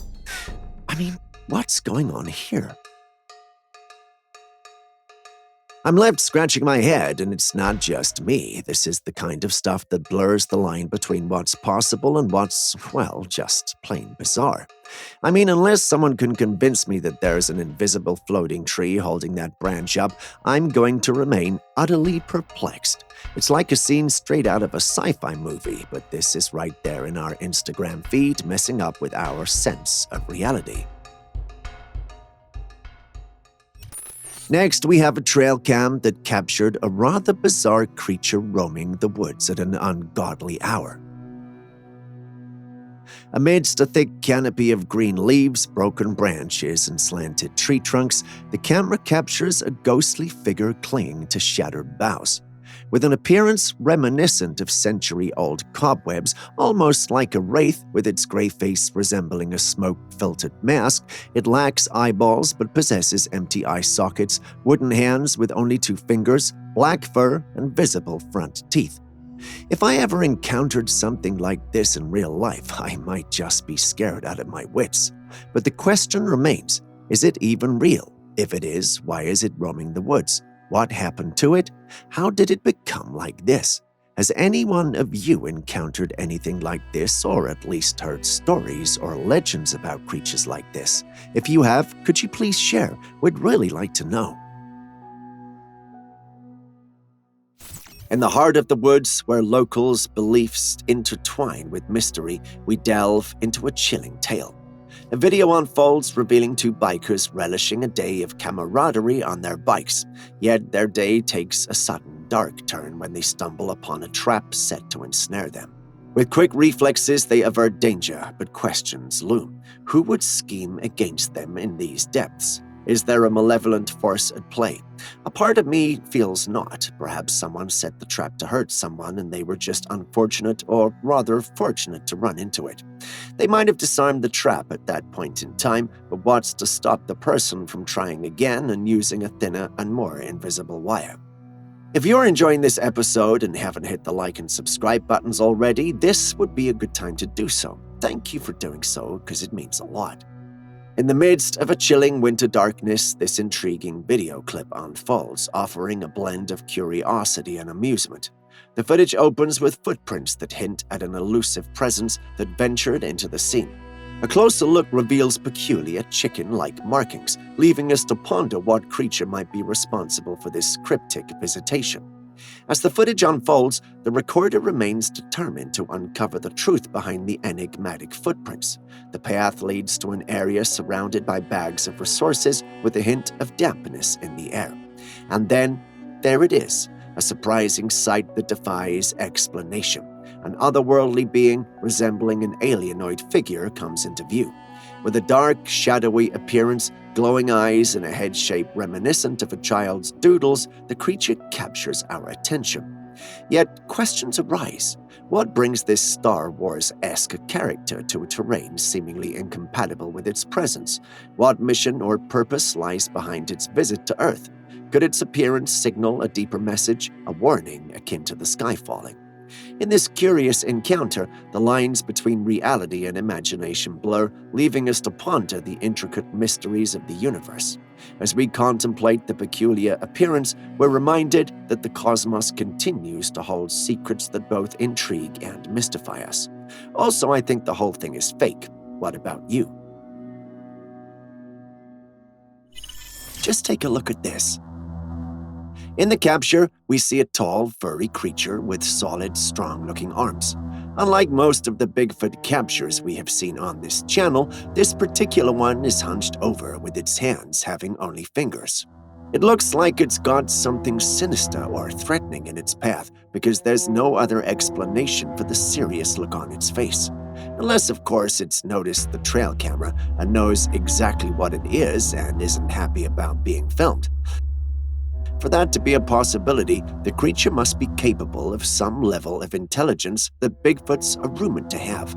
Speaker 2: I mean, what's going on here? I'm left scratching my head, and it's not just me. This is the kind of stuff that blurs the line between what's possible and what's, well, just plain bizarre. I mean, unless someone can convince me that there's an invisible floating tree holding that branch up, I'm going to remain utterly perplexed. It's like a scene straight out of a sci-fi movie, but this is right there in our Instagram feed, messing up with our sense of reality. Next, we have a trail cam that captured a rather bizarre creature roaming the woods at an ungodly hour. Amidst a thick canopy of green leaves, broken branches, and slanted tree trunks, the camera captures a ghostly figure clinging to shattered boughs. With an appearance reminiscent of century-old cobwebs, almost like a wraith with its gray face resembling a smoke-filtered mask, it lacks eyeballs but possesses empty eye sockets, wooden hands with only 2 fingers, black fur, and visible front teeth. If I ever encountered something like this in real life, I might just be scared out of my wits. But the question remains, is it even real? If it is, why is it roaming the woods? What happened to it? How did it become like this? Has any one of you encountered anything like this, or at least heard stories or legends about creatures like this? If you have, could you please share? We'd really like to know. In the heart of the woods, where locals' beliefs intertwine with mystery, we delve into a chilling tale. A video unfolds revealing 2 bikers relishing a day of camaraderie on their bikes, yet their day takes a sudden dark turn when they stumble upon a trap set to ensnare them. With quick reflexes, they avert danger, but questions loom. Who would scheme against them in these depths? Is there a malevolent force at play? A part of me feels not. Perhaps someone set the trap to hurt someone and they were just unfortunate, or rather fortunate, to run into it. They might have disarmed the trap at that point in time, but what's to stop the person from trying again and using a thinner and more invisible wire? If you're enjoying this episode and haven't hit the like and subscribe buttons already, this would be a good time to do so. Thank you for doing so, because it means a lot. In the midst of a chilling winter darkness, this intriguing video clip unfolds, offering a blend of curiosity and amusement. The footage opens with footprints that hint at an elusive presence that ventured into the scene. A closer look reveals peculiar chicken-like markings, leaving us to ponder what creature might be responsible for this cryptic visitation. As the footage unfolds, the recorder remains determined to uncover the truth behind the enigmatic footprints. The path leads to an area surrounded by bags of resources with a hint of dampness in the air. And then, there it is, a surprising sight that defies explanation. An otherworldly being resembling an alienoid figure comes into view. With a dark, shadowy appearance, glowing eyes, and a head shape reminiscent of a child's doodles, the creature captures our attention. Yet questions arise. What brings this Star Wars-esque character to a terrain seemingly incompatible with its presence? What mission or purpose lies behind its visit to Earth? Could its appearance signal a deeper message, a warning akin to the sky falling? In this curious encounter, the lines between reality and imagination blur, leaving us to ponder the intricate mysteries of the universe. As we contemplate the peculiar appearance, we're reminded that the cosmos continues to hold secrets that both intrigue and mystify us. Also, I think the whole thing is fake. What about you? Just take a look at this. In the capture, we see a tall, furry creature with solid, strong-looking arms. Unlike most of the Bigfoot captures we have seen on this channel, this particular one is hunched over with its hands having only fingers. It looks like it's got something sinister or threatening in its path, because there's no other explanation for the serious look on its face. Unless, of course, it's noticed the trail camera and knows exactly what it is and isn't happy about being filmed. For that to be a possibility, the creature must be capable of some level of intelligence that Bigfoots are rumored to have.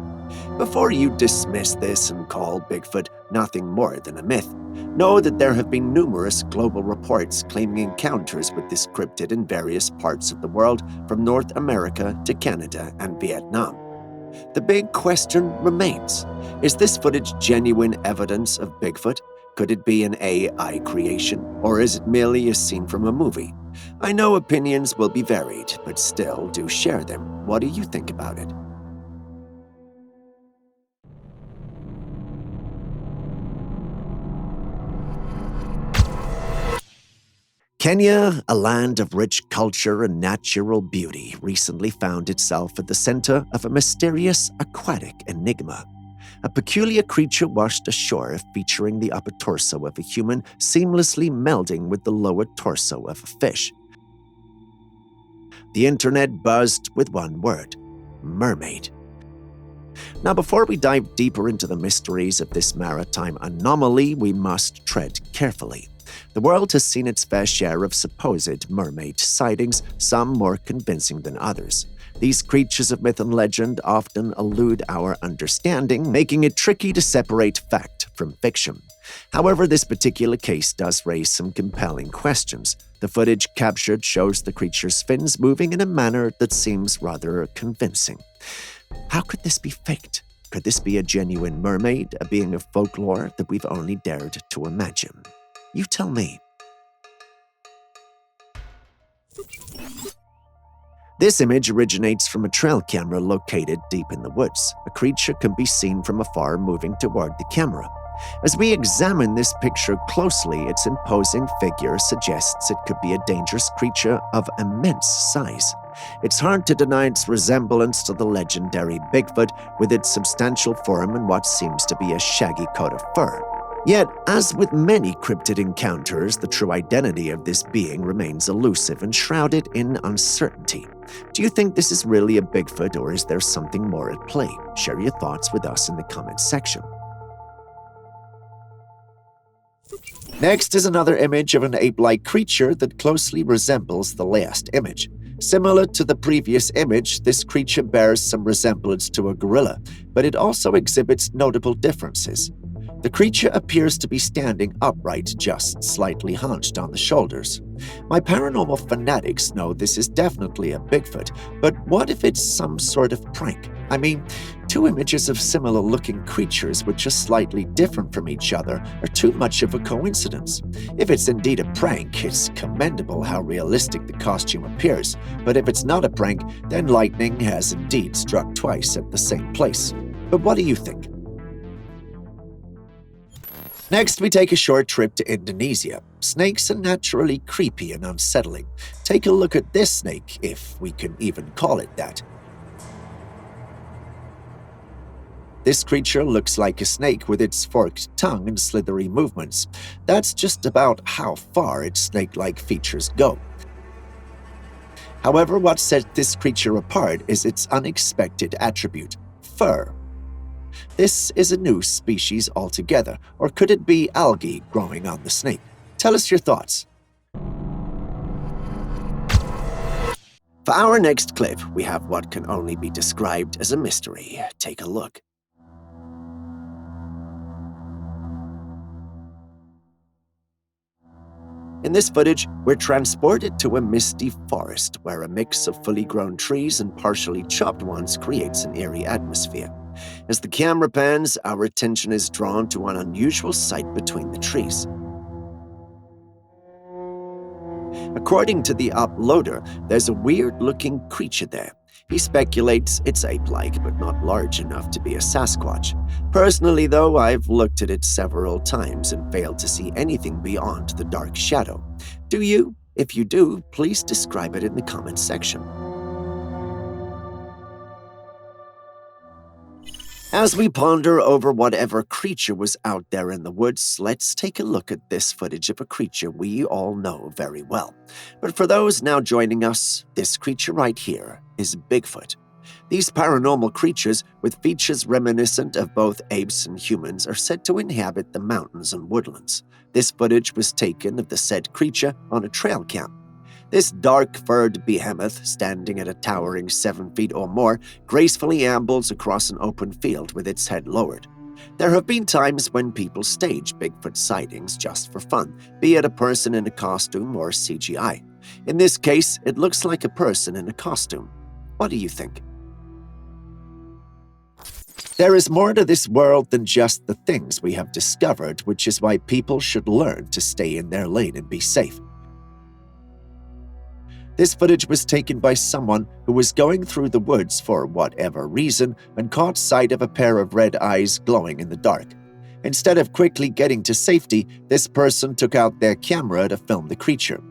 Speaker 2: Before you dismiss this and call Bigfoot nothing more than a myth. Know that there have been numerous global reports claiming encounters with this cryptid in various parts of the world, from North America to Canada and Vietnam. The big question remains: is this footage genuine evidence of Bigfoot? Could it be an AI creation, or is it merely a scene from a movie? I know opinions will be varied, but still do share them. What do you think about it? Kenya, a land of rich culture and natural beauty, recently found itself at the center of a mysterious aquatic enigma. A peculiar creature washed ashore featuring the upper torso of a human seamlessly melding with the lower torso of a fish. The internet buzzed with one word: mermaid. Now, before we dive deeper into the mysteries of this maritime anomaly, we must tread carefully. The world has seen its fair share of supposed mermaid sightings, some more convincing than others. These creatures of myth and legend often elude our understanding, making it tricky to separate fact from fiction. However, this particular case does raise some compelling questions. The footage captured shows the creature's fins moving in a manner that seems rather convincing. How could this be faked? Could this be a genuine mermaid, a being of folklore that we've only dared to imagine? You tell me. This image originates from a trail camera located deep in the woods. A creature can be seen from afar moving toward the camera. As we examine this picture closely, its imposing figure suggests it could be a dangerous creature of immense size. It's hard to deny its resemblance to the legendary Bigfoot, with its substantial form and what seems to be a shaggy coat of fur. Yet, as with many cryptid encounters, the true identity of this being remains elusive and shrouded in uncertainty. Do you think this is really a Bigfoot, or is there something more at play? Share your thoughts with us in the comments section. Next is another image of an ape-like creature that closely resembles the last image. Similar to the previous image, this creature bears some resemblance to a gorilla, but it also exhibits notable differences. The creature appears to be standing upright, just slightly hunched on the shoulders. My paranormal fanatics know this is definitely a Bigfoot, but what if it's some sort of prank? I mean, two images of similar-looking creatures which are slightly different from each other are too much of a coincidence. If it's indeed a prank, it's commendable how realistic the costume appears, but if it's not a prank, then lightning has indeed struck twice at the same place. But what do you think? Next, we take a short trip to Indonesia. Snakes are naturally creepy and unsettling. Take a look at this snake, if we can even call it that. This creature looks like a snake with its forked tongue and slithery movements. That's just about how far its snake-like features go. However, what sets this creature apart is its unexpected attribute: fur. This is a new species altogether, or could it be algae growing on the snake? Tell us your thoughts. For our next clip, we have what can only be described as a mystery. Take a look. In this footage, we're transported to a misty forest where a mix of fully grown trees and partially chopped ones creates an eerie atmosphere. As the camera pans, our attention is drawn to an unusual sight between the trees. According to the uploader, there's a weird-looking creature there. He speculates it's ape-like, but not large enough to be a Sasquatch. Personally, though, I've looked at it several times and failed to see anything beyond the dark shadow. Do you? If you do, please describe it in the comments section. As we ponder over whatever creature was out there in the woods, let's take a look at this footage of a creature we all know very well. But for those now joining us, this creature right here is Bigfoot. These paranormal creatures, with features reminiscent of both apes and humans, are said to inhabit the mountains and woodlands. This footage was taken of the said creature on a trail cam. This dark-furred behemoth, standing at a towering 7 feet or more, gracefully ambles across an open field with its head lowered. There have been times when people stage Bigfoot sightings just for fun, be it a person in a costume or CGI. In this case, it looks like a person in a costume. What do you think? There is more to this world than just the things we have discovered, which is why people should learn to stay in their lane and be safe. This footage was taken by someone who was going through the woods for whatever reason and caught sight of a pair of red eyes glowing in the dark. Instead of quickly getting to safety, this person took out their camera to film the creature.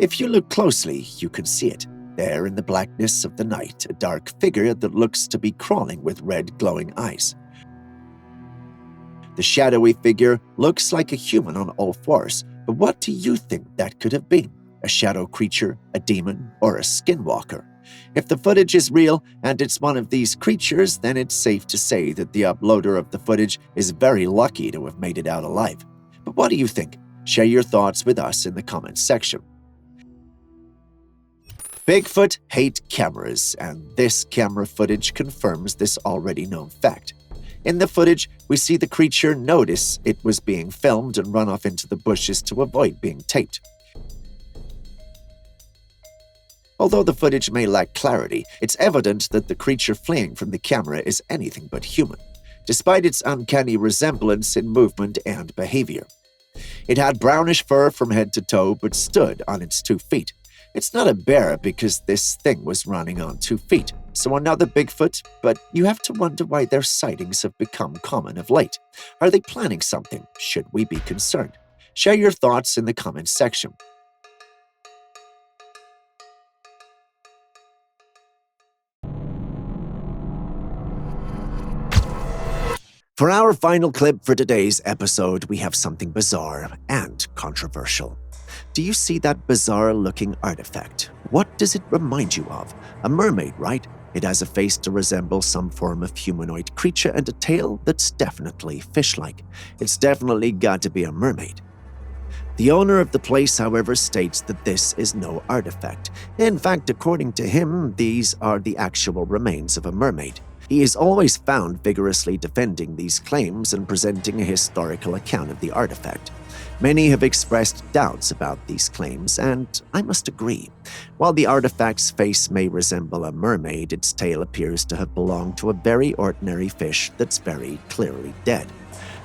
Speaker 2: If you look closely, you can see it. There in the blackness of the night, a dark figure that looks to be crawling with red glowing eyes. The shadowy figure looks like a human on all fours, but what do you think that could have been? A shadow creature, a demon, or a skinwalker? If the footage is real and it's one of these creatures, then it's safe to say that the uploader of the footage is very lucky to have made it out alive. But what do you think? Share your thoughts with us in the comments section. Bigfoot hate cameras, and this camera footage confirms this already known fact. In the footage, we see the creature notice it was being filmed and run off into the bushes to avoid being taped. Although the footage may lack clarity, it's evident that the creature fleeing from the camera is anything but human, despite its uncanny resemblance in movement and behavior. It had brownish fur from head to toe, but stood on its 2 feet. It's not a bear because this thing was running on 2 feet, so another Bigfoot, but you have to wonder why their sightings have become common of late. Are they planning something? Should we be concerned? Share your thoughts in the comments section. For our final clip for today's episode, we have something bizarre and controversial. Do you see that bizarre-looking artifact? What does it remind you of? A mermaid, right? It has a face to resemble some form of humanoid creature and a tail that's definitely fish-like. It's definitely got to be a mermaid. The owner of the place, however, states that this is no artifact. In fact, according to him, these are the actual remains of a mermaid. He is always found vigorously defending these claims and presenting a historical account of the artifact. Many have expressed doubts about these claims, and I must agree. While the artifact's face may resemble a mermaid, its tail appears to have belonged to a very ordinary fish that's very clearly dead.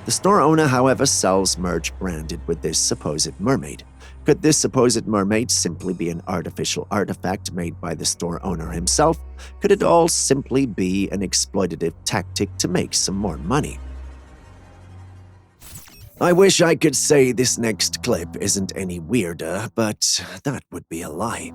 Speaker 2: The store owner, however, sells merch branded with this supposed mermaid. Could this supposed mermaid simply be an artificial artifact made by the store owner himself? Could it all simply be an exploitative tactic to make some more money? I wish I could say this next clip isn't any weirder, but that would be a lie.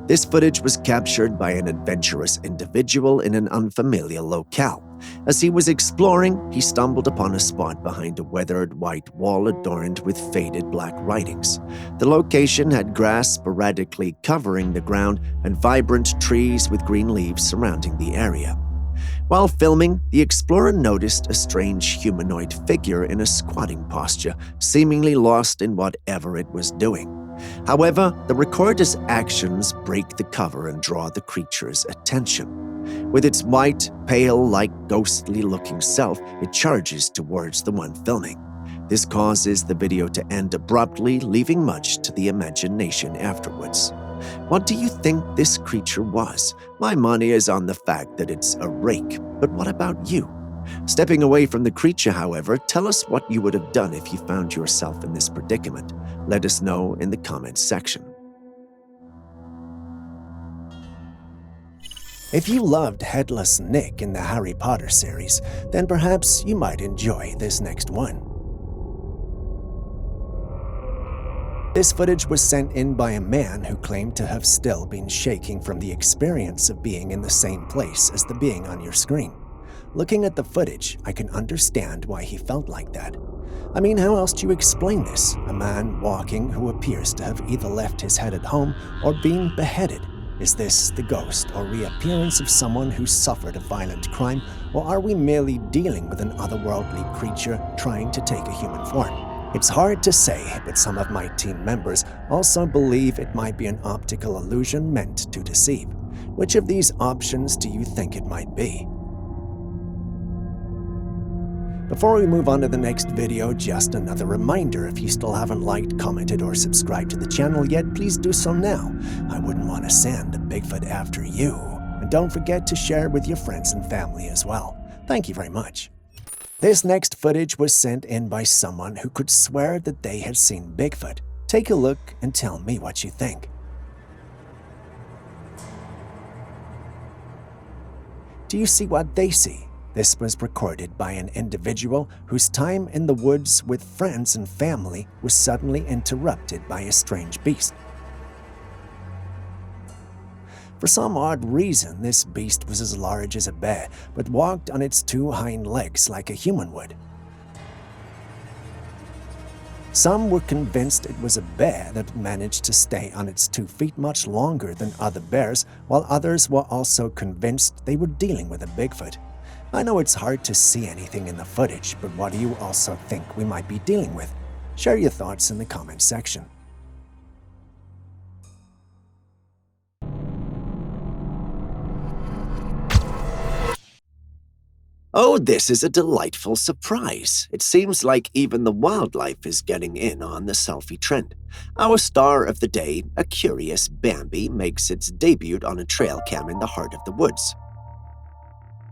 Speaker 2: This footage was captured by an adventurous individual in an unfamiliar locale. As he was exploring, he stumbled upon a spot behind a weathered white wall adorned with faded black writings. The location had grass sporadically covering the ground and vibrant trees with green leaves surrounding the area. While filming, the explorer noticed a strange humanoid figure in a squatting posture, seemingly lost in whatever it was doing. However, the recorder's actions break the cover and draw the creature's attention. With its white, pale-like ghostly-looking self, it charges towards the one filming. This causes the video to end abruptly, leaving much to the imagination afterwards. What do you think this creature was? My money is on the fact that it's a rake, but what about you? Stepping away from the creature, however, tell us what you would have done if you found yourself in this predicament. Let us know in the comments section. If you loved Headless Nick in the Harry Potter series, then perhaps you might enjoy this next one. This footage was sent in by a man who claimed to have still been shaking from the experience of being in the same place as the being on your screen. Looking at the footage, I can understand why he felt like that. I mean, how else do you explain this? A man walking who appears to have either left his head at home or been beheaded. Is this the ghost or reappearance of someone who suffered a violent crime, or are we merely dealing with an otherworldly creature trying to take a human form? It's hard to say, but some of my team members also believe it might be an optical illusion meant to deceive. Which of these options do you think it might be? Before we move on to the next video, just another reminder, if you still haven't liked, commented, or subscribed to the channel yet, please do so now. I wouldn't want to send a Bigfoot after you. And don't forget to share it with your friends and family as well. Thank you very much. This next footage was sent in by someone who could swear that they had seen Bigfoot. Take a look and tell me what you think. Do you see what they see? This was recorded by an individual whose time in the woods with friends and family was suddenly interrupted by a strange beast. For some odd reason, this beast was as large as a bear, but walked on its two hind legs like a human would. Some were convinced it was a bear that managed to stay on its 2 feet much longer than other bears, while others were also convinced they were dealing with a Bigfoot. I know it's hard to see anything in the footage, but what do you also think we might be dealing with? Share your thoughts in the comment section. Oh, this is a delightful surprise. It seems like even the wildlife is getting in on the selfie trend. Our star of the day, a curious Bambi, makes its debut on a trail cam in the heart of the woods.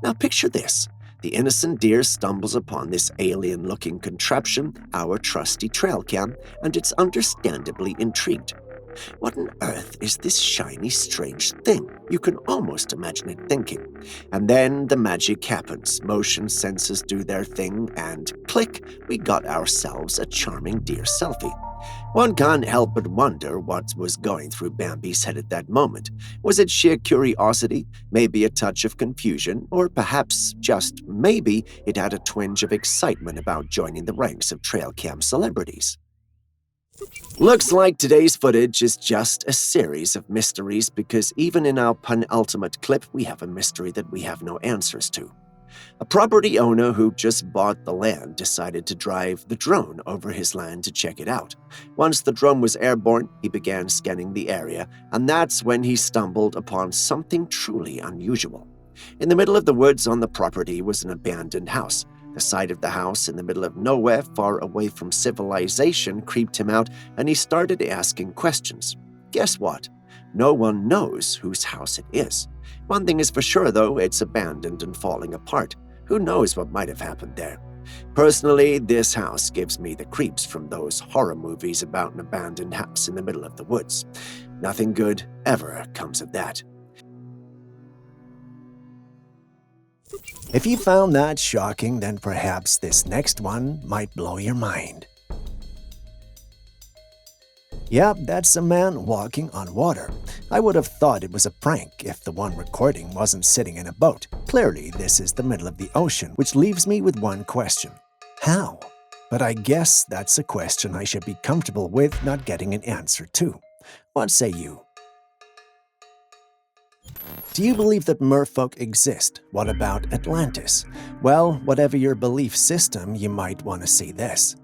Speaker 2: Now picture this. The innocent deer stumbles upon this alien-looking contraption, our trusty trail cam, and it's understandably intrigued. What on earth is this shiny, strange thing? You can almost imagine it thinking. And then the magic happens. Motion sensors do their thing, and click, we got ourselves a charming deer selfie. One can't help but wonder what was going through Bambi's head at that moment. Was it sheer curiosity, maybe a touch of confusion, or perhaps, just maybe, it had a twinge of excitement about joining the ranks of trail cam celebrities? Looks like today's footage is just a series of mysteries, because even in our penultimate clip, we have a mystery that we have no answers to. A property owner who just bought the land decided to drive the drone over his land to check it out. Once the drone was airborne, he began scanning the area, and that's when he stumbled upon something truly unusual. In the middle of the woods on the property was an abandoned house. The sight of the house in the middle of nowhere, far away from civilization, creeped him out, and he started asking questions. Guess what? No one knows whose house it is. One thing is for sure, though, it's abandoned and falling apart. Who knows what might have happened there? Personally, this house gives me the creeps from those horror movies about an abandoned house in the middle of the woods. Nothing good ever comes of that. If you found that shocking, then perhaps this next one might blow your mind. Yep, that's a man walking on water. I would have thought it was a prank if the one recording wasn't sitting in a boat. Clearly, this is the middle of the ocean, which leaves me with one question. How? But I guess that's a question I should be comfortable with not getting an answer to. What say you? Do you believe that merfolk exist? What about Atlantis? Well, whatever your belief system, you might want to see this.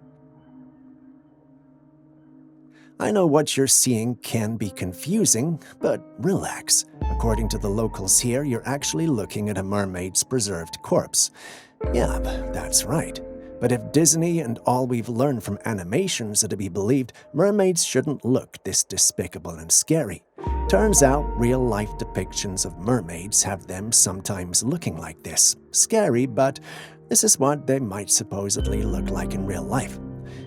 Speaker 2: I know what you're seeing can be confusing, but relax. According to the locals here, you're actually looking at a mermaid's preserved corpse. Yeah, that's right. But if Disney and all we've learned from animations are to be believed, mermaids shouldn't look this despicable and scary. Turns out, real-life depictions of mermaids have them sometimes looking like this. Scary, but this is what they might supposedly look like in real life.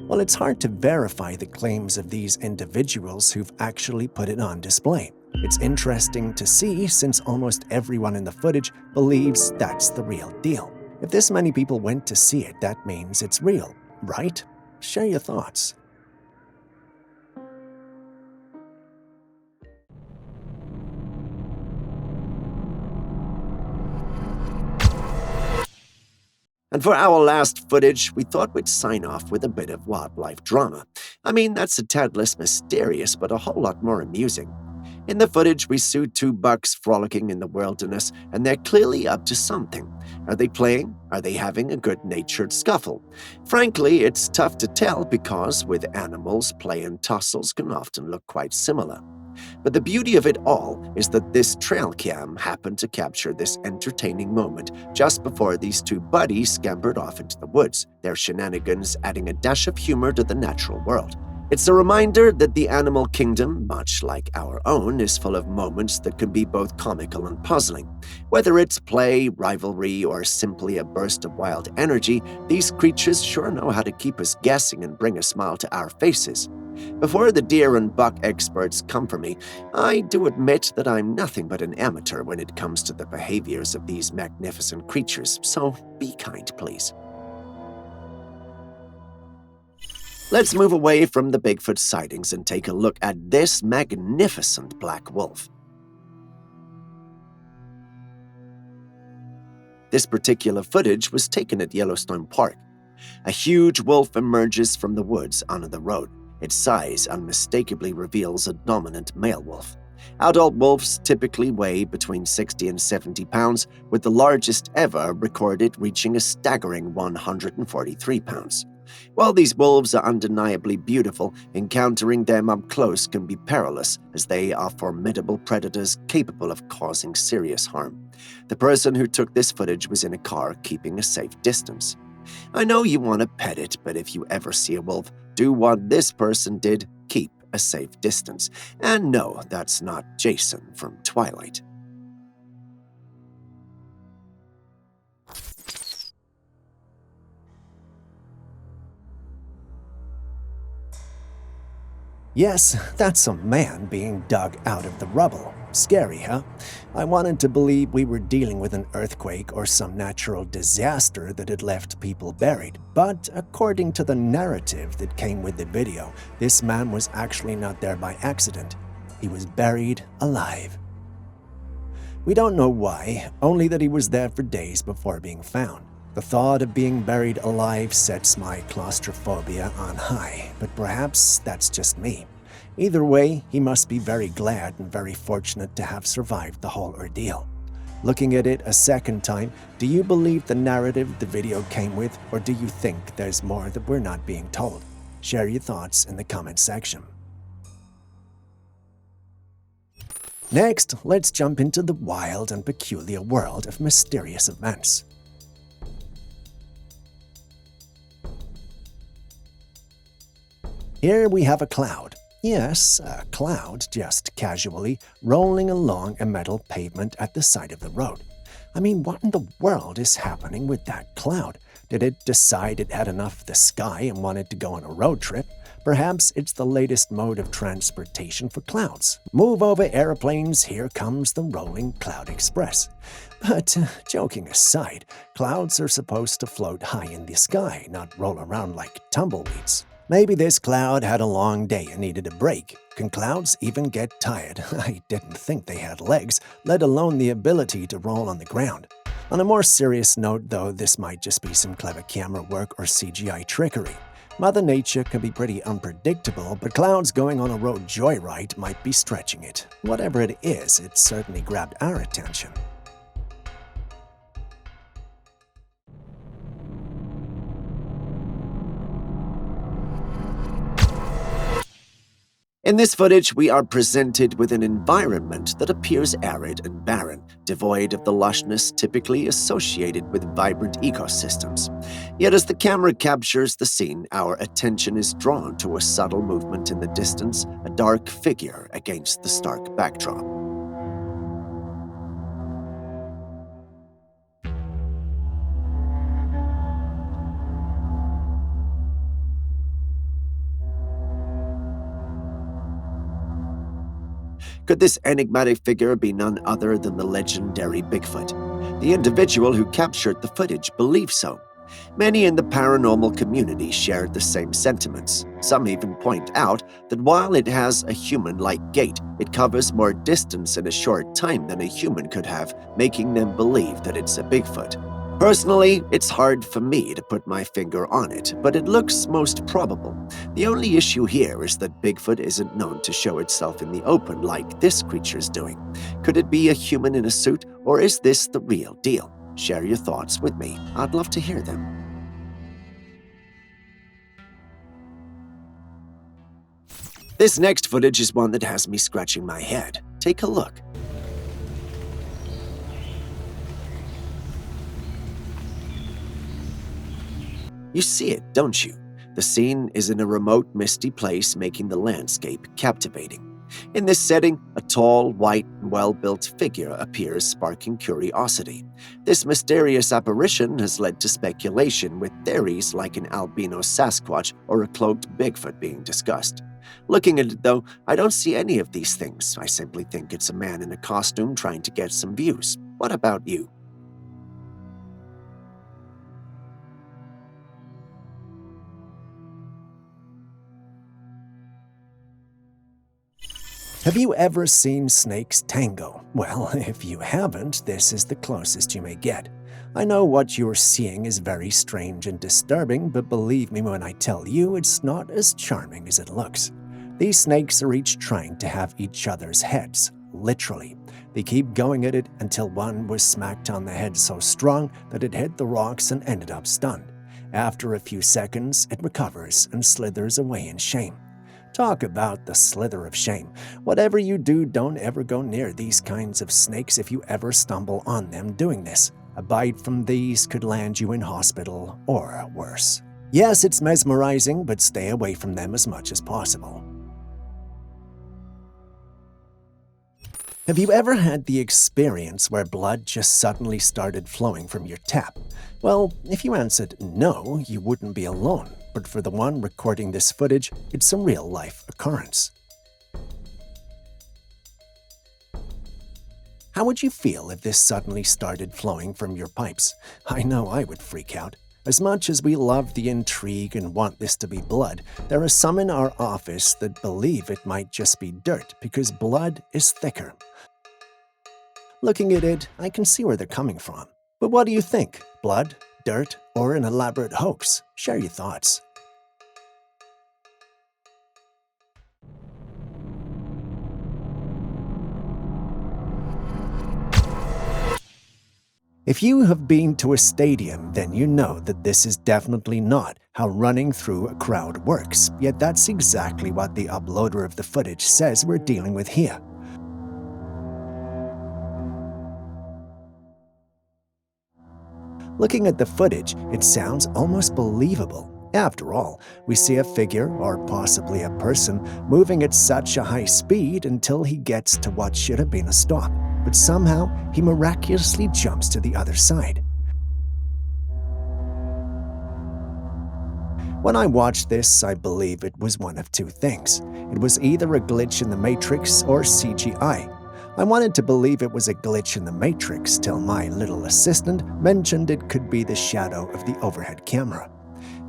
Speaker 2: Well, it's hard to verify the claims of these individuals who've actually put it on display. It's interesting to see, since almost everyone in the footage believes that's the real deal. If this many people went to see it, that means it's real, right? Share your thoughts. And for our last footage, we thought we'd sign off with a bit of wildlife drama. I mean, that's a tad less mysterious, but a whole lot more amusing. In the footage, we see 2 bucks frolicking in the wilderness, and they're clearly up to something. Are they playing? Are they having a good-natured scuffle? Frankly, it's tough to tell because with animals, play and tussles can often look quite similar. But the beauty of it all is that this Trailcam happened to capture this entertaining moment just before these two buddies scampered off into the woods, their shenanigans adding a dash of humor to the natural world. It's a reminder that the animal kingdom, much like our own, is full of moments that can be both comical and puzzling. Whether it's play, rivalry, or simply a burst of wild energy, these creatures sure know how to keep us guessing and bring a smile to our faces. Before the deer and buck experts come for me, I do admit that I'm nothing but an amateur when it comes to the behaviors of these magnificent creatures, so be kind, please. Let's move away from the Bigfoot sightings and take a look at this magnificent black wolf. This particular footage was taken at Yellowstone Park. A huge wolf emerges from the woods onto the road. Its size unmistakably reveals a dominant male wolf. Adult wolves typically weigh between 60 and 70 pounds, with the largest ever recorded reaching a staggering 143 pounds. While these wolves are undeniably beautiful, encountering them up close can be perilous, as they are formidable predators capable of causing serious harm. The person who took this footage was in a car, keeping a safe distance. I know you want to pet it, but if you ever see a wolf, do what this person did: keep a safe distance. And no, that's not Jason from Twilight. Yes, that's a man being dug out of the rubble. Scary, huh? I wanted to believe we were dealing with an earthquake or some natural disaster that had left people buried. But according to the narrative that came with the video, this man was actually not there by accident. He was buried alive. We don't know why, only that he was there for days before being found. The thought of being buried alive sets my claustrophobia on high, but perhaps that's just me. Either way, he must be very glad and very fortunate to have survived the whole ordeal. Looking at it a second time, do you believe the narrative the video came with, or do you think there's more that we're not being told? Share your thoughts in the comment section. Next, let's jump into the wild and peculiar world of mysterious events. Here we have a cloud. Yes, a cloud just casually rolling along a metal pavement at the side of the road. I mean, what in the world is happening with that cloud? Did it decide it had enough of the sky and wanted to go on a road trip? Perhaps it's the latest mode of transportation for clouds. Move over airplanes, here comes the rolling Cloud Express. But joking aside, clouds are supposed to float high in the sky, not roll around like tumbleweeds. Maybe this cloud had a long day and needed a break. Can clouds even get tired? I didn't think they had legs, let alone the ability to roll on the ground. On a more serious note, though, this might just be some clever camera work or CGI trickery. Mother Nature can be pretty unpredictable, but clouds going on a road joyride might be stretching it. Whatever it is, it certainly grabbed our attention. In this footage, we are presented with an environment that appears arid and barren, devoid of the lushness typically associated with vibrant ecosystems. Yet as the camera captures the scene, our attention is drawn to a subtle movement in the distance, a dark figure against the stark backdrop. Could this enigmatic figure be none other than the legendary Bigfoot? The individual who captured the footage believes so. Many in the paranormal community shared the same sentiments. Some even point out that while it has a human-like gait, it covers more distance in a short time than a human could have, making them believe that it's a Bigfoot. Personally, it's hard for me to put my finger on it, but it looks most probable. The only issue here is that Bigfoot isn't known to show itself in the open like this creature's doing. Could it be a human in a suit, or is this the real deal? Share your thoughts with me. I'd love to hear them. This next footage is one that has me scratching my head. Take a look. You see it, don't you? The scene is in a remote, misty place, making the landscape captivating. In this setting, a tall, white, well-built figure appears, sparking curiosity. This mysterious apparition has led to speculation, with theories like an albino Sasquatch or a cloaked Bigfoot being discussed. Looking at it, though, I don't see any of these things. I simply think it's a man in a costume trying to get some views. What about you? Have you ever seen snakes tango? Well, if you haven't, this is the closest you may get. I know what you're seeing is very strange and disturbing, but believe me when I tell you, it's not as charming as it looks. These snakes are each trying to have each other's heads, literally. They keep going at it until one was smacked on the head so strong that it hit the rocks and ended up stunned. After a few seconds, it recovers and slithers away in shame. Talk about the slither of shame. Whatever you do, don't ever go near these kinds of snakes if you ever stumble on them doing this. A bite from these could land you in hospital or worse. Yes, it's mesmerizing, but stay away from them as much as possible. Have you ever had the experience where blood just suddenly started flowing from your tap? Well, if you answered no, you wouldn't be alone. But for the one recording this footage, it's a real-life occurrence. How would you feel if this suddenly started flowing from your pipes? I know I would freak out. As much as we love the intrigue and want this to be blood, there are some in our office that believe it might just be dirt because blood is thicker. Looking at it, I can see where they're coming from. But what do you think? Blood, dirt, or an elaborate hoax? Share your thoughts. If you have been to a stadium, then you know that this is definitely not how running through a crowd works. Yet that's exactly what the uploader of the footage says we're dealing with here. Looking at the footage, it sounds almost believable. After all, we see a figure, or possibly a person, moving at such a high speed until he gets to what should have been a stop. But somehow, he miraculously jumps to the other side. When I watched this, I believe it was one of two things. It was either a glitch in the Matrix or CGI. I wanted to believe it was a glitch in the Matrix till my little assistant mentioned it could be the shadow of the overhead camera.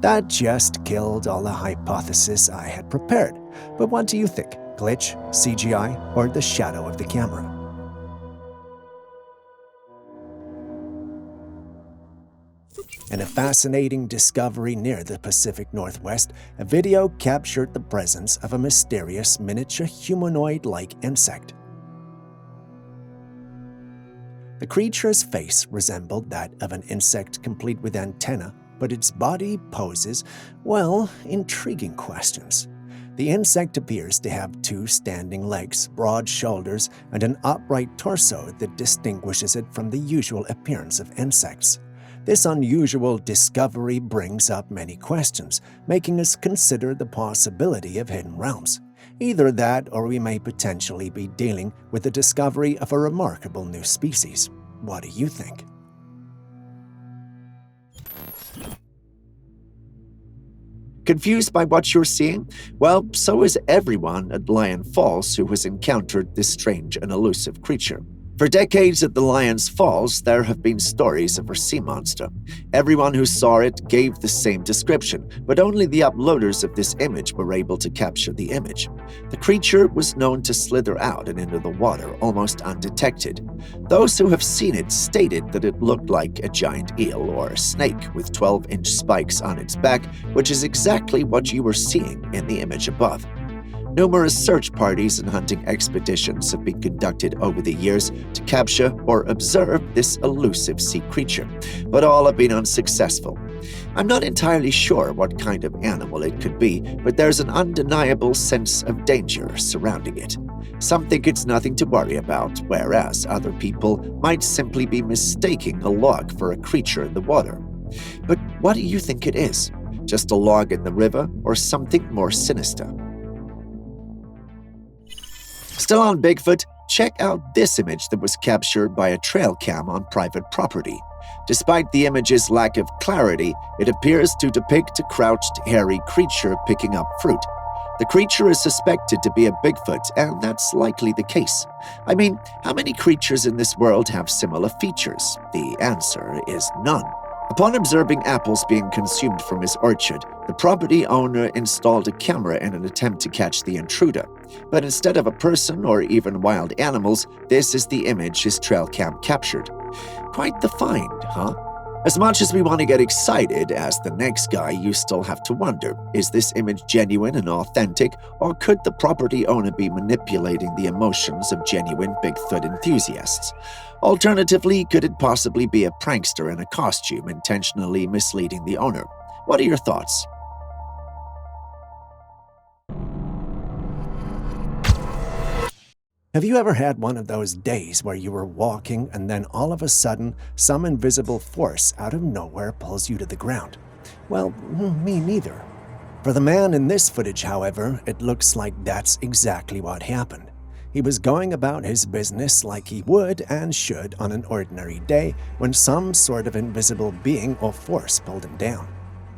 Speaker 2: That just killed all the hypotheses I had prepared. But what do you think? Glitch, CGI, or the shadow of the camera? In a fascinating discovery near the Pacific Northwest, a video captured the presence of a mysterious miniature humanoid-like insect. The creature's face resembled that of an insect complete with antennae, but its body poses, well, intriguing questions. The insect appears to have 2 standing legs, broad shoulders, and an upright torso that distinguishes it from the usual appearance of insects. This unusual discovery brings up many questions, making us consider the possibility of hidden realms. Either that, or we may potentially be dealing with the discovery of a remarkable new species. What do you think? Confused by what you're seeing? Well, so is everyone at Lion Falls who has encountered this strange and elusive creature. For decades at the Lion's Falls, there have been stories of a sea monster. Everyone who saw it gave the same description, but only the uploaders of this image were able to capture the image. The creature was known to slither out and into the water almost undetected. Those who have seen it stated that it looked like a giant eel or a snake with 12-inch spikes on its back, which is exactly what you were seeing in the image above. Numerous search parties and hunting expeditions have been conducted over the years to capture or observe this elusive sea creature, but all have been unsuccessful. I'm not entirely sure what kind of animal it could be, but there's an undeniable sense of danger surrounding it. Some think it's nothing to worry about, whereas other people might simply be mistaking a log for a creature in the water. But what do you think it is? Just a log in the river, or something more sinister? Still on Bigfoot, check out this image that was captured by a trail cam on private property. Despite the image's lack of clarity, it appears to depict a crouched, hairy creature picking up fruit. The creature is suspected to be a Bigfoot, and that's likely the case. I mean, how many creatures in this world have similar features? The answer is none. Upon observing apples being consumed from his orchard, the property owner installed a camera in an attempt to catch the intruder. But instead of a person or even wild animals, this is the image his trail cam captured. Quite the find, huh? As much as we want to get excited as the next guy, you still have to wonder, is this image genuine and authentic, or could the property owner be manipulating the emotions of genuine Bigfoot enthusiasts? Alternatively, could it possibly be a prankster in a costume intentionally misleading the owner? What are your thoughts? Have you ever had one of those days where you were walking and then all of a sudden some invisible force out of nowhere pulls you to the ground? Well, me neither. For the man in this footage, however, it looks like that's exactly what happened. He was going about his business like he would and should on an ordinary day when some sort of invisible being or force pulled him down.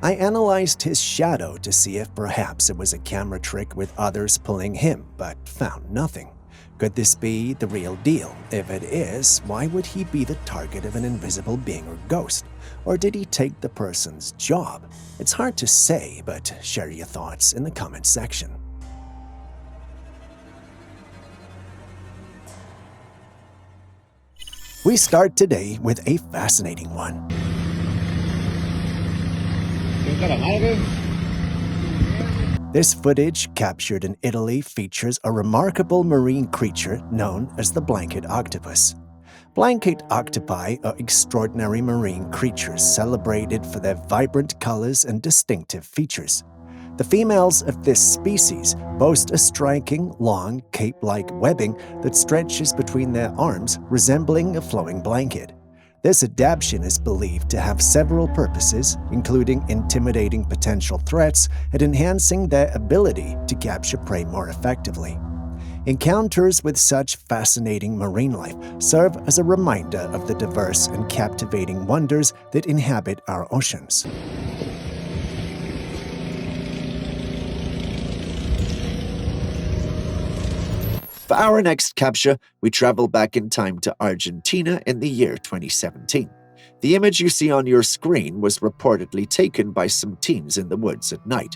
Speaker 2: I analyzed his shadow to see if perhaps it was a camera trick with others pulling him, but found nothing. Could this be the real deal? If it is, why would he be the target of an invisible being or ghost? Or did he take the person's job? It's hard to say, but share your thoughts in the comments section. We start today with a fascinating one. This footage, captured in Italy, features a remarkable marine creature known as the blanket octopus. Blanket octopi are extraordinary marine creatures celebrated for their vibrant colors and distinctive features. The females of this species boast a striking, long, cape-like webbing that stretches between their arms, resembling a flowing blanket. This adaptation is believed to have several purposes, including intimidating potential threats and enhancing their ability to capture prey more effectively. Encounters with such fascinating marine life serve as a reminder of the diverse and captivating wonders that inhabit our oceans. For our next capture, we travel back in time to Argentina in the year 2017. The image you see on your screen was reportedly taken by some teens in the woods at night.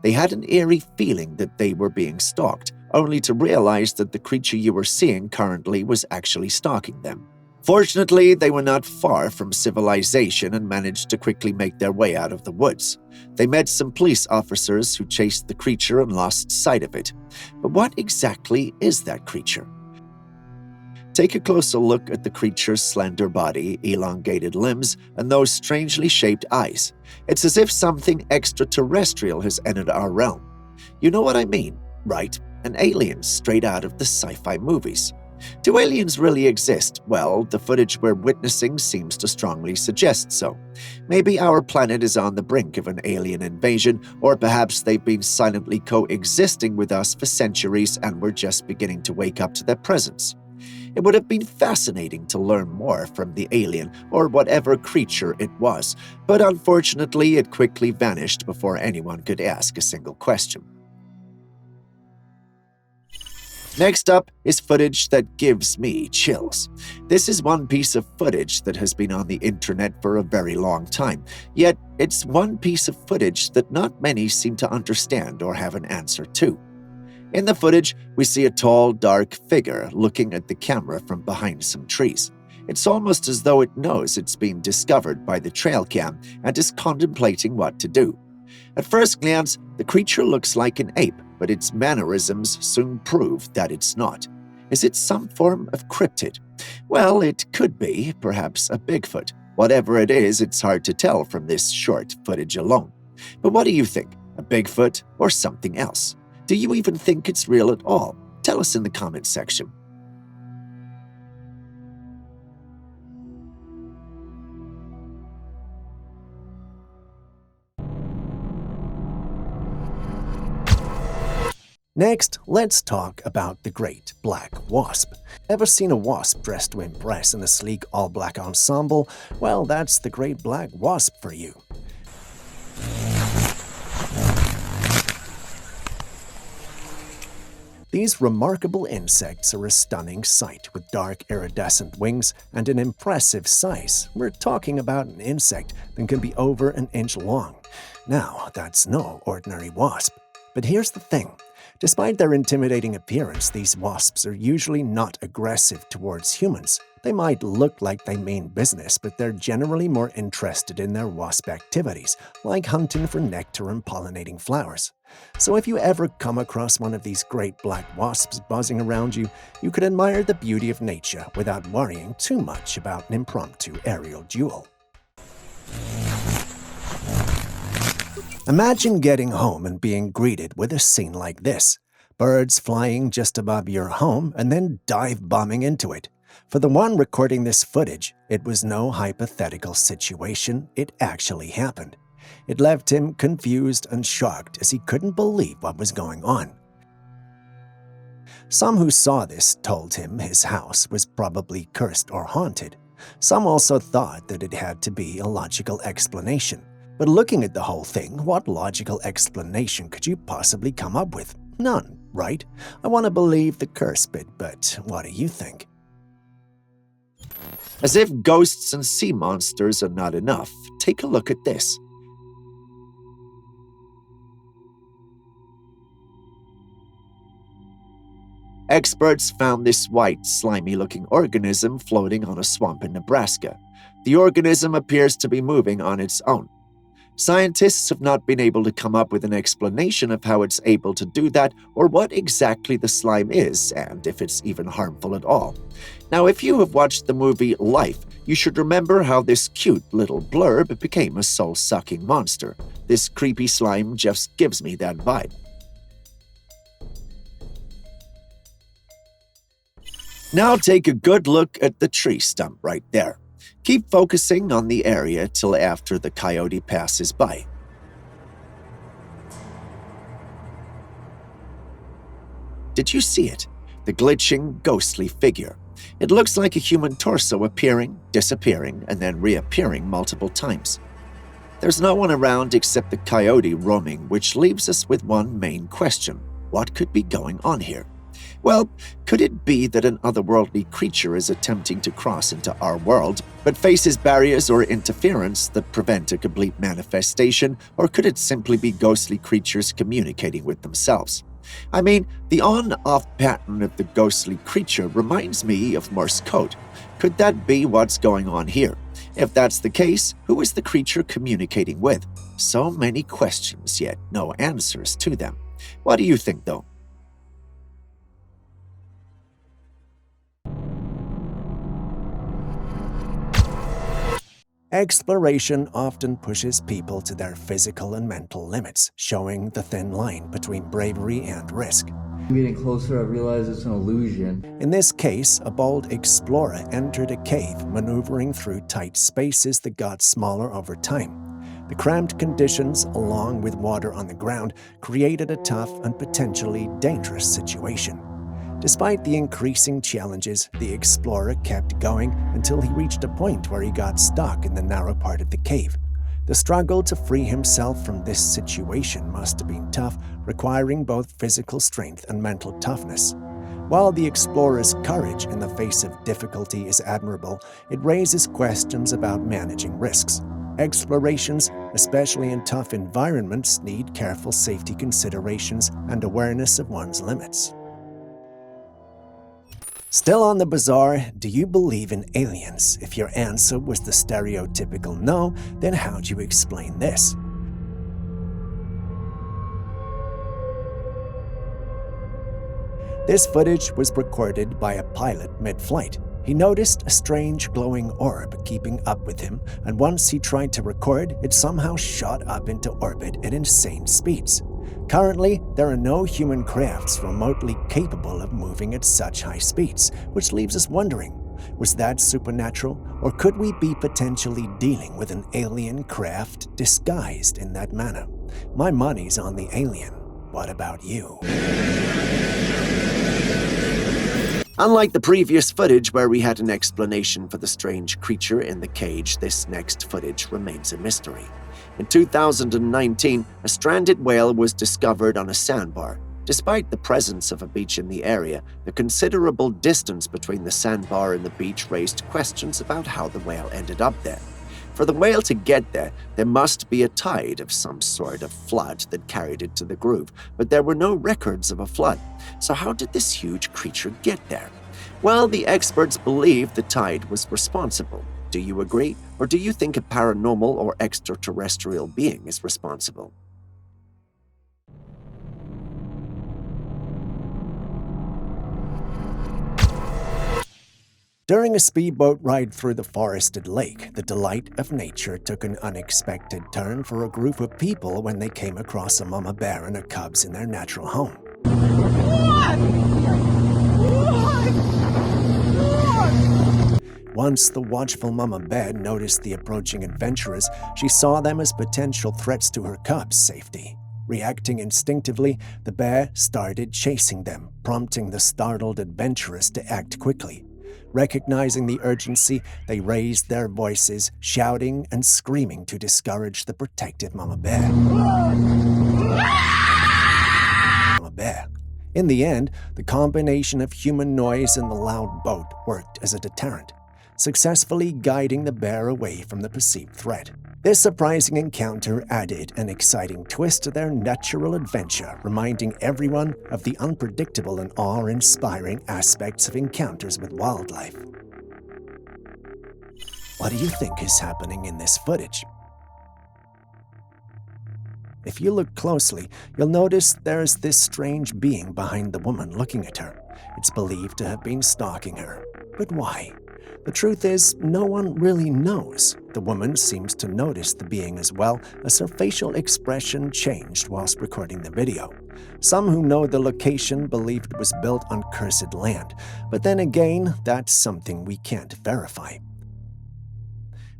Speaker 2: They had an eerie feeling that they were being stalked, only to realize that the creature you were seeing currently was actually stalking them. Fortunately, they were not far from civilization and managed to quickly make their way out of the woods. They met some police officers who chased the creature and lost sight of it. But what exactly is that creature? Take a closer look at the creature's slender body, elongated limbs, and those strangely shaped eyes. It's as if something extraterrestrial has entered our realm. You know what I mean, right? An alien straight out of the sci-fi movies. Do aliens really exist? Well, the footage we're witnessing seems to strongly suggest so. Maybe our planet is on the brink of an alien invasion, or perhaps they've been silently coexisting with us for centuries and we're just beginning to wake up to their presence. It would have been fascinating to learn more from the alien or whatever creature it was, but unfortunately it quickly vanished before anyone could ask a single question. Next up is footage that gives me chills. This is one piece of footage that has been on the internet for a very long time, yet it's one piece of footage that not many seem to understand or have an answer to. In the footage, we see a tall, dark figure looking at the camera from behind some trees. It's almost as though it knows it's been discovered by the trail cam and is contemplating what to do. At first glance, the creature looks like an ape, but its mannerisms soon prove that it's not. Is it some form of cryptid? Well, it could be, perhaps a Bigfoot. Whatever it is, it's hard to tell from this short footage alone. But what do you think? A Bigfoot or something else? Do you even think it's real at all? Tell us in the comments section. Next, let's talk about the great black wasp. Ever seen a wasp dressed to impress in a sleek all-black ensemble? Well, that's the great black wasp for you. These remarkable insects are a stunning sight with dark iridescent wings and an impressive size. We're talking about an insect that can be over an inch long. Now, that's no ordinary wasp. But here's the thing. Despite their intimidating appearance, these wasps are usually not aggressive towards humans. They might look like they mean business, but they're generally more interested in their wasp activities, like hunting for nectar and pollinating flowers. So if you ever come across one of these great black wasps buzzing around you, you could admire the beauty of nature without worrying too much about an impromptu aerial duel. Imagine getting home and being greeted with a scene like this. Birds flying just above your home and then dive-bombing into it. For the one recording this footage, it was no hypothetical situation, it actually happened. It left him confused and shocked as he couldn't believe what was going on. Some who saw this told him his house was probably cursed or haunted. Some also thought that it had to be a logical explanation. But looking at the whole thing, what logical explanation could you possibly come up with? None, right? I want to believe the curse bit, but what do you think? As if ghosts and sea monsters are not enough, take a look at this. Experts found this white, slimy-looking organism floating on a swamp in Nebraska. The organism appears to be moving on its own. Scientists have not been able to come up with an explanation of how it's able to do that or what exactly the slime is and if it's even harmful at all. Now, if you have watched the movie Life, you should remember how this cute little blurb became a soul-sucking monster. This creepy slime just gives me that vibe. Now take a good look at the tree stump right there. Keep focusing on the area till after the coyote passes by. Did you see it? The glitching, ghostly figure. It looks like a human torso appearing, disappearing, and then reappearing multiple times. There's no one around except the coyote roaming, which leaves us with one main question. What could be going on here? Well, could it be that an otherworldly creature is attempting to cross into our world, but faces barriers or interference that prevent a complete manifestation, or could it simply be ghostly creatures communicating with themselves? I mean, the on-off pattern of the ghostly creature reminds me of Morse code. Could that be what's going on here? If that's the case, who is the creature communicating with? So many questions, yet no answers to them. What do you think, though? Exploration often pushes people to their physical and mental limits, showing the thin line between bravery and risk.
Speaker 14: Getting closer, I realize it's an illusion.
Speaker 2: In this case, a bold explorer entered a cave, maneuvering through tight spaces that got smaller over time. The cramped conditions, along with water on the ground, created a tough and potentially dangerous situation. Despite the increasing challenges, the explorer kept going until he reached a point where he got stuck in the narrow part of the cave. The struggle to free himself from this situation must have been tough, requiring both physical strength and mental toughness. While the explorer's courage in the face of difficulty is admirable, it raises questions about managing risks. Explorations, especially in tough environments, need careful safety considerations and awareness of one's limits. Still on the bizarre, do you believe in aliens? If your answer was the stereotypical no, then how do you explain this? This footage was recorded by a pilot mid-flight. He noticed a strange glowing orb keeping up with him, and once he tried to record, it somehow shot up into orbit at insane speeds. Currently, there are no human crafts remotely capable of moving at such high speeds, which leaves us wondering, was that supernatural, or could we be potentially dealing with an alien craft disguised in that manner? My money's on the alien. What about you? Unlike the previous footage where we had an explanation for the strange creature in the cage, this next footage remains a mystery. In 2019, a stranded whale was discovered on a sandbar. Despite the presence of a beach in the area, the considerable distance between the sandbar and the beach raised questions about how the whale ended up there. For the whale to get there, there must be a tide of some sort of flood that carried it to the groove, but there were no records of a flood. So how did this huge creature get there? Well, the experts believe the tide was responsible. Do you agree? Or do you think a paranormal or extraterrestrial being is responsible? During a speedboat ride through the forested lake, the delight of nature took an unexpected turn for a group of people when they came across a mama bear and her cubs in their natural home. Once the watchful mama bear noticed the approaching adventurers, she saw them as potential threats to her cubs' safety. Reacting instinctively, the bear started chasing them, prompting the startled adventurers to act quickly. Recognizing the urgency, they raised their voices, shouting and screaming to discourage the protective mama bear. In the end, the combination of human noise and the loud boat worked as a deterrent, successfully guiding the bear away from the perceived threat. This surprising encounter added an exciting twist to their natural adventure, reminding everyone of the unpredictable and awe-inspiring aspects of encounters with wildlife. What do you think is happening in this footage? If you look closely, you'll notice there's this strange being behind the woman looking at her. It's believed to have been stalking her. But why? The truth is, no one really knows. The woman seems to notice the being as well, as her facial expression changed whilst recording the video. Some who know the location believe it was built on cursed land, but then again, that's something we can't verify.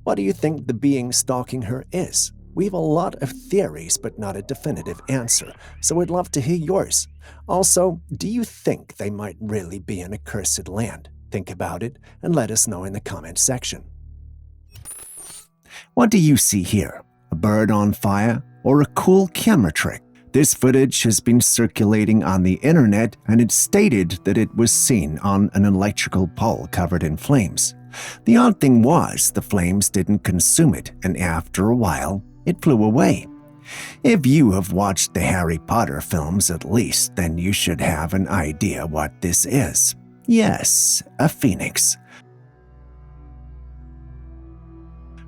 Speaker 2: What do you think the being stalking her is? We have a lot of theories, but not a definitive answer, so we'd love to hear yours. Also, do you think they might really be in a cursed land? Think about it and let us know in the comments section. What do you see here? A bird on fire or a cool camera trick? This footage has been circulating on the internet, and it's stated that it was seen on an electrical pole covered in flames. The odd thing was, the flames didn't consume it, and after a while, it flew away. If you have watched the Harry Potter films at least, then you should have an idea what this is. Yes, a phoenix.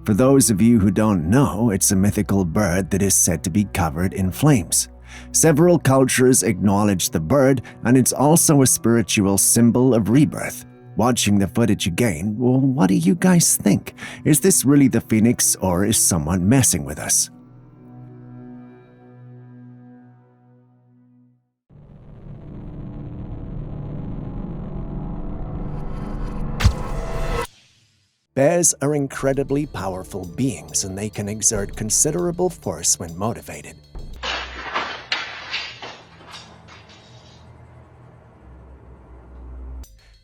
Speaker 2: For those of you who don't know, it's a mythical bird that is said to be covered in flames. Several cultures acknowledge the bird, and it's also a spiritual symbol of rebirth. Watching the footage again, well, what do you guys think? Is this really the phoenix, or is someone messing with us? Bears are incredibly powerful beings, and they can exert considerable force when motivated.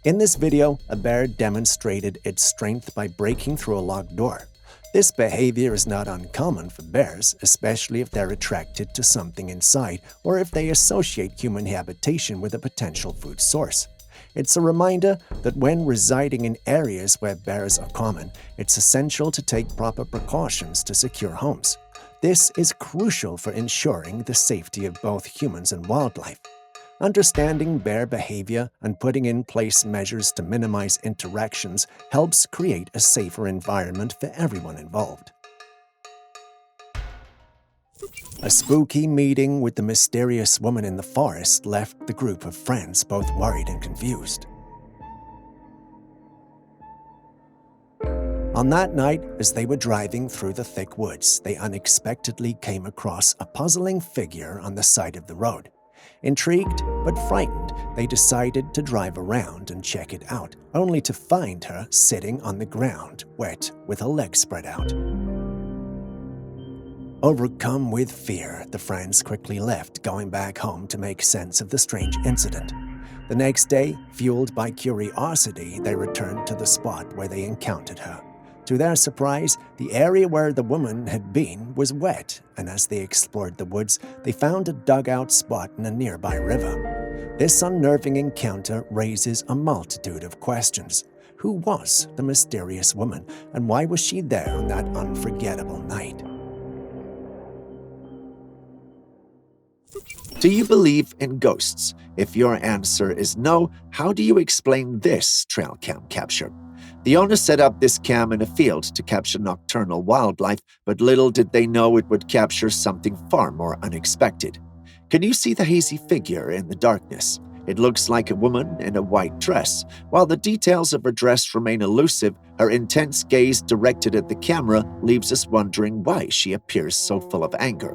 Speaker 2: In this video, a bear demonstrated its strength by breaking through a locked door. This behavior is not uncommon for bears, especially if they're attracted to something inside or if they associate human habitation with a potential food source. It's a reminder that when residing in areas where bears are common, it's essential to take proper precautions to secure homes. This is crucial for ensuring the safety of both humans and wildlife. Understanding bear behavior and putting in place measures to minimize interactions helps create a safer environment for everyone involved. A spooky meeting with the mysterious woman in the forest left the group of friends both worried and confused. On that night, as they were driving through the thick woods, they unexpectedly came across a puzzling figure on the side of the road. Intrigued but frightened, they decided to drive around and check it out, only to find her sitting on the ground, wet, with her legs spread out. Overcome with fear, the friends quickly left, going back home to make sense of the strange incident. The next day, fueled by curiosity, they returned to the spot where they encountered her. To their surprise, the area where the woman had been was wet, and as they explored the woods, they found a dugout spot in a nearby river. This unnerving encounter raises a multitude of questions. Who was the mysterious woman, and why was she there on that unforgettable night? Do you believe in ghosts? If your answer is no, how do you explain this trail cam capture? The owner set up this cam in a field to capture nocturnal wildlife, but little did they know it would capture something far more unexpected. Can you see the hazy figure in the darkness? It looks like a woman in a white dress. While the details of her dress remain elusive, her intense gaze directed at the camera leaves us wondering why she appears so full of anger.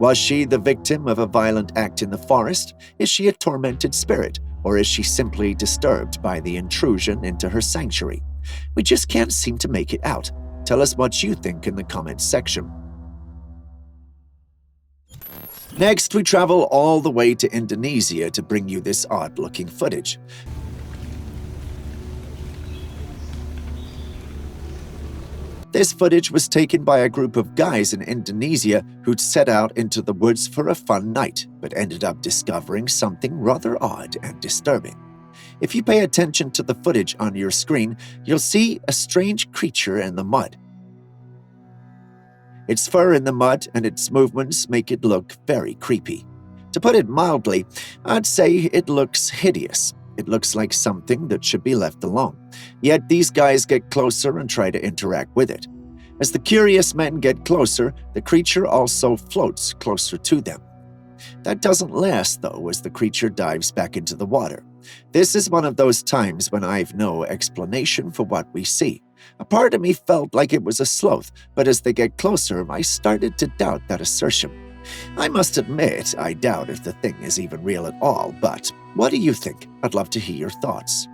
Speaker 2: Was she the victim of a violent act in the forest? Is she a tormented spirit? Or is she simply disturbed by the intrusion into her sanctuary? We just can't seem to make it out. Tell us what you think in the comments section. Next, we travel all the way to Indonesia to bring you this odd-looking footage. This footage was taken by a group of guys in Indonesia who'd set out into the woods for a fun night, but ended up discovering something rather odd and disturbing. If you pay attention to the footage on your screen, you'll see a strange creature in the mud. Its fur in the mud and its movements make it look very creepy. To put it mildly, I'd say it looks hideous. It looks like something that should be left alone. Yet these guys get closer and try to interact with it. As the curious men get closer, the creature also floats closer to them. That doesn't last, though, as the creature dives back into the water. This is one of those times when I've no explanation for what we see. A part of me felt like it was a sloth, but as they get closer, I started to doubt that assertion. I must admit, I doubt if the thing is even real at all, but what do you think? I'd love to hear your thoughts.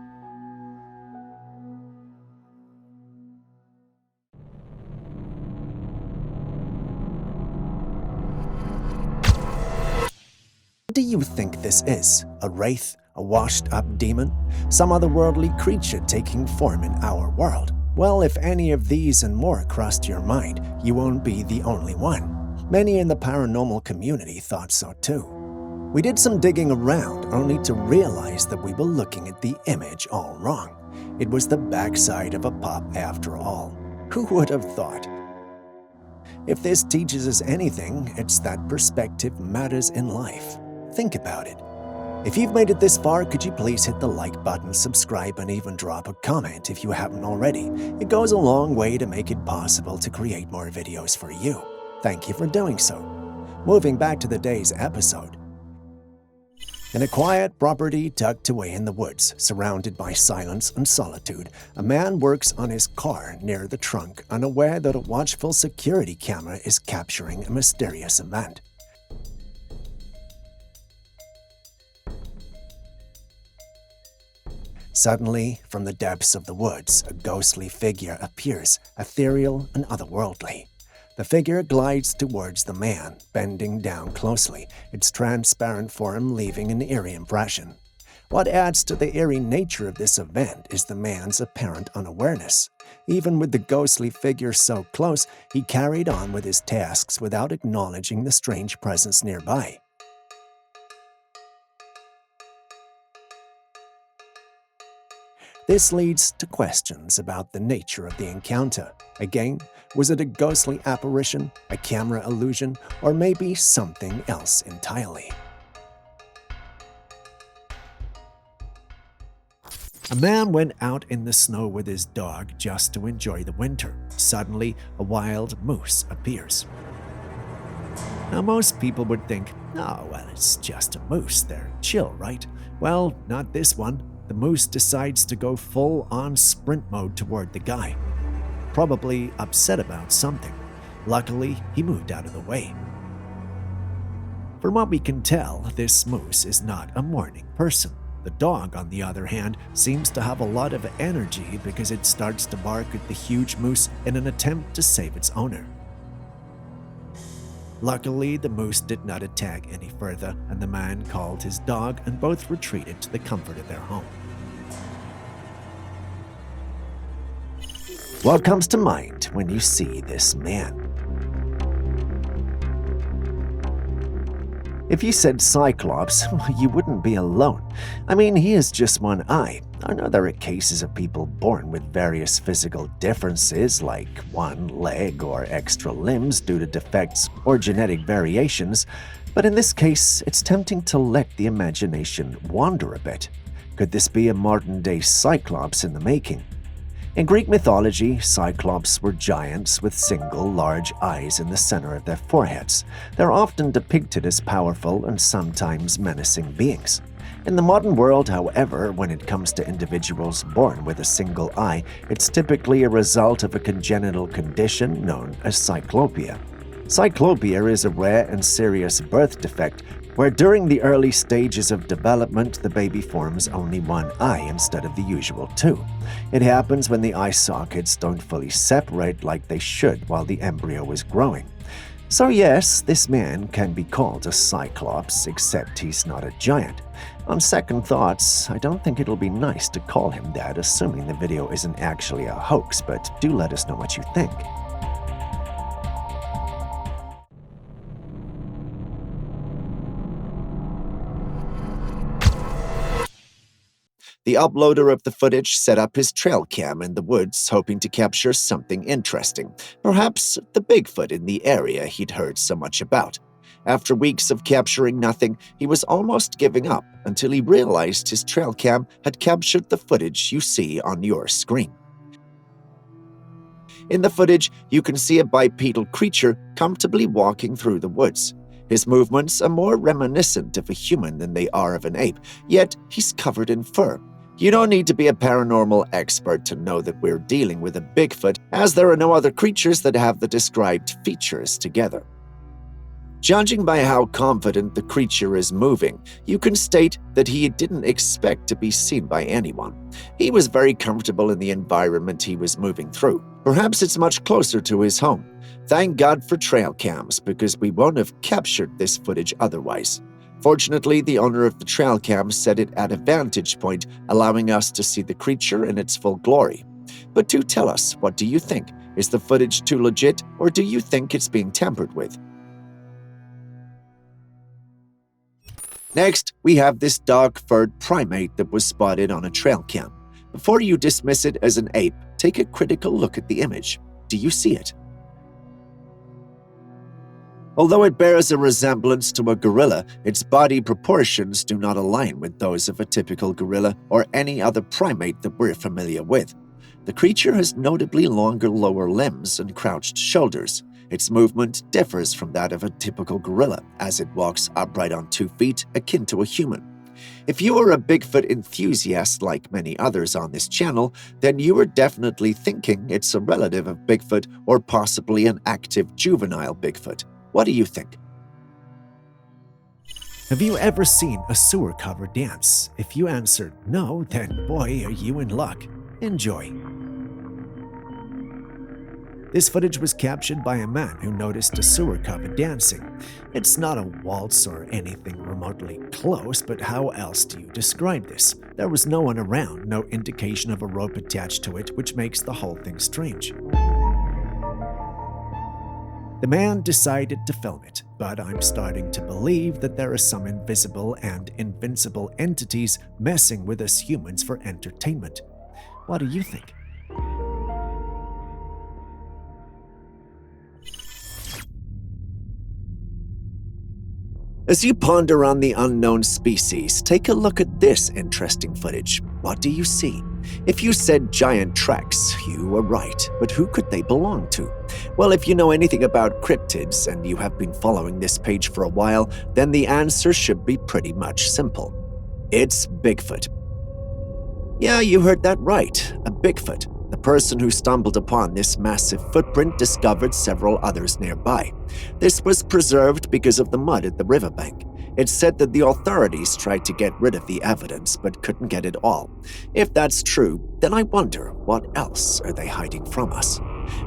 Speaker 2: What do you think this is? A wraith? A washed-up demon? Some otherworldly creature taking form in our world? Well, if any of these and more crossed your mind, you won't be the only one. Many in the paranormal community thought so too. We did some digging around, only to realize that we were looking at the image all wrong. It was the backside of a pup after all. Who would have thought? If this teaches us anything, it's that perspective matters in life. Think about it. If you've made it this far, could you please hit the like button, subscribe, and even drop a comment if you haven't already? It goes a long way to make it possible to create more videos for you. Thank you for doing so. Moving back to the day's episode. In a quiet property tucked away in the woods, surrounded by silence and solitude, a man works on his car near the trunk, unaware that a watchful security camera is capturing a mysterious event. Suddenly, from the depths of the woods, a ghostly figure appears, ethereal and otherworldly. The figure glides towards the man, bending down closely, its transparent form leaving an eerie impression. What adds to the eerie nature of this event is the man's apparent unawareness. Even with the ghostly figure so close, he carried on with his tasks without acknowledging the strange presence nearby. This leads to questions about the nature of the encounter. Again, was it a ghostly apparition, a camera illusion, or maybe something else entirely? A man went out in the snow with his dog just to enjoy the winter. Suddenly, a wild moose appears. Now, most people would think, oh, well, it's just a moose. They're chill, right? Well, not this one. The moose decides to go full-on sprint mode toward the guy. probably upset about something. Luckily, he moved out of the way. From what we can tell, this moose is not a morning person. The dog, on the other hand, seems to have a lot of energy because it starts to bark at the huge moose in an attempt to save its owner. Luckily, the moose did not attack any further, and the man called his dog and both retreated to the comfort of their home. What comes to mind when you see this man? If you said Cyclops, you wouldn't be alone. I mean, he has just one eye. I know there are cases of people born with various physical differences, like one leg or extra limbs due to defects or genetic variations, but in this case, it's tempting to let the imagination wander a bit. Could this be a modern-day Cyclops in the making? In Greek mythology, Cyclops were giants with single, large eyes in the center of their foreheads. They're often depicted as powerful and sometimes menacing beings. In the modern world, however, when it comes to individuals born with a single eye, it's typically a result of a congenital condition known as cyclopia. Cyclopia is a rare and serious birth defect where during the early stages of development, the baby forms only one eye instead of the usual two. It happens when the eye sockets don't fully separate like they should while the embryo is growing. So yes, this man can be called a Cyclops, except he's not a giant. On second thoughts, I don't think it'll be nice to call him that, assuming the video isn't actually a hoax, but do let us know what you think. The uploader of the footage set up his Trailcam in the woods, hoping to capture something interesting, perhaps the Bigfoot in the area he'd heard so much about. After weeks of capturing nothing, he was almost giving up until he realized his Trailcam had captured the footage you see on your screen. In the footage, you can see a bipedal creature comfortably walking through the woods. His movements are more reminiscent of a human than they are of an ape, yet he's covered in fur. You don't need to be a paranormal expert to know that we're dealing with a Bigfoot, as there are no other creatures that have the described features together. Judging by how confident the creature is moving, you can state that he didn't expect to be seen by anyone. He was very comfortable in the environment he was moving through. Perhaps it's much closer to his home. Thank God for trail cams, because we won't have captured this footage otherwise. Fortunately, the owner of the trail cam set it at a vantage point, allowing us to see the creature in its full glory. But do tell us, what do you think? Is the footage too legit, or do you think it's being tampered with? Next, we have this dog-furred primate that was spotted on a trail cam. Before you dismiss it as an ape, take a critical look at the image. Do you see it? Although it bears a resemblance to a gorilla, its body proportions do not align with those of a typical gorilla or any other primate that we're familiar with. The creature has notably longer lower limbs and crouched shoulders. Its movement differs from that of a typical gorilla, as it walks upright on 2 feet, akin to a human. If you are a Bigfoot enthusiast like many others on this channel, then you are definitely thinking it's a relative of Bigfoot or possibly an active juvenile Bigfoot. What do you think? Have you ever seen a sewer cover dance? If you answered no, then boy, are you in luck. Enjoy. This footage was captured by a man who noticed a sewer cover dancing. It's not a waltz or anything remotely close, but how else do you describe this? There was no one around, no indication of a rope attached to it, which makes the whole thing strange. The man decided to film it, but I'm starting to believe that there are some invisible and invincible entities messing with us humans for entertainment. What do you think? As you ponder on the unknown species, take a look at this interesting footage. What do you see? If you said giant tracks, you were right, but who could they belong to? Well, if you know anything about cryptids and you have been following this page for a while, then the answer should be pretty much simple. It's Bigfoot. Yeah, you heard that right, a Bigfoot. The person who stumbled upon this massive footprint discovered several others nearby. This was preserved because of the mud at the riverbank. It's said that the authorities tried to get rid of the evidence but couldn't get it all. If that's true, then I wonder what else are they hiding from us.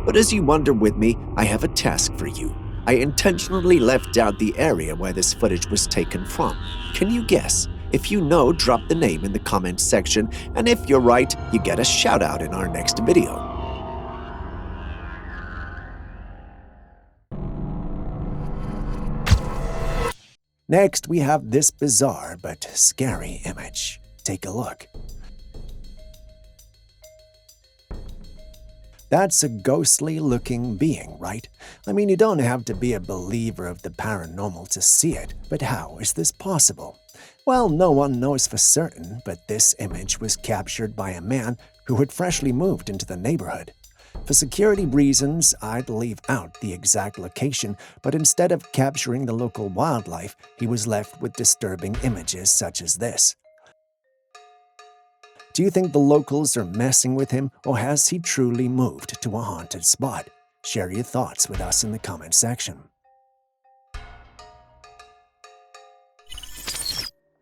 Speaker 2: But as you wonder with me, I have a task for you. I intentionally left out the area where this footage was taken from. Can you guess? If you know, drop the name in the comments section, and if you're right, you get a shout out in our next video. Next, we have this bizarre but scary image. Take a look. That's a ghostly-looking being, right? I mean, you don't have to be a believer of the paranormal to see it, but how is this possible? Well, no one knows for certain, but this image was captured by a man who had freshly moved into the neighborhood. For security reasons, I'd leave out the exact location, but instead of capturing the local wildlife, he was left with disturbing images such as this. Do you think the locals are messing with him, or has he truly moved to a haunted spot? Share your thoughts with us in the comment section.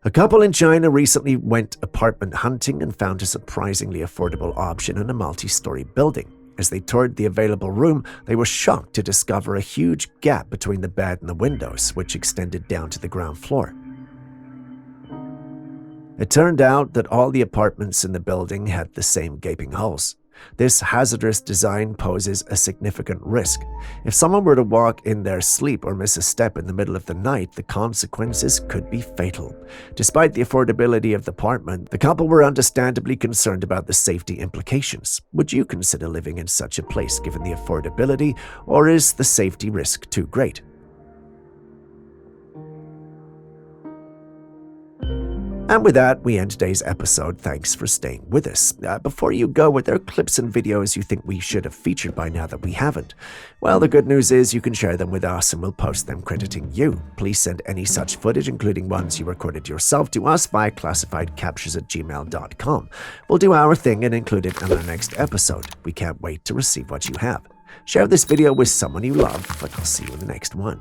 Speaker 2: A couple in China recently went apartment hunting and found a surprisingly affordable option in a multi-story building. As they toured the available room, they were shocked to discover a huge gap between the bed and the windows, which extended down to the ground floor. It turned out that all the apartments in the building had the same gaping holes. This hazardous design poses a significant risk. If someone were to walk in their sleep or miss a step in the middle of the night, the consequences could be fatal. Despite the affordability of the apartment, the couple were understandably concerned about the safety implications. Would you consider living in such a place given the affordability, or is the safety risk too great? And with that, we end today's episode. Thanks for staying with us. Before you go, were there clips and videos you think we should have featured by now that we haven't? Well, the good news is you can share them with us and we'll post them crediting you. Please send any such footage, including ones you recorded yourself, to us via classifiedcaptures@gmail.com. We'll do our thing and include it in our next episode. We can't wait to receive what you have. Share this video with someone you love, and I'll see you in the next one.